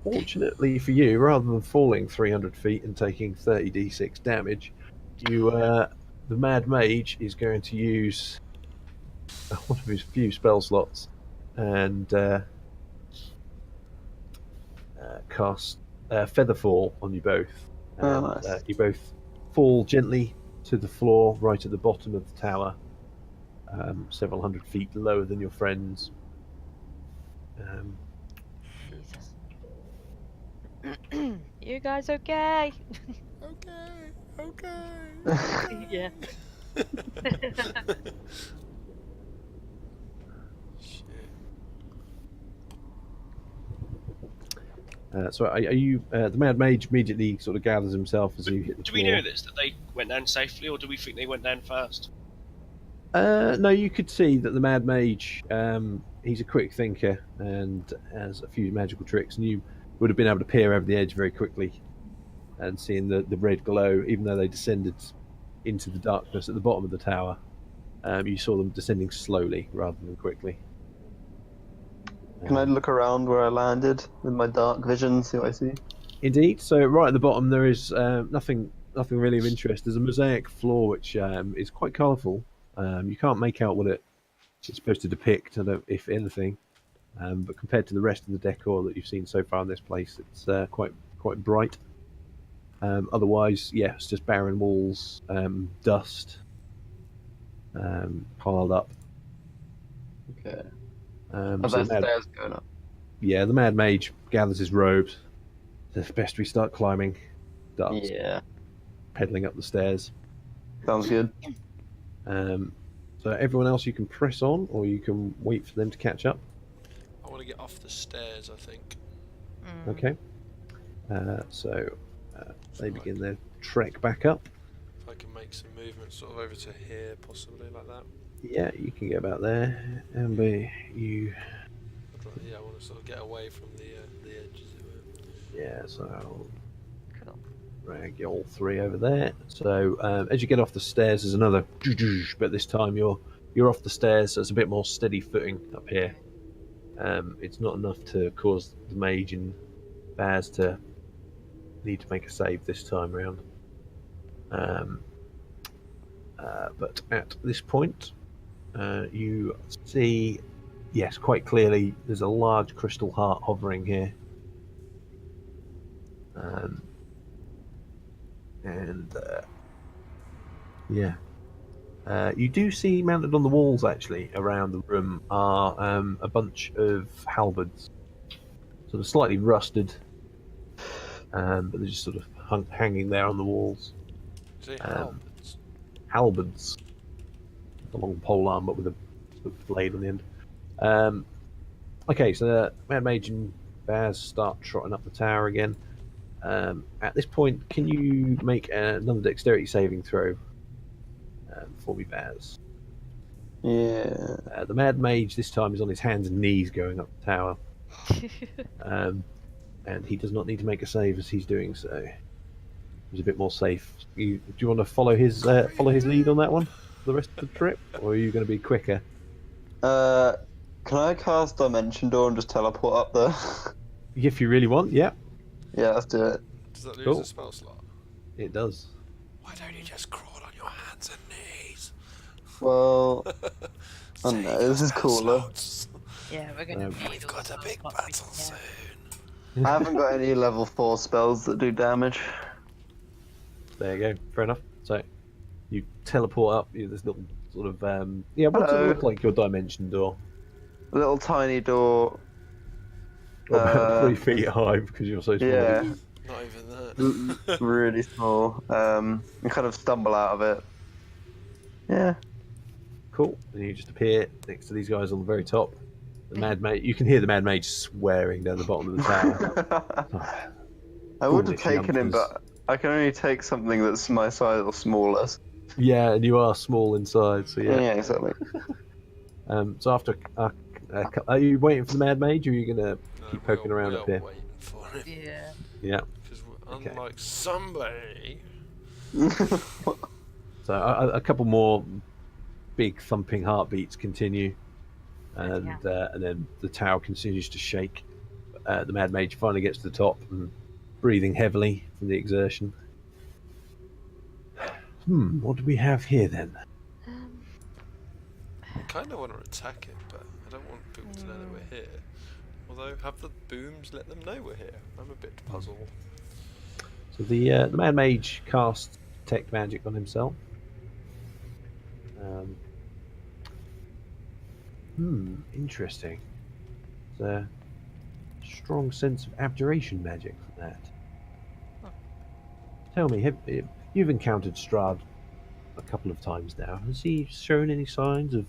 Fortunately for you, rather than falling 300 feet and taking 30d6 damage, the Mad Mage is going to use one of his few spell slots and cast Featherfall on you both. Oh, And, nice. you both fall gently to the floor right at the bottom of the tower, several hundred feet lower than your friends. Jesus. You guys okay? Okay. Yeah. Shit. So are you? The Mad Mage immediately sort of gathers himself as you hit the Do floor. we know this, that they went down safely, or do we think they went down first? No, you could see that the Mad Mage, he's a quick thinker and has a few magical tricks, and you would have been able to peer over the edge very quickly and seeing the red glow, even though they descended into the darkness at the bottom of the tower. You saw them descending slowly rather than quickly. Can I look around where I landed with my dark vision, see what I see? Indeed. So right at the bottom there is nothing really of interest. There's a mosaic floor which is quite colourful. You can't make out what it's supposed to depict, if anything. But compared to the rest of the decor that you've seen so far in this place, it's quite bright. Otherwise, yeah, it's just barren walls, dust piled up. Okay. So Are there the Mad, stairs going up? yeah, the Mad Mage gathers his robes. It's best we start climbing. Starts Yeah. pedaling up the stairs. Sounds good. So everyone else, you can press on, or you can wait for them to catch up. I want to get off the stairs, I think. Okay. So they begin their trek back up. If I can make some movement sort of over to here, possibly, like that. Yeah, you can get about there. Amber, you... Yeah, I want to sort of get away from the edge, as it were. Yeah, so I'll Cool. drag you all three over there. So as you get off the stairs, there's another... But this time you're off the stairs, so it's a bit more steady footing up here. It's not enough to cause the mage and Baz to need to make a save this time around. But at this point, you see, yes, quite clearly, there's a large crystal heart hovering here. You do see mounted on the walls, actually, around the room, are a bunch of halberds. Sort of slightly rusted, but they're just sort of hanging there on the walls. Say halberds. Halberds. A long pole arm, but with a sort of blade on the end. Okay, so the Mad Mage and Baz start trotting up the tower again. At this point, can you make another dexterity saving throw for me, Baz? Yeah. The Mad Mage this time is on his hands and knees going up the tower. And he does not need to make a save as he's doing so. He's a bit more safe. Do you want to follow his lead on that one for the rest of the trip, or are you going to be quicker? Can I cast Dimension Door and just teleport up there? If you really want, yeah. Yeah, let's do it. Does that lose Cool. a spell slot? It does. Why don't you just crawl on your hands and knees? Well, I don't Save know, your this is spell cooler. slots. Yeah, we're gonna. Um, need We've all got the a big slots we battle can soon. get. I haven't got any level 4 spells that do damage. There you go. Fair enough. So you teleport up. This little sort of what does it Hello. look like your dimension door? Little tiny door. About 3 feet high because you're so small. Yeah, Not even that. really small. You kind of stumble out of it. Yeah. Cool. And you just appear next to these guys on the very top. The Mad Mage. You can hear the Mad Mage swearing down the bottom of the tower. I would have Foolish taken him, youngsters. but I can only take something that's my size or smaller. Yeah, and you are small inside, so yeah. Yeah, exactly. So after, are you waiting for the Mad Mage, or are you gonna No, keep poking we are- around we up are here? waiting for it. Yeah. Yeah. Because Okay. unlike somebody... So a couple more big thumping heartbeats continue, Bloody and then the tower continues to shake. The Mad Mage finally gets to the top and breathing heavily from the exertion. What do we have here then? I kind of want to attack it, but I don't want people to know that we're here. Although, have the booms let them know we're here? I'm a bit puzzled. So the Mad Mage casts Detect Magic on himself. Interesting. It's a strong sense of abjuration magic for that. Tell me, you've encountered Strahd a couple of times now. Has he shown any signs of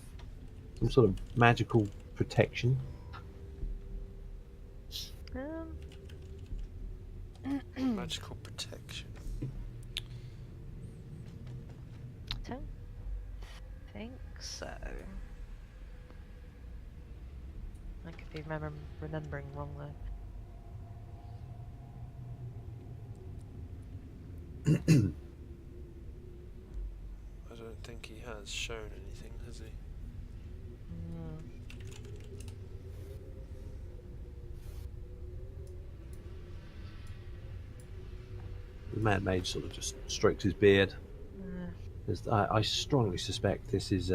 some sort of magical protection? Magical protection. I don't think so. I could be remembering wrong though. I don't think he has shown anything, has he? The Mad Mage sort of just strokes his beard. I strongly suspect this is.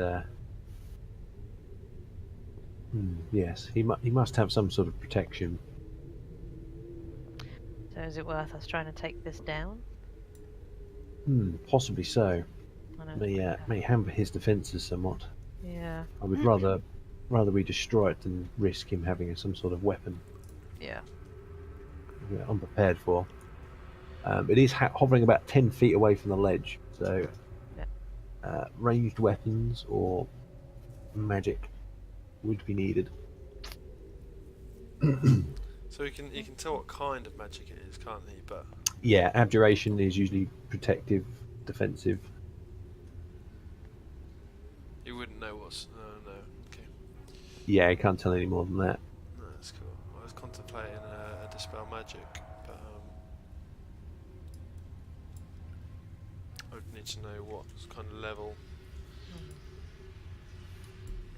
Yes, he must have some sort of protection. So is it worth us trying to take this down? Possibly so. I don't think so. May hamper his defences somewhat. Yeah. I would rather we destroy it than risk him having some sort of weapon Yeah. we're unprepared for. It is hovering about 10 feet away from the ledge, so ranged weapons or magic would be needed. So he can tell what kind of magic it is, can't he? But Yeah, abjuration is usually protective, defensive. he wouldn't know what's. No. Okay. Yeah, I can't tell any more than that. No, that's cool. I was contemplating a dispel magic, but I would need to know what kind of level.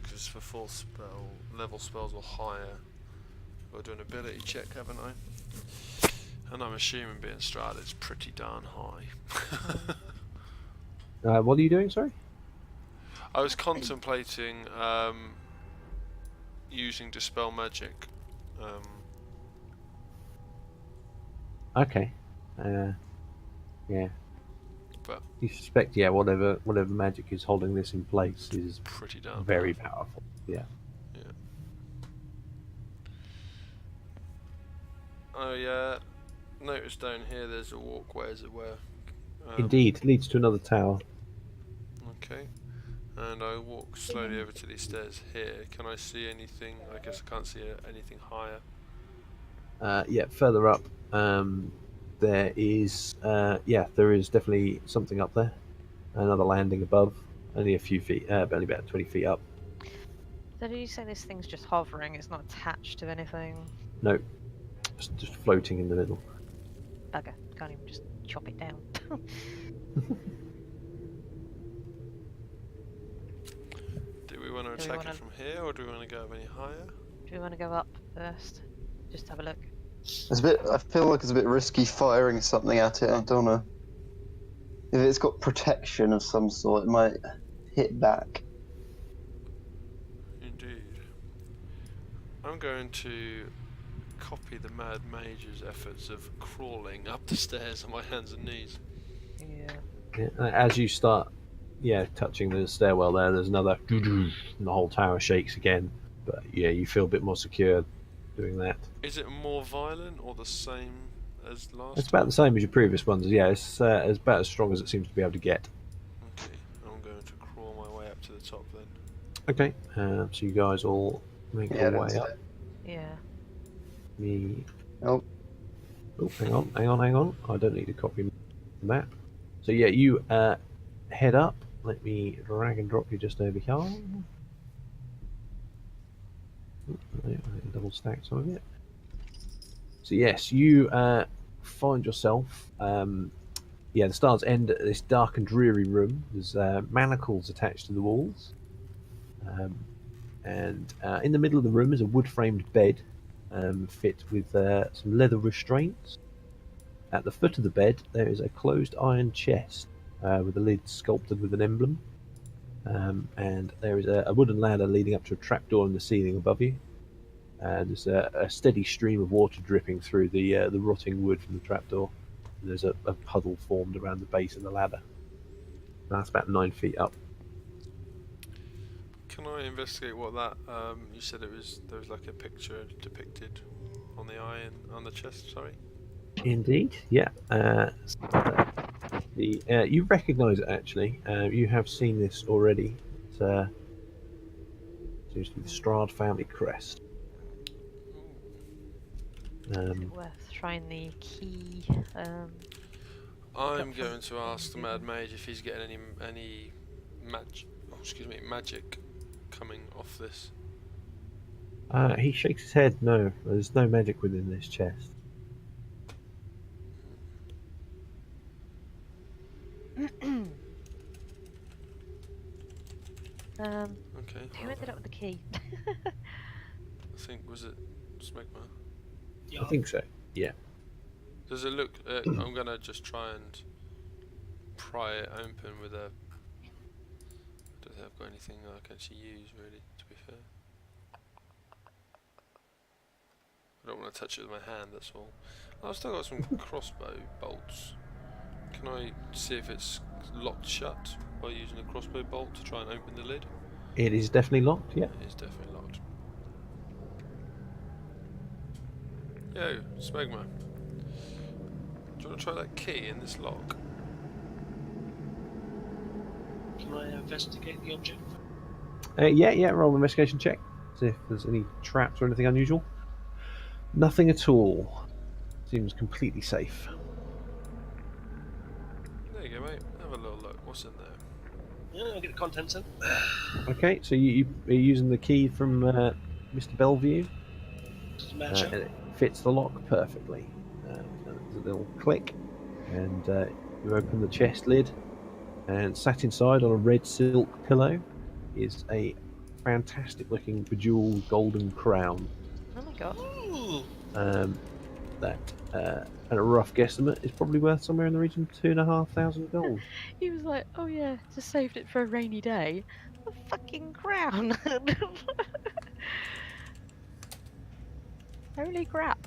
Because for full level spells or higher, I'll do an ability check, haven't I? And I'm assuming being Strahd is pretty darn high. What are you doing, sorry? I was contemplating using dispel magic. Okay. Yeah. But You suspect, whatever magic is holding this in place is pretty darn very powerful. powerful. Yeah. Oh yeah. Notice down here there's a walkway, as it were. Indeed, leads to another tower. Okay. And I walk slowly over to these stairs here. Can I see anything? I guess I can't see anything higher. Further up, there is definitely something up there. Another landing above, only a few feet, only about 20 feet up. So did you say this thing's just hovering? It's not attached to anything? No, just floating in the middle. Bugger. Can't even just chop it down. Do we want to attack it from here, or do we want to go up any higher? Do we want to go up first? Just have a look. I feel like it's a bit risky firing something at it. I don't know. If it's got protection of some sort, it might hit back. Indeed. I'm going to copy the Mad Mage's efforts of crawling up the stairs on my hands and knees. Yeah. As you start, touching the stairwell there's another and the whole tower shakes again. But you feel a bit more secure doing that. Is it more violent or the same as last It's time? about the same as your previous ones. Yeah, it's about as strong as it seems to be able to get. Okay, I'm going to crawl my way up to the top then. Okay, so you guys all make your way up. Yeah. Me. Oh. Oh, hang on. I don't need to copy the map. So you head up. Let me drag and drop you just over here. Double stack some of it. So yes, you find yourself. The stars end at this dark and dreary room. There's manacles attached to the walls. And in the middle of the room is a wood-framed bed, fit with some leather restraints. At the foot of the bed, there is a closed iron chest with a lid sculpted with an emblem. And there is a wooden ladder leading up to a trapdoor in the ceiling above you. There's a steady stream of water dripping through the rotting wood from the trapdoor. There's a puddle formed around the base of the ladder. That's about 9 feet up. Can I investigate what that? You said there was like a picture depicted on the eye and on the chest. Sorry. Indeed, yeah. You recognise it actually. You have seen this already. It seems to be the Strahd family crest. Is Um, it worth trying the key? I'm Got from going to ask the Google. Mad Mage if he's getting any magic coming off this. he shakes his head. No, there's no magic within this chest. Okay. Who ended up with the key? I think was it Smegma. I think so. Yeah. Does it look? I'm gonna just try and pry it open with a. I don't think I've got anything that I can actually use really. To be fair, I don't want to touch it with my hand. That's all. I've still got some crossbow bolts. Can I see if it's locked shut by using a crossbow bolt to try and open the lid? It is definitely locked. Yeah. It is definitely locked. Yo, Smegma. Do you want to try that key in this lock? Can I investigate the object? Yeah. Roll an investigation check. See if there's any traps or anything unusual. Nothing at all. Seems completely safe. There you go, mate. Have a little look. What's in there? Yeah, I'll get the contents in. Okay, so you are using the key from Mr. Bellevue. Does it match up? And it fits the lock perfectly. There's a little click, and you open the chest lid, and sat inside on a red silk pillow is a fantastic-looking bejeweled golden crown. Oh my god. Ooh, That, at a rough guesstimate, is probably worth somewhere in the region of 2,500 gold. He was like, oh yeah, just saved it for a rainy day. A fucking crown. Holy crap.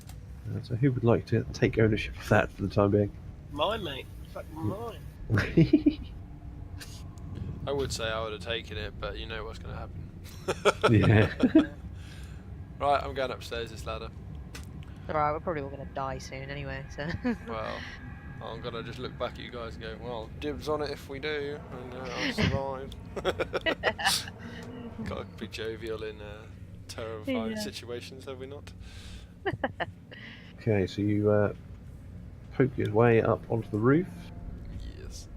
So who would like to take ownership of that for the time being? mine, mate. Fucking mine. I would say I would have taken it, but you know what's going to happen. Yeah. Right, I'm going upstairs this ladder. Alright, we're probably all gonna die soon anyway, so. Well, I'm going to just look back at you guys and go, well, dibs on it if we do, and I'll survive. Got to be jovial in terrifying Yeah. situations, have we not? Okay, so you poke your way up onto the roof. Yes.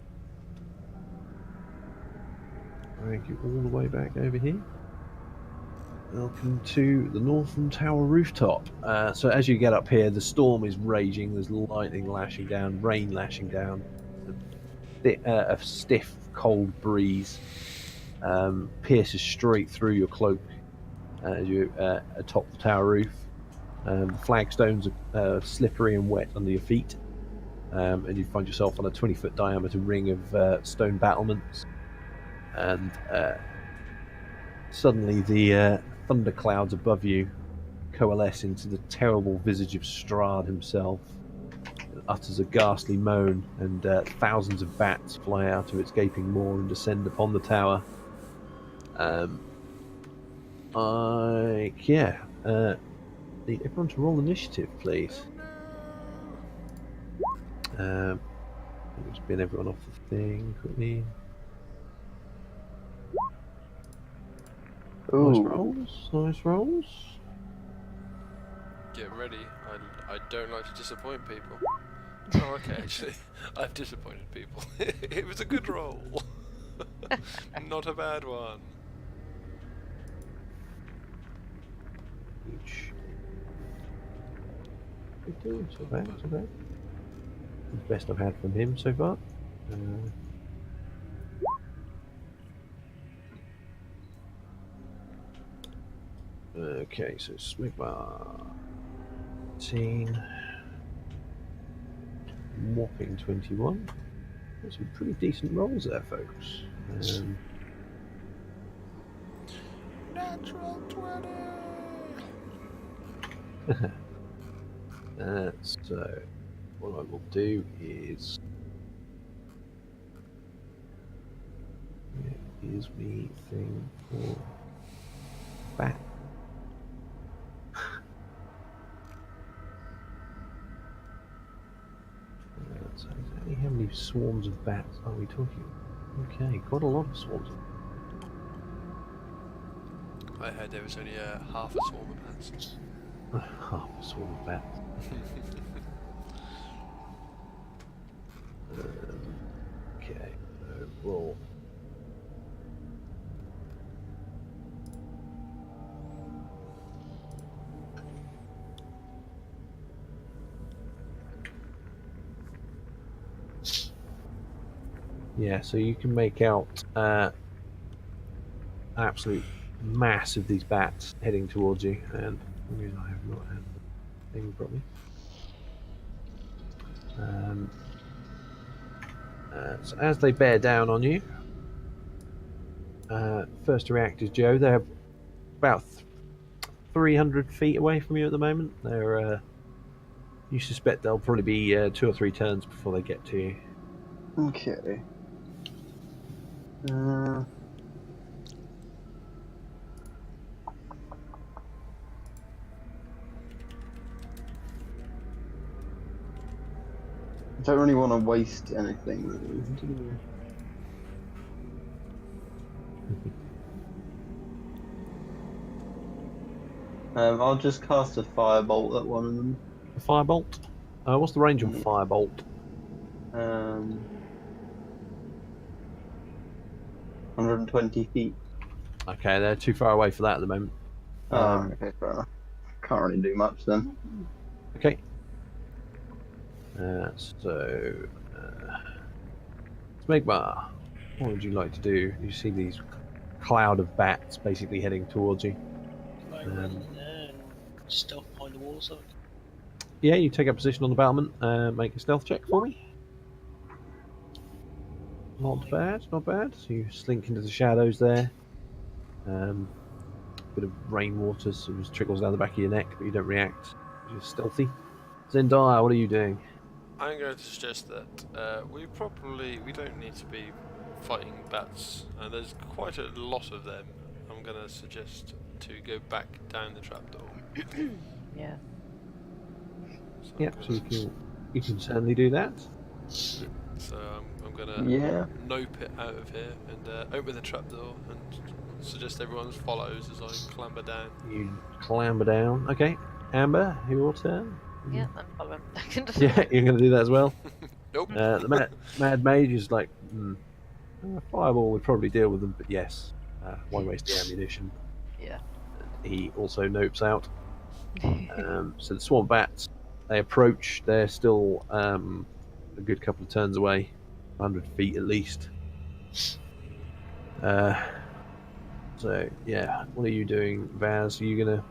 Drag you all the way back over here. Welcome to the Northern Tower rooftop. So as you get up here, the storm is raging. There's lightning lashing down, rain lashing down. A stiff, cold breeze pierces straight through your cloak as you atop the tower roof. The flagstones are slippery and wet under your feet, and you find yourself on a 20-foot diameter ring of stone battlements. And suddenly the thunderclouds above you coalesce into the terrible visage of Strahd himself. It utters a ghastly moan, and thousands of bats fly out of its gaping maw and descend upon the tower. Need everyone to roll initiative, please. Let me spin everyone off the thing quickly. Nice Ooh. rolls, nice rolls. Get ready. I don't like to disappoint people. Oh, okay, actually, I've disappointed people. It was a good roll. Not a bad one. Each. So bad, so bad. The best I've had from him so far. Okay, so Smigma 18, whopping 21. Got some pretty decent rolls there, folks. Natural 20! So what I will do is it gives me thing for bat. So exactly how many swarms of bats are we talking? Okay, quite a lot of swarms. I heard there was only half a swarm of bats. Half a swarm of bats. Okay, roll. Yeah, so you can make out an absolute mass of these bats heading towards you, and for some reason I have not had the thing properly. So as they bear down on you, first to react is Joe. They're about 300 feet away from you at the moment. They're you suspect they'll probably be 2 or 3 turns before they get to you. Okay. Uh, I don't really want to waste anything, really. I'll just cast a firebolt at one of them. A firebolt? What's the range on Yeah. firebolt? 120 feet. Okay, they're too far away for that at the moment. Okay, fair enough. Can't really do much then. Okay. Smegma, what would you like to do? You see these cloud of bats basically heading towards you. Can I run in there and stealth behind the wall or something? Yeah, you take up position on the battlement. Make a stealth check for me. Not bad, not bad. So you slink into the shadows there. Bit of rainwater sort of trickles down the back of your neck, but you don't react. You're stealthy. Zendaya, what are you doing? I'm going to suggest that we don't need to be fighting bats. There's quite a lot of them. I'm going to suggest to go back down the trapdoor. Yeah. So Yeah, so you can certainly do that. I'm going to Yeah. nope it out of here and open the trapdoor and suggest everyone follows as I clamber down. You clamber down. Okay, Amber, your turn. Yeah, I'm following. Yeah, you're going to do that as well. Nope. The mad mage is like, fireball would probably deal with them, but yes, why waste the ammunition? Yeah. He also nopes out. So the swarm bats, they approach. They're still a good couple of turns away, 100 feet at least. So yeah, what are you doing, Vaz? Are you gonna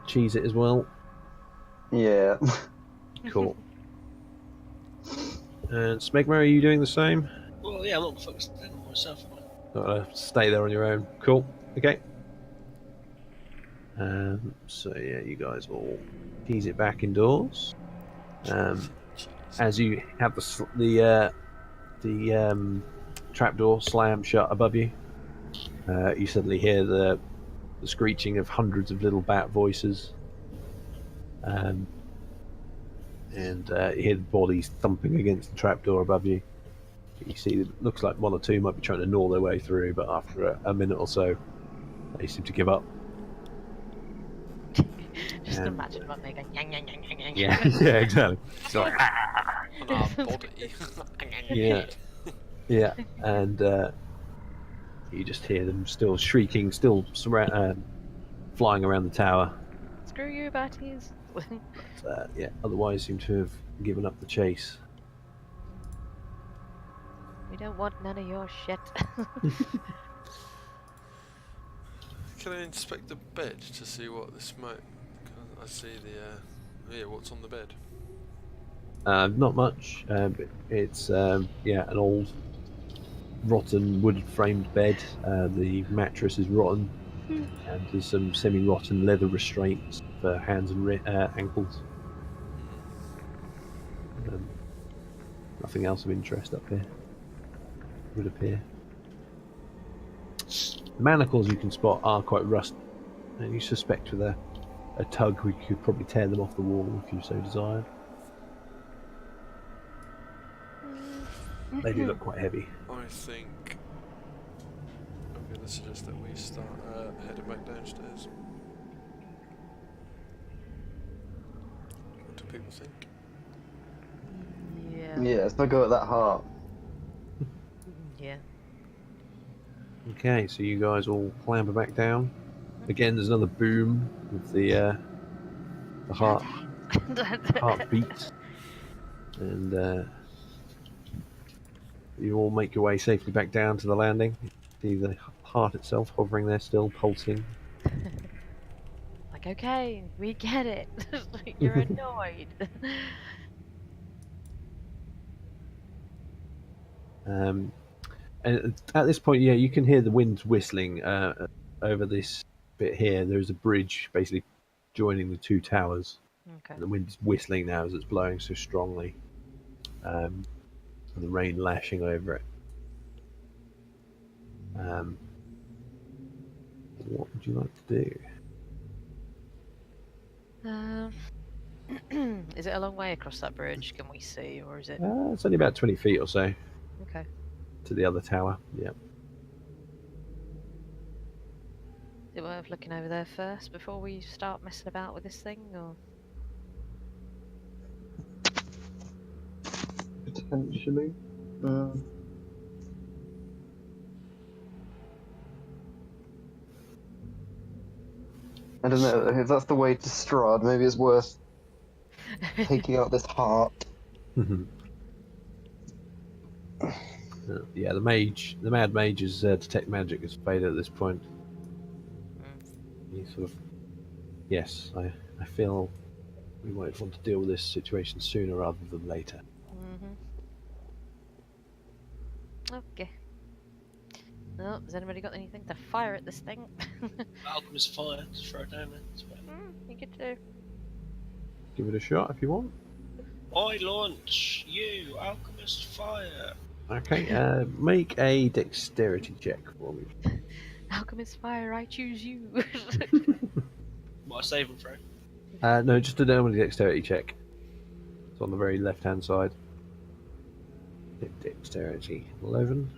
cheese it as well? Yeah. Cool. And Smegma, are you doing the same? Well, yeah, I'm not focused on myself, am I? Stay there on your own. Cool. Okay. So yeah, you guys all tease it back indoors. As you have the trapdoor slam shut above you, you suddenly hear the screeching of hundreds of little bat voices, and you hear the bodies thumping against the trapdoor above you. You see, it looks like 1 or 2 might be trying to gnaw their way through, but after a minute or so, they seem to give up. Just And, imagine one there going yang yang yang yang yang. Yeah, yeah, exactly. It's like, On our body. yeah, yeah, and you just hear them still shrieking, still flying around the tower. Screw you, batties. But, yeah, otherwise seem to have given up the chase. We don't want none of your shit. Can I inspect the bed to see what this might? I see the yeah, what's on the bed? Not much. But it's an old, rotten wood-framed bed. The mattress is rotten, and there's some semi-rotten leather restraints for hands and ankles. Nothing else of interest up here, would appear. The manacles you can spot are quite rusty, and you suspect with a tug we could probably tear them off the wall if you so desired. They do look quite heavy. I think I'm going to suggest that we start heading back downstairs. What do people think? Yeah. Yeah, let's not go at that heart. Yeah. Okay, so you guys all clamber back down. Again, there's another boom with the heartbeat, and you all make your way safely back down to the landing. See the heart itself hovering there, still pulsing. Like, okay, we get it. You're annoyed. And at this point, yeah, you can hear the wind whistling over this bit here. There's a bridge basically joining the two towers. Okay. And the wind is whistling now as it's blowing so strongly. And the rain lashing over it. What would you like to do? Is it a long way across that bridge? Can we see, or is it? It's only about 20 feet or so Okay. to the other tower. Yeah. Is it worth looking over there first before we start messing about with this thing, or? Potentially. I don't know, if that's the way to Strahd, maybe it's worth taking out this heart. Yeah, the mad mage's detect magic has faded at this point. He sort of, yes, I feel we might want to deal with this situation sooner rather than later. Okay. Oh, has anybody got anything to fire at this thing? Alchemist fire to throw down there. You could do. Give it a shot if you want. I launch you, Alchemist fire. Okay, make a dexterity check for me. Alchemist fire, I choose you. What, a saving throw? No, just a normal dexterity check. It's on the very left-hand side. Dexterity 11.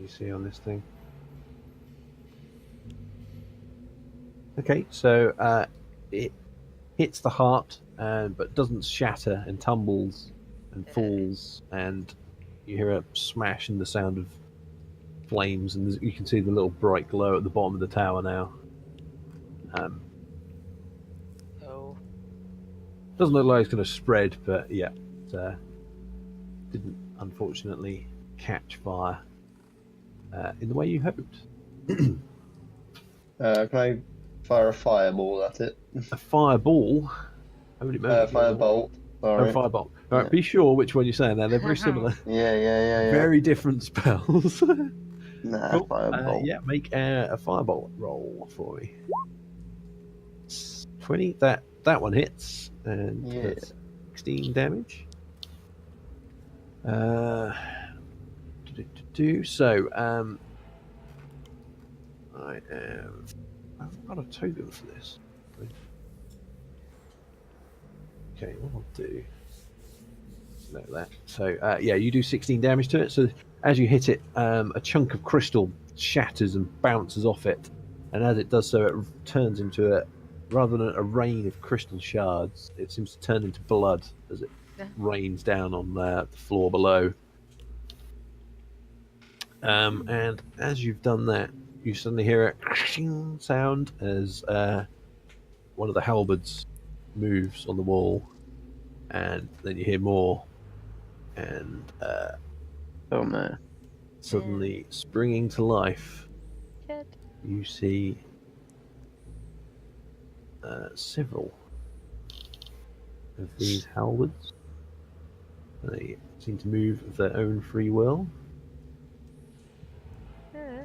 You see on this thing. Okay, so it hits the heart, but doesn't shatter and tumbles and falls, and you hear a smash and the sound of flames, and you can see the little bright glow at the bottom of the tower now. Oh. Doesn't look like it's going to spread, but yeah, it didn't unfortunately catch fire in the way you hoped. Can I fire a fireball at it? A fireball? Holy moly. Firebolt. Oh, firebolt. All right, Yeah. Be sure which one you're saying now. They're very similar. Yeah. Very different spells. Nah, Cool. firebolt. Yeah, make a firebolt roll for me. 20. That one hits, and Yeah. that's 16 damage. So, I've got a token for this. Okay, what I'll do. Know that. So, yeah, you do 16 damage to it. So, as you hit it, a chunk of crystal shatters and bounces off it, and as it does so, it turns into rather than a rain of crystal shards, it seems to turn into blood as it rains down on the floor below. And as you've done that, you suddenly hear a crashing sound as one of the halberds moves on the wall, and then you hear more, and Oh no. suddenly springing to life, Good. you see several of these halberds. They seem to move of their own free will. Yeah.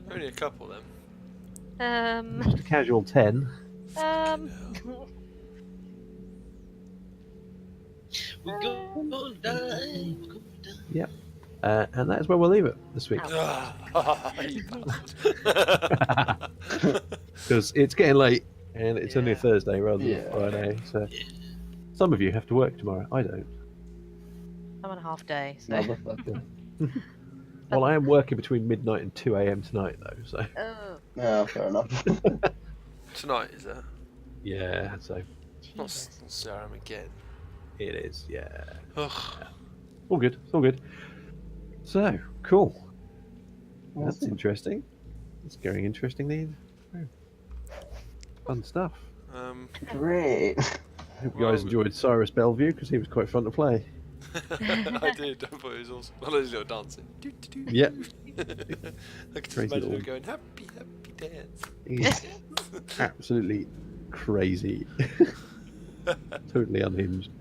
Only a couple then. Just a casual 10. We're gonna die. We're gonna die. Yep. And that is where we'll leave it this week. You bastard. Because it's getting late and it's only a Yeah. Thursday rather than Yeah. a Friday. So some of you have to work tomorrow. I don't. I'm on a half day, so. Motherfucker. Well, I am working between midnight and 2 a.m. tonight, though. So Yeah, fair enough. Tonight, is that? yeah, so Not Jesus. Sarum again. it is. Yeah, Ugh. all good. It's all good. So cool. That's Awesome. interesting. It's going interestingly. Fun stuff. Great. I hope you guys enjoyed Cyrus Bellevue because he was quite fun to play. I did. I thought it was awesome. I love his little dancing. Yep. I could just Crazy imagine him little- going happy, happy dance. He's absolutely crazy. Totally unhinged.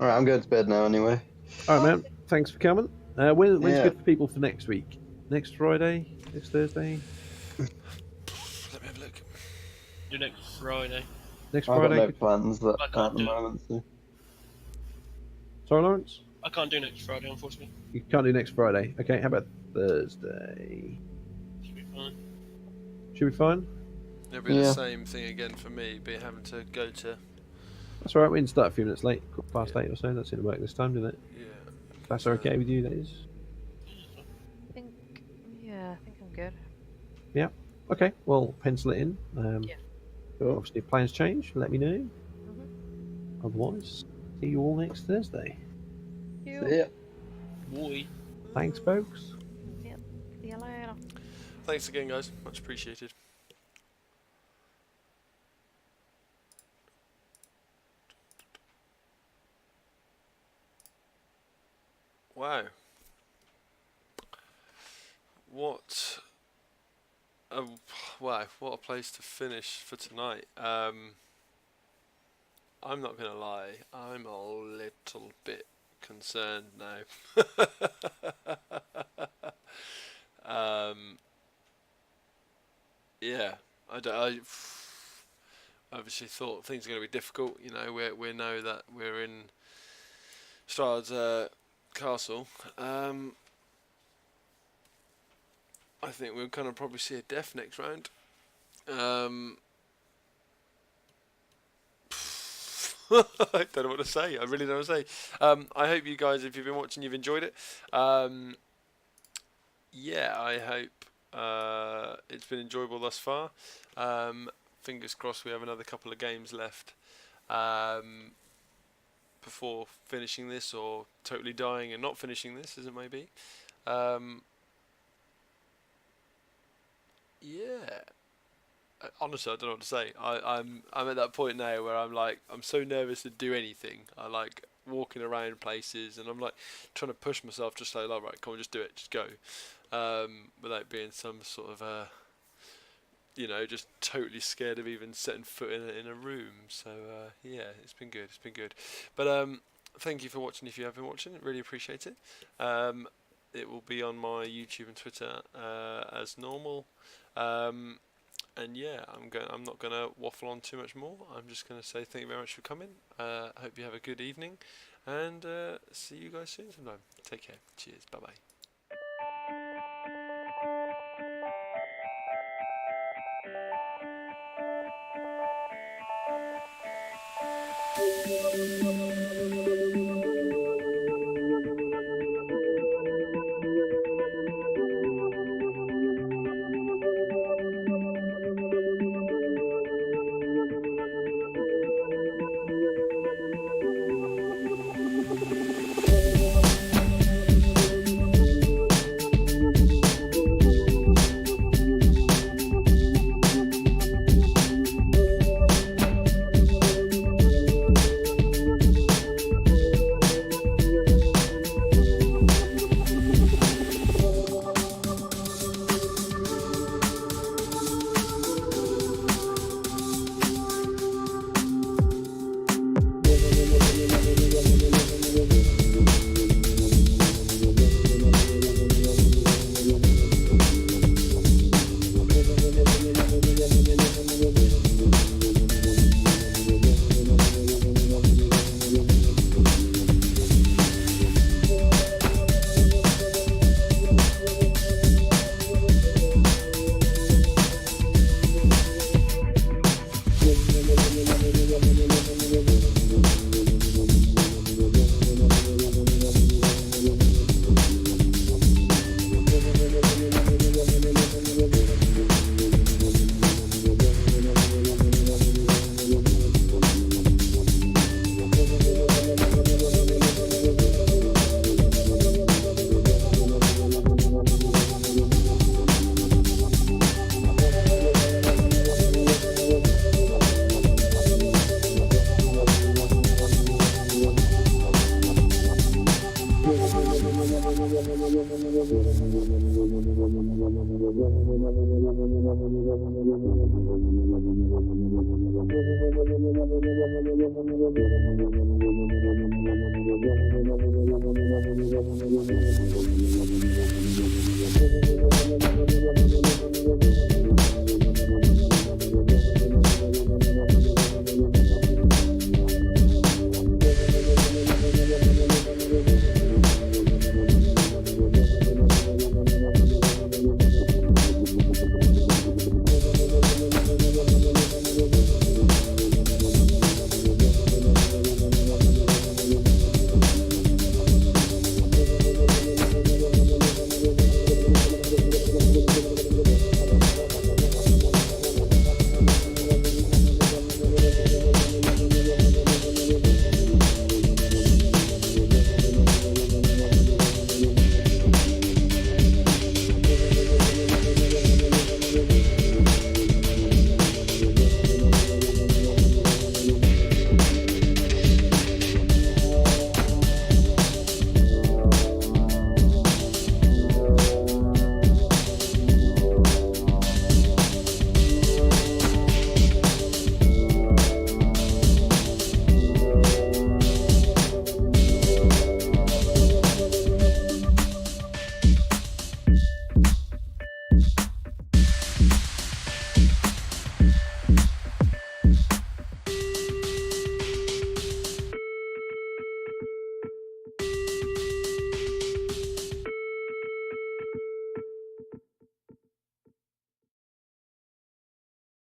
Alright, I'm going to bed now anyway. All right, man. Thanks for coming. When's Yeah. good for people for next week? Next Friday? Next Thursday? Let me have a look. Do next Friday. Next I've got Friday? no plans I at can't the do it. moment. So. Sorry, Lawrence? I can't do next Friday, unfortunately. You can't do next Friday. Okay, how about Thursday? Should be fine. Should be fine? It'll be Yeah. the same thing again for me, be having to go to. That's all right. We can start a few minutes late, past Yeah. 8 or so. That seemed to work this time, didn't it? Yeah. If that's okay with you, that is. I think, yeah, I think I'm good. Okay, well, pencil it in. Yeah. Obviously, if plans change, let me know. Mhm. Otherwise, see you all next Thursday. You. See ya. Boy. Thanks, folks. See you later. Thanks again, guys. Much appreciated. Wow. What a wow, what a place to finish for tonight. I'm not gonna lie, I'm a little bit concerned now. Yeah, I obviously thought things are going to be difficult. You know, we know that we're in Strahd's castle. I think we're going to probably see a death next round. I don't know what to say. I really don't know what to say. I hope you guys, if you've been watching, you've enjoyed it. Yeah, I hope it's been enjoyable thus far. Fingers crossed we have another couple of games left before finishing this, or totally dying and not finishing this, as it may be. Yeah. Honestly, I don't know what to say. I'm at that point now where I'm like, I'm so nervous to do anything. I like walking around places, and I'm like trying to push myself, just like, right, come on, just do it, just go, without being some sort of you know, just totally scared of even setting foot in a room. So yeah, it's been good. It's been good. But thank you for watching. If you have been watching, really appreciate it. It will be on my YouTube and Twitter as normal. And yeah, I'm not gonna waffle on too much more. I'm just gonna say thank you very much for coming. Hope you have a good evening, and see you guys soon sometime. Take care. Cheers. Bye bye.